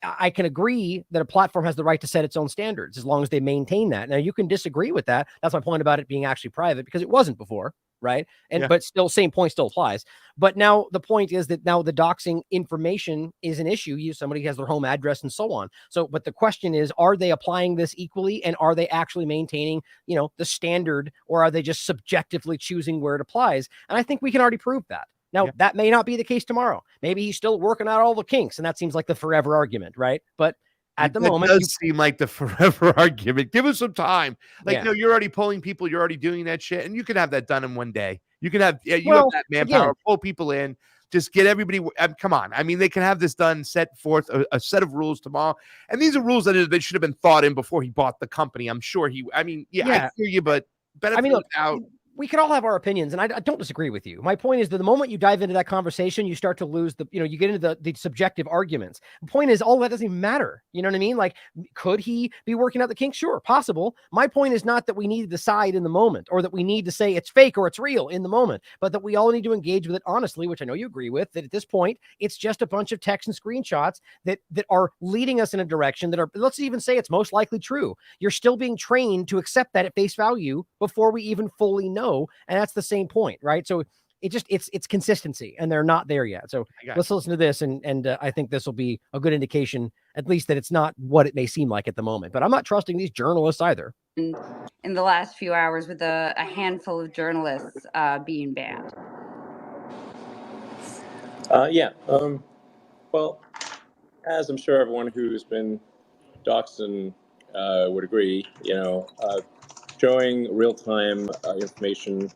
Speaker 5: I can agree that a platform has the right to set its own standards as long as they maintain that. Now you can disagree with that. That's my point about it being actually private, because it wasn't before. Right. But still, same point still applies. But now the point is that now the doxing information is an issue. Somebody has their home address and so on. So, but the question is, are they applying this equally, and are they actually maintaining, the standard, or are they just subjectively choosing where it applies? And I think we can already prove that. Now, that may not be the case tomorrow. Maybe he's still working out all the kinks, and that seems like the forever argument, right? But at the moment,
Speaker 2: it does seem like the forever argument. Give us some time. You're already pulling people. You're already doing that shit. And you can have that done in one day. You can have, have that manpower, pull people in, just get everybody. Come on. I mean, they can have this done, set forth a set of rules tomorrow. And these are rules that should have been thought in before he bought the company. I'm sure I hear you, but look,
Speaker 5: we can all have our opinions, and I don't disagree with you. My point is that the moment you dive into that conversation, you start to lose you get into the subjective arguments. The point is, all that doesn't even matter. You know what I mean? Like, could he be working out the kinks? Sure, possible. My point is not that we need to decide in the moment, or that we need to say it's fake or it's real in the moment, but that we all need to engage with it honestly, which I know you agree with, that at this point, it's just a bunch of text and screenshots that are leading us in a direction that are, let's even say it's most likely true. You're still being trained to accept that at face value before we even fully know. And that's the same point, right? So it's consistency, and they're not there yet. So let's listen to this, and I think this will be a good indication, at least, that it's not what it may seem like at the moment. But I'm not trusting these journalists either.
Speaker 10: In the last few hours, with a handful of journalists being banned.
Speaker 11: Well, as I'm sure everyone who's been doxed would agree, showing real-time information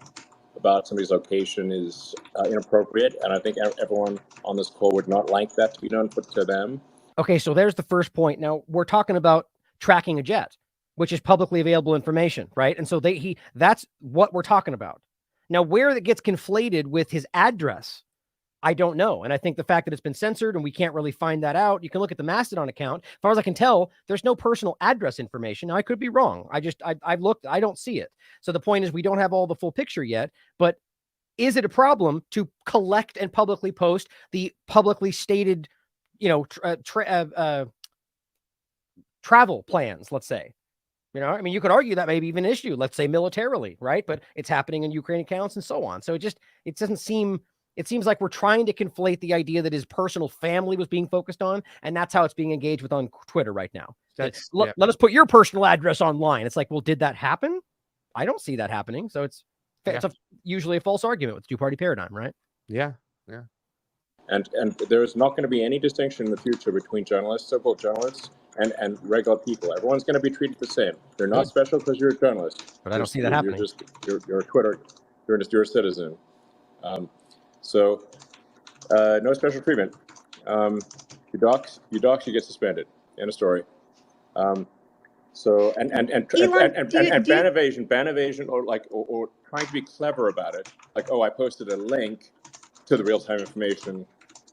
Speaker 11: about somebody's location is inappropriate, and I think everyone on this call would not like that to be done to them.
Speaker 5: Okay, so there's the first point. Now we're talking about tracking a jet, which is publicly available information, right? And so that's what we're talking about. Now, where that gets conflated with his address, I don't know. And I think the fact that it's been censored and we can't really find that out, you can look at the Mastodon account. As far as I can tell, there's no personal address information. Now, I could be wrong. I've looked, I don't see it. So the point is, we don't have all the full picture yet, but is it a problem to collect and publicly post the publicly stated, travel plans, let's say? I mean, you could argue that may be even an issue, let's say militarily, right? But it's happening in Ukraine accounts and so on. So it doesn't seem, it seems like we're trying to conflate the idea that his personal family was being focused on, and that's how it's being engaged with on Twitter right now. Let us put your personal address online. It's like, well, did that happen? I don't see that happening. So it's usually a false argument with the two-party paradigm, right?
Speaker 2: Yeah.
Speaker 11: And there's not going to be any distinction in the future between journalists, so-called journalists, and regular people. Everyone's going to be treated the same. You're not special because you're a journalist.
Speaker 5: But I don't see that happening.
Speaker 11: You're a Twitter. You're a citizen. So no special treatment. You dox, you get suspended. End of story. So and ban evasion, or trying to be clever about it, like, oh, I posted a link to the real-time information,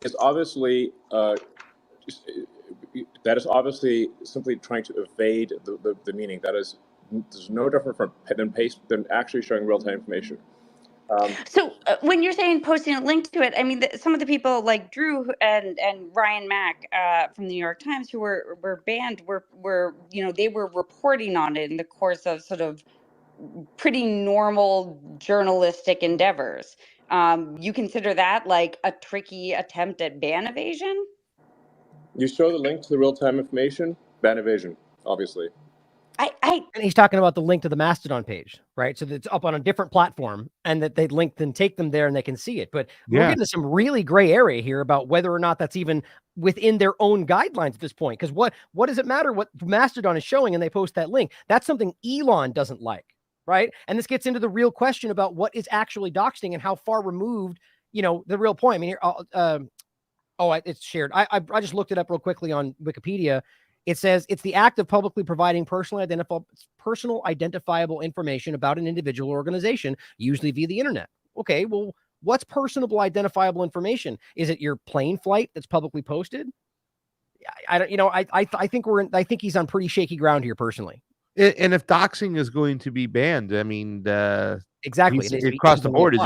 Speaker 11: is obviously simply trying to evade the meaning. There's no different than actually showing real-time information.
Speaker 10: So when you're saying posting a link to it, I mean, some of the people like Drew and Ryan Mack from the New York Times who were banned were they were reporting on it in the course of sort of pretty normal journalistic endeavors. You consider that like a tricky attempt at ban evasion?
Speaker 11: You show the link to the real-time information, ban evasion, obviously.
Speaker 10: And
Speaker 5: he's talking about the link to the Mastodon page, right? So that's up on a different platform and that they link then take them there and they can see it. But we're getting to some really gray area here about whether or not that's even within their own guidelines at this point. Because what does it matter what Mastodon is showing and they post that link? That's something Elon doesn't like, right? And this gets into the real question about what is actually doxing and how far removed, the real point. I mean, here, it's shared. I just looked it up real quickly on Wikipedia. It says it's the act of publicly providing personal identifiable information about an individual or organization, usually via the internet. Okay, well, what's personable identifiable information? Is it your plane flight that's publicly posted? I don't, I think he's on pretty shaky ground here personally.
Speaker 2: And if doxing is going to be banned, I mean,
Speaker 5: exactly
Speaker 2: across the board, is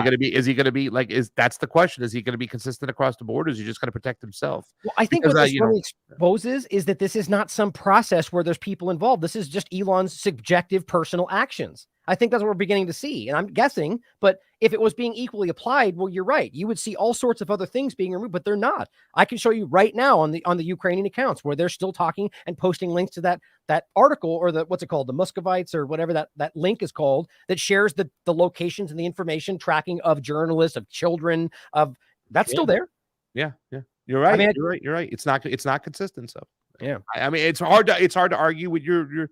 Speaker 2: he going to be like, that's the question. Is he going to be consistent across the board? Or is he just going to protect himself?
Speaker 5: Well, I think what this really exposes is that this is not some process where there's people involved. This is just Elon's subjective personal actions. I think that's what we're beginning to see. And I'm guessing, but if it was being equally applied, well, you're right. You would see all sorts of other things being removed, but they're not. I can show you right now on the Ukrainian accounts where they're still talking and posting links to that article or what's it called? The Muscovites or whatever that link is called that shares the locations and the information tracking of journalists, of children, that's still there.
Speaker 2: Yeah. You're right. I mean, you're right. It's not consistent. So
Speaker 5: yeah.
Speaker 2: I mean, it's hard to argue with your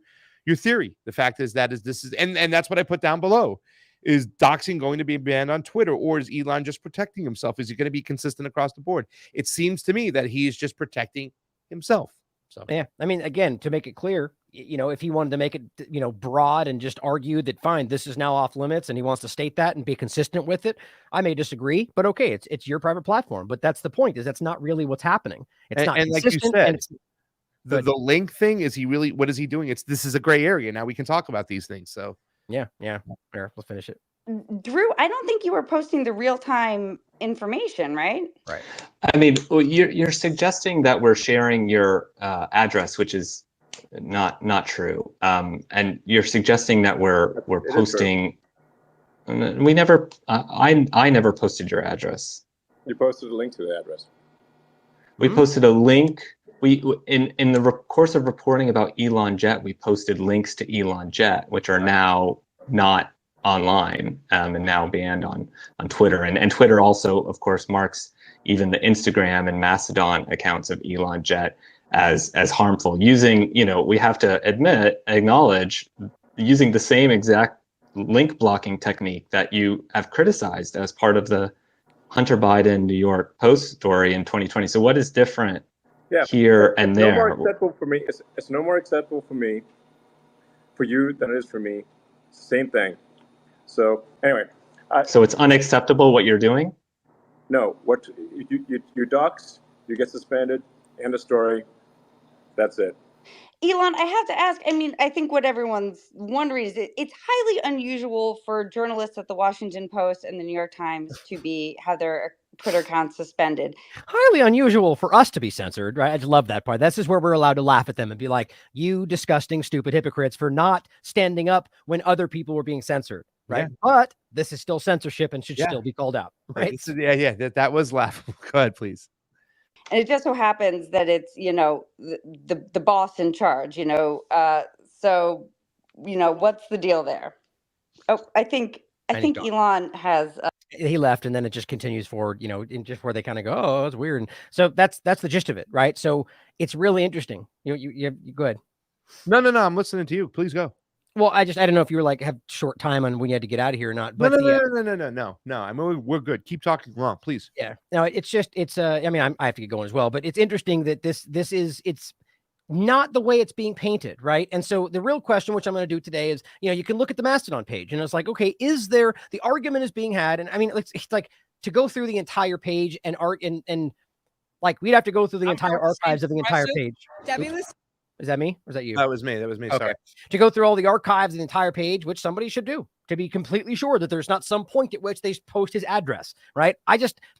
Speaker 2: theory. The fact is this is and that's what I put down below. Is doxing going to be banned on Twitter, or is Elon just protecting himself? Is he going to be consistent across the board? It seems to me that he is just protecting himself. So
Speaker 5: yeah, I mean, again, to make it clear, if he wanted to make it, broad and just argue that fine, this is now off limits, and he wants to state that and be consistent with it, I may disagree, but okay, it's your private platform. But that's the point: is that's not really what's happening. It's not consistent.
Speaker 2: Like you said,
Speaker 5: and it's,
Speaker 2: the link thing, is he really? What is he doing? This is a gray area. Now we can talk about these things. So
Speaker 5: yeah. Here, let's finish it.
Speaker 10: Drew, I don't think you were posting the real-time information, right?
Speaker 5: Right.
Speaker 12: I mean, you're suggesting that we're sharing your address, which is not true. And you're suggesting that we're posting. We never. I never posted your address.
Speaker 11: You posted a link to the address.
Speaker 12: We posted a link. We in the course of reporting about Elon Jet, we posted links to Elon Jet, which are now not online and now banned on Twitter. And Twitter also, of course, marks even the Instagram and Mastodon accounts of Elon Jet as harmful. Using, we have to acknowledge using the same exact link blocking technique that you have criticized as part of the Hunter Biden New York Post story in 2020. So what is different here and there?
Speaker 11: No more acceptable for me. It's no more acceptable for me, for you, than it is for me. It's the same thing. So anyway.
Speaker 12: So it's unacceptable what you're doing?
Speaker 11: No, what you dox, you get suspended, end of story. That's it.
Speaker 10: Elon, I have to ask, I mean, I think what everyone's wondering is it's highly unusual for journalists at the Washington Post and the New York Times to have their Twitter accounts suspended.
Speaker 5: Highly unusual for us to be censored, right? I just love that part. This is where we're allowed to laugh at them and be like, you disgusting, stupid hypocrites for not standing up when other people were being censored, right? Yeah. But this is still censorship and should still be called out, right?
Speaker 2: That was laughable. Go ahead, please.
Speaker 10: And it just so happens that it's, the boss in charge, so, what's the deal there? Oh, I think Elon has.
Speaker 5: He left and then it just continues forward, in just where they kind of go, oh, it's weird. And so that's the gist of it, right? So it's really interesting. You go ahead.
Speaker 2: No, I'm listening to you. Please go.
Speaker 5: Well, I don't know if you were have short time on when you had to get out of here or not. But
Speaker 2: no. I mean, we're good. Keep talking along, please.
Speaker 5: Yeah. No, I mean, I have to get going as well, but it's interesting that it's not the way it's being painted, right? And so the real question, which I'm going to do today is, you can look at the Mastodon page and it's like, okay, the argument is being had. And I mean, it's like to go through the entire page and like we'd have to go through the entire archives of the entire page. Is that me? Or is that you?
Speaker 2: That was me. Okay. Sorry.
Speaker 5: To go through all the archives of the entire page, which somebody should do to be completely sure that there's not some point at which they post his address, right?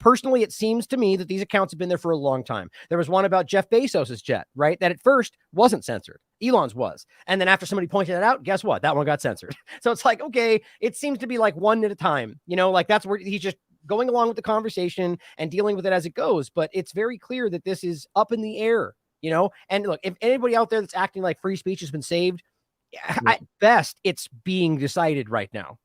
Speaker 5: Personally, it seems to me that these accounts have been there for a long time. There was one about Jeff Bezos's jet, right? That at first wasn't censored. Elon's was. And then after somebody pointed it out, guess what? That one got censored. So it's like, okay, it seems to be like one at a time, like that's where he's just going along with the conversation and dealing with it as it goes. But it's very clear that this is up in the air. And look, if anybody out there that's acting like free speech has been saved, at best, it's being decided right now.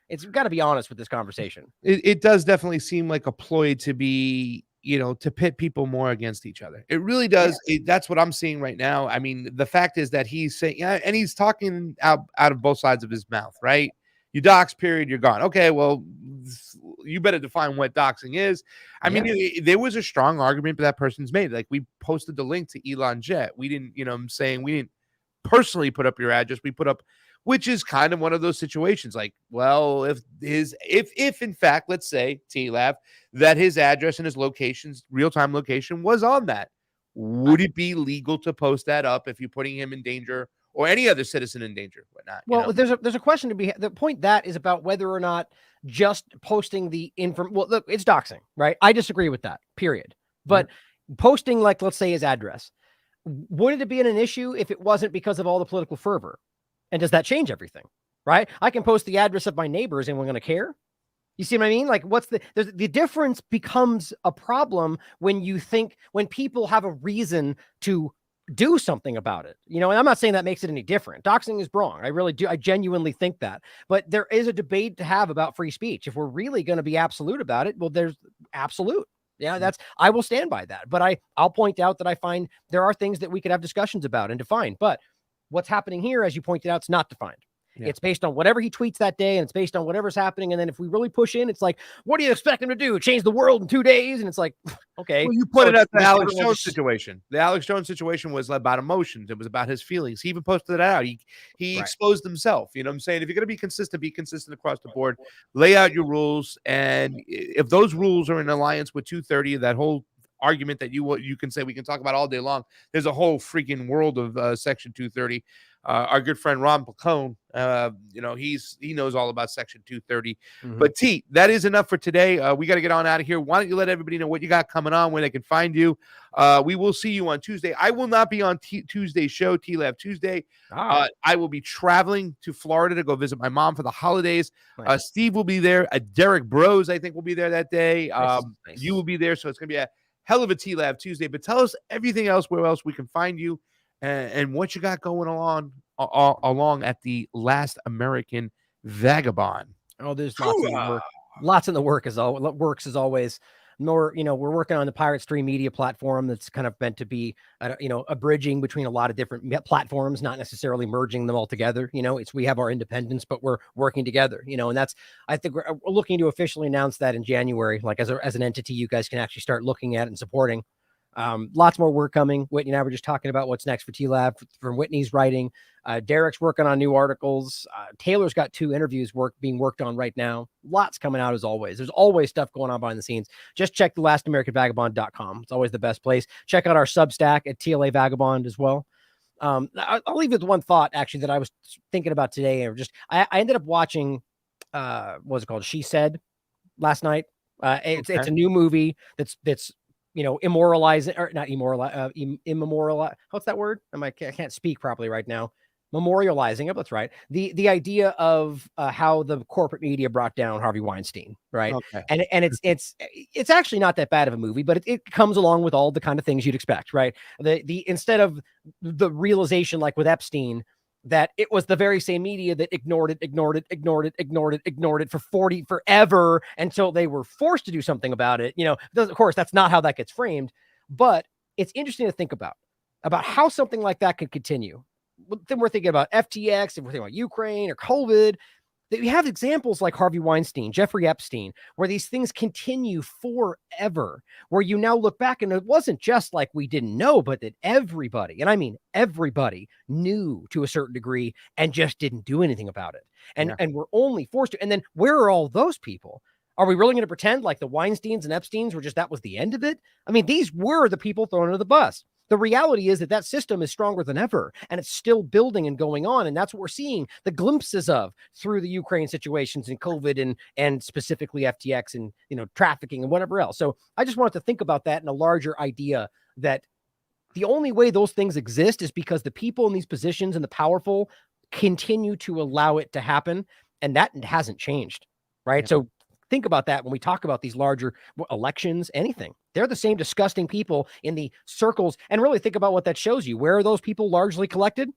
Speaker 5: It's got to be honest with this conversation.
Speaker 2: It does definitely seem like a ploy to be, to pit people more against each other. It really does.
Speaker 5: Yes.
Speaker 2: That's what I'm seeing right now. I mean, the fact is that he's saying, and he's talking out of both sides of his mouth, right? You dox, period, you're gone. Okay, well, you better define what doxing is. I mean, there was a strong argument that person's made. Like, we posted the link to Elon Jet. We didn't, I'm saying we didn't personally put up your address. We put up, which is kind of one of those situations. Like, well, if in fact, let's say TLAV, that his address and his location's real-time location was on that, would it be legal to post that up if you're putting him in danger or any other citizen in danger, whatnot?
Speaker 5: Well, there's a question to be, the point that is about whether or not just posting the well, look, it's doxing, right? I disagree with that, period. But posting, like, let's say his address, would it be an issue if it wasn't because of all the political fervor? And does that change everything? Right? I can post the address of my neighbors and we're going to care. You see what I mean? Like, the difference becomes a problem when people have a reason to do something about it. And I'm not saying that makes it any different. Doxing is wrong. I really do. I genuinely think that. But there is a debate to have about free speech. If we're really going to be absolute about it, well, there's absolute. Yeah, I will stand by that. But I'll point out that I find there are things that we could have discussions about and define. But what's happening here, as you pointed out, it's not defined. It's based on whatever he tweets that day, and it's based on whatever's happening. And then if we really push in, it's like, what do you expect him to do? Change the world in 2 days? And it's like, okay.
Speaker 2: Well, you pointed out the Alex Jones situation. The Alex Jones situation was about emotions. It was about his feelings. He even posted that out. He exposed himself. You know what I'm saying? If you're going to be consistent across the board. Lay out your rules. And if those rules are in alliance with 230, that whole argument that you can say we can talk about all day long, there's a whole freaking world of Section 230. Our good friend Ron Placone, he knows all about Section 230. But T, that is enough for today. We got to get on out of here. Why don't you let everybody know what you got coming on, where they can find you? We will see you on Tuesday. I will not be on Tuesday's show, TLAV Tuesday. I will be traveling to Florida to go visit my mom for the holidays. Nice. Steve will be there. Derek Bros, I think, will be there that day. Nice. You will be there, so it's going to be a hell of a TLAV Tuesday. But tell us everything else, where else we can find you. And what you got going along at the Last American Vagabond.
Speaker 5: Oh, there's lots in the work. Lots in the works as always. More, we're working on the Pirate Stream Media platform that's kind of meant to be, a bridging between a lot of different platforms, not necessarily merging them all together. We have our independence, but we're working together. And that's, I think we're looking to officially announce that in January, like as an entity, you guys can actually start looking at and supporting. Lots more work coming. Whitney and I were just talking about what's next for TLAV from Whitney's writing. Derek's working on new articles. Taylor's got 2 interviews being worked on right now. Lots coming out as always. There's always stuff going on behind the scenes. Just check the lastamericanvagabond.com. It's always the best place. Check out our Substack at TLA Vagabond as well. I'll leave you with one thought actually that I was thinking about today. I ended up watching, what was it called? She Said last night. It's a new movie that's immoralizing, or not immemorialize. What's that word? I can't speak properly right now. Memorializing it. That's right. The idea of how the corporate media brought down Harvey Weinstein, right? Okay. And it's actually not that bad of a movie, but it comes along with all the kind of things you'd expect, right? Instead of the realization, like with Epstein, that it was the very same media that ignored it for forever until they were forced to do something about it. Of course, that's not how that gets framed, but it's interesting to think about how something like that could continue. Then we're thinking about FTX, and we're thinking about Ukraine or COVID. That we have examples like Harvey Weinstein, Jeffrey Epstein, where these things continue forever, where you now look back and it wasn't just like we didn't know, but that everybody, and I mean everybody, knew to a certain degree and just didn't do anything about it. And we're only forced to. And then where are all those people? Are we really going to pretend like the Weinsteins and Epsteins were that was the end of it? I mean, these were the people thrown under the bus. The reality is that system is stronger than ever, and it's still building and going on. And that's what we're seeing the glimpses of through the Ukraine situations and COVID and specifically FTX and, trafficking and whatever else. So I just wanted to think about that in a larger idea that the only way those things exist is because the people in these positions and the powerful continue to allow it to happen. And that hasn't changed. Right. Yeah. So think about that when we talk about these larger elections, anything. They're the same disgusting people in the circles. And really think about what that shows you. Where are those people largely collected?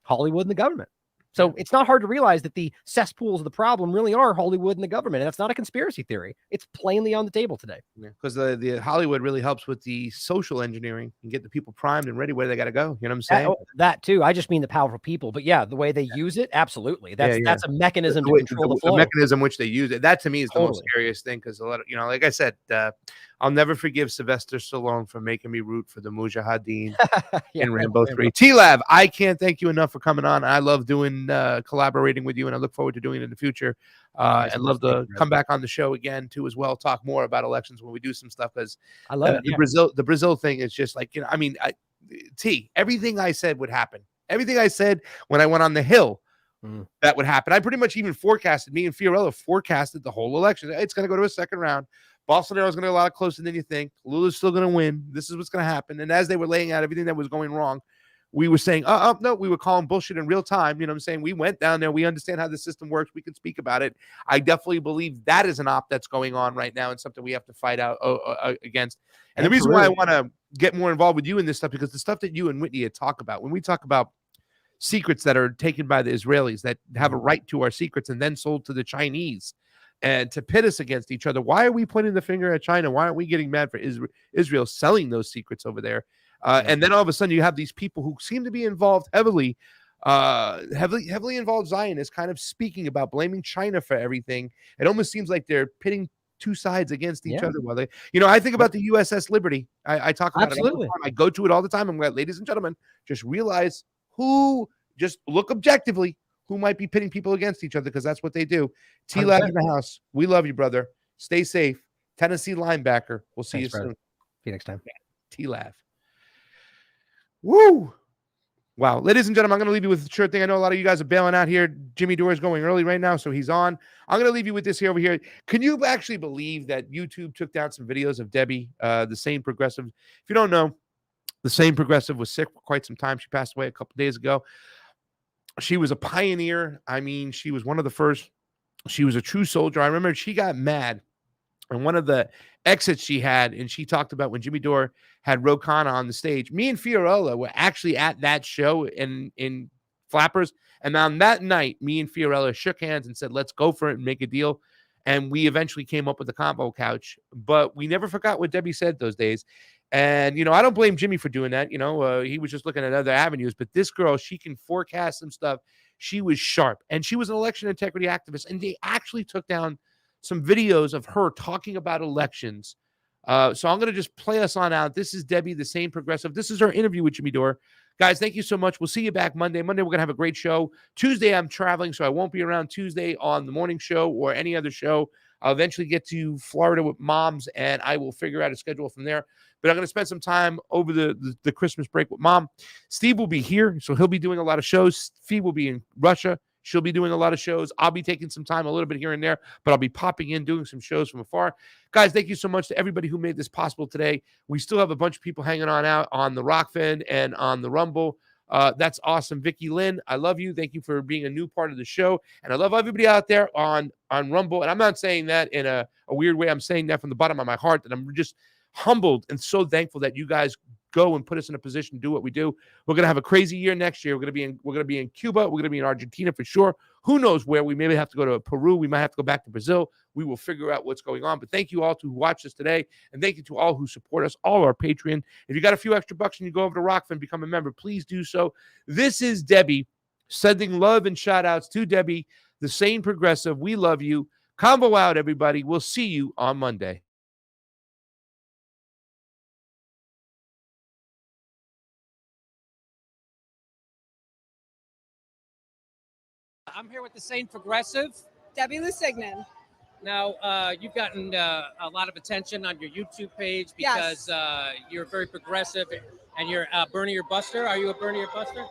Speaker 5: Hollywood and the government. So it's not hard to realize that the cesspools of the problem really are Hollywood and the government. And that's not a conspiracy theory. It's plainly on the table today.
Speaker 2: Because the Hollywood really helps with the social engineering and get the people primed and ready where they got to go. You know what I'm saying?
Speaker 5: That too. I just mean the powerful people. But yeah, the way they use it, absolutely. That's a mechanism to control the flow.
Speaker 2: The mechanism which they use it. That to me is the most
Speaker 5: Totally.
Speaker 2: scariest thing because a lot of, like I said, I'll never forgive Sylvester Stallone for making me root for the Mujahideen in Rambo 3. TLAV, I can't thank you enough for coming on. I love doing collaborating with you, and I look forward to doing it in the future. I'd love to come back on the show again too, as well. Talk more about elections when we do some stuff because
Speaker 5: I love it.
Speaker 2: The Brazil thing is just like everything I said would happen. Everything I said when I went on the Hill. That would happen. I pretty much even forecasted, me and Fiorello forecasted the whole election. It's going to go to a second round. Bolsonaro is going to go a lot closer than you think. Lula's still going to win. This is what's going to happen. And as they were laying out everything that was going wrong, we were saying, no, we were calling bullshit in real time. You know what I'm saying? We went down there. We understand how the system works. We can speak about it. I definitely believe that is an op that's going on right now and something we have to fight out against. And the reason why I want to get more involved with you in this stuff, because the stuff that you and Whitney had talked about, when we talk about secrets that are taken by the Israelis that have a right to our secrets and then sold to the Chinese and to pit us against each other. Why are we pointing the finger at China? Why aren't we getting mad for Israel selling those secrets over there? And then all of a sudden you have these people who seem to be involved heavily involved Zionists kind of speaking about blaming China for everything. It almost seems like they're pitting two sides against each other. While they, I think about the USS Liberty. I talk about it all the time. I go to it all the time. I'm like, ladies and gentlemen, just realize just look objectively who might be pitting people against each other, because that's what they do. TLAV in the house. We love you, brother. Stay safe. Tennessee linebacker. We'll see you soon.
Speaker 5: See you next time.
Speaker 2: TLAV. Woo! Wow. Ladies and gentlemen, I'm going to leave you with the short thing. I know a lot of you guys are bailing out here. Jimmy Dore is going early right now, so he's on. I'm going to leave you with this here over here. Can you actually believe that YouTube took down some videos of Debbie, the sane progressive? If you don't know, the same progressive was sick for quite some time. She passed away a couple days ago. She was a pioneer. I mean, she was one of the first. She was a true soldier. I remember she got mad. And one of the exits she had, and she talked about when Jimmy Dore had Ro Khanna on the stage. Me and Fiorello were actually at that show in Flappers. And on that night, me and Fiorello shook hands and said, let's go for it and make a deal. And we eventually came up with the combo couch. But we never forgot what Debbie said those days. And, I don't blame Jimmy for doing that. He was just looking at other avenues. But this girl, she can forecast some stuff. She was sharp. And she was an election integrity activist. And they actually took down some videos of her talking about elections. So I'm going to just play us on out. This is Debbie, the same progressive. This is her interview with Jimmy Dore. Guys, thank you so much. We'll see you back Monday. Monday, we're going to have a great show. Tuesday, I'm traveling, so I won't be around Tuesday on the morning show or any other show. I'll eventually get to Florida with moms, and I will figure out a schedule from there. But I'm going to spend some time over the Christmas break with Mom. Steve will be here, so he'll be doing a lot of shows. Fee will be in Russia. She'll be doing a lot of shows. I'll be taking some time a little bit here and there, but I'll be popping in, doing some shows from afar. Guys, thank you so much to everybody who made this possible today. We still have a bunch of people hanging on out on the Rockfin and on the Rumble. That's awesome. Vicky Lynn, I love you. Thank you for being a new part of the show. And I love everybody out there on Rumble. And I'm not saying that in a weird way. I'm saying that from the bottom of my heart, that I'm just humbled and so thankful that you guys go and put us in a position to do what we do. We're going to have a crazy year next year. We're going to be in Cuba. We're going to be in Argentina for sure. Who knows where? We maybe have to go to Peru. We might have to go back to Brazil. We will figure out what's going on. But thank you all who watched us today. And thank you to all who support us, all our Patreon. If you got a few extra bucks and you go over to Rockfin, become a member, please do so. This is Debbie sending love and shout outs to Debbie, the sane progressive. We love you. Combo out, everybody. We'll see you on Monday.
Speaker 13: I'm here with the same progressive,
Speaker 14: Debbie Lusignan.
Speaker 13: Now, you've gotten a lot of attention on your YouTube page because you're very progressive and you're a Bernie or Buster. Are you a Bernie or Buster?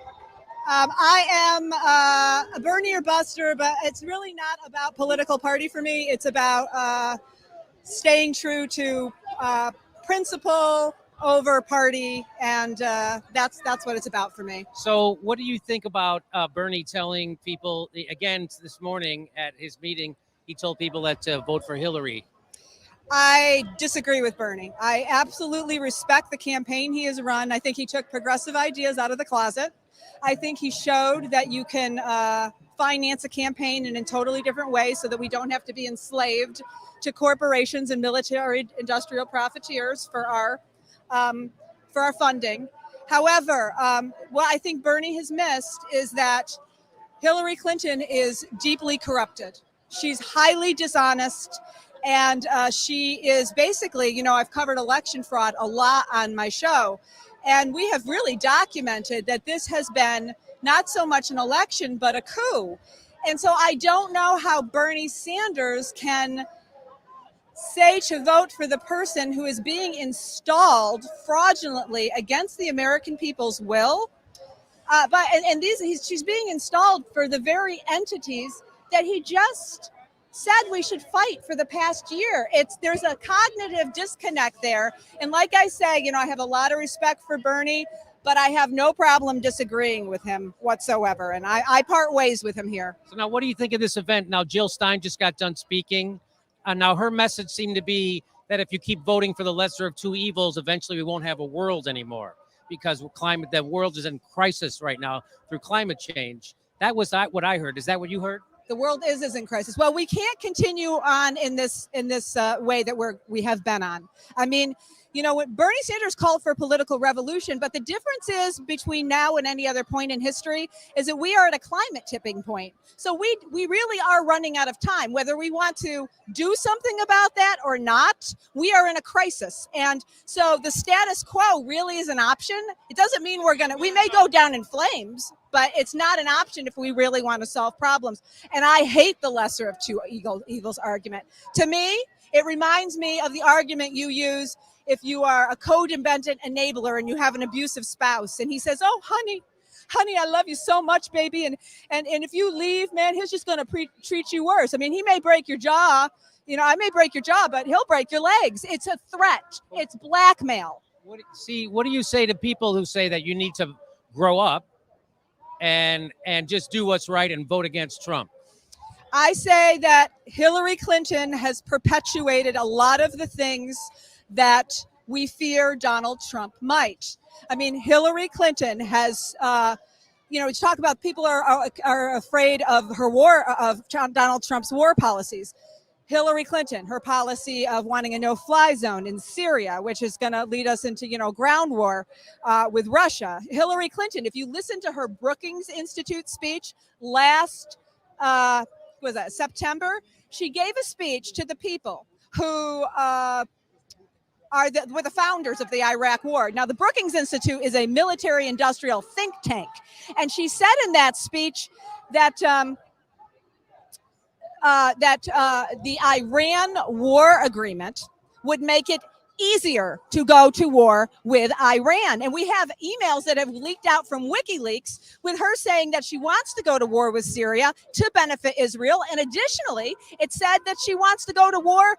Speaker 14: I am a Bernie or Buster, but it's really not about political party for me. It's about staying true to principle over party, and that's what it's about for me.
Speaker 13: So what do you think about Bernie telling people, again, this morning at his meeting, he told people that to vote for Hillary.
Speaker 14: I disagree with Bernie. I absolutely respect the campaign he has run. I think he took progressive ideas out of the closet. I think he showed that you can finance a campaign in a totally different way so that we don't have to be enslaved to corporations and military industrial profiteers for our funding. However, what I think Bernie has missed is that Hillary Clinton is deeply corrupted. She's highly dishonest. And she is basically, I've covered election fraud a lot on my show. And we have really documented that this has been not so much an election, but a coup. And so I don't know how Bernie Sanders can say to vote for the person who is being installed fraudulently against the American people's will. She's being installed for the very entities that he just said we should fight for the past year. There's a cognitive disconnect there. And like I say, I have a lot of respect for Bernie, but I have no problem disagreeing with him whatsoever. And I part ways with him here.
Speaker 13: So now what do you think of this event? Now, Jill Stein just got done speaking. Now her message seemed to be that if you keep voting for the lesser of two evils, eventually we won't have a world anymore because the world is in crisis right now through climate change. That was what I heard. Is that what you heard?
Speaker 14: The world is in crisis. Well, we can't continue on in this way that we have been on. I mean, Bernie Sanders called for political revolution, but the difference is between now and any other point in history is that we are at a climate tipping point. So we really are running out of time, whether we want to do something about that or not. We are in a crisis. And so the status quo really is an option. It doesn't mean we may go down in flames, but it's not an option if we really want to solve problems. And I hate the lesser of two evils argument. To me, it reminds me of the argument you use if you are a codependent enabler and you have an abusive spouse and he says, "Oh, honey, I love you so much, baby. And if you leave, man, he's just going to treat you worse. I mean, he may break your jaw. I may break your jaw, but he'll break your legs." It's a threat. It's blackmail.
Speaker 13: What do you say to people who say that you need to grow up and just do what's right and vote against Trump?
Speaker 14: I say that Hillary Clinton has perpetuated a lot of the things that we fear Donald Trump might. I mean, Hillary Clinton has, you talk about people are afraid of Donald Trump's war policies. Hillary Clinton, her policy of wanting a no-fly zone in Syria, which is going to lead us into, ground war with Russia. Hillary Clinton, if you listen to her Brookings Institute speech last September, she gave a speech to the people who were the founders of the Iraq War. Now, the Brookings Institute is a military industrial think tank. And she said in that speech that the Iran war agreement would make it easier to go to war with Iran. And we have emails that have leaked out from WikiLeaks with her saying that she wants to go to war with Syria to benefit Israel. And additionally, it said that she wants to go to war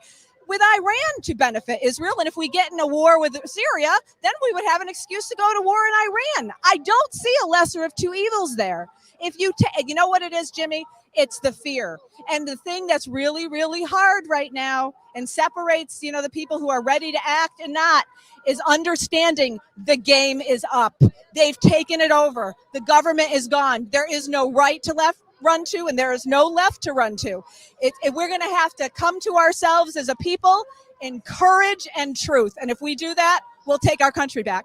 Speaker 14: with Iran to benefit Israel. And if we get in a war with Syria, then we would have an excuse to go to war in Iran. I don't see a lesser of two evils there. If you know what it is, Jimmy? It's the fear. And the thing that's really, really hard right now and separates, the people who are ready to act and not is understanding the game is up. They've taken it over. The government is gone. There is no right to run to, and there is no left to run to. We're going to have to come to ourselves as a people in courage and truth. And if we do that, we'll take our country back.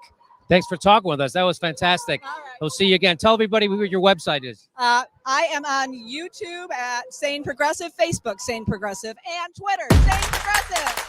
Speaker 13: Thanks for talking with us. That was fantastic. All right. We'll see you again. Tell everybody what your website is.
Speaker 14: I am on YouTube at Sane Progressive, Facebook Sane Progressive, and Twitter Sane Progressive.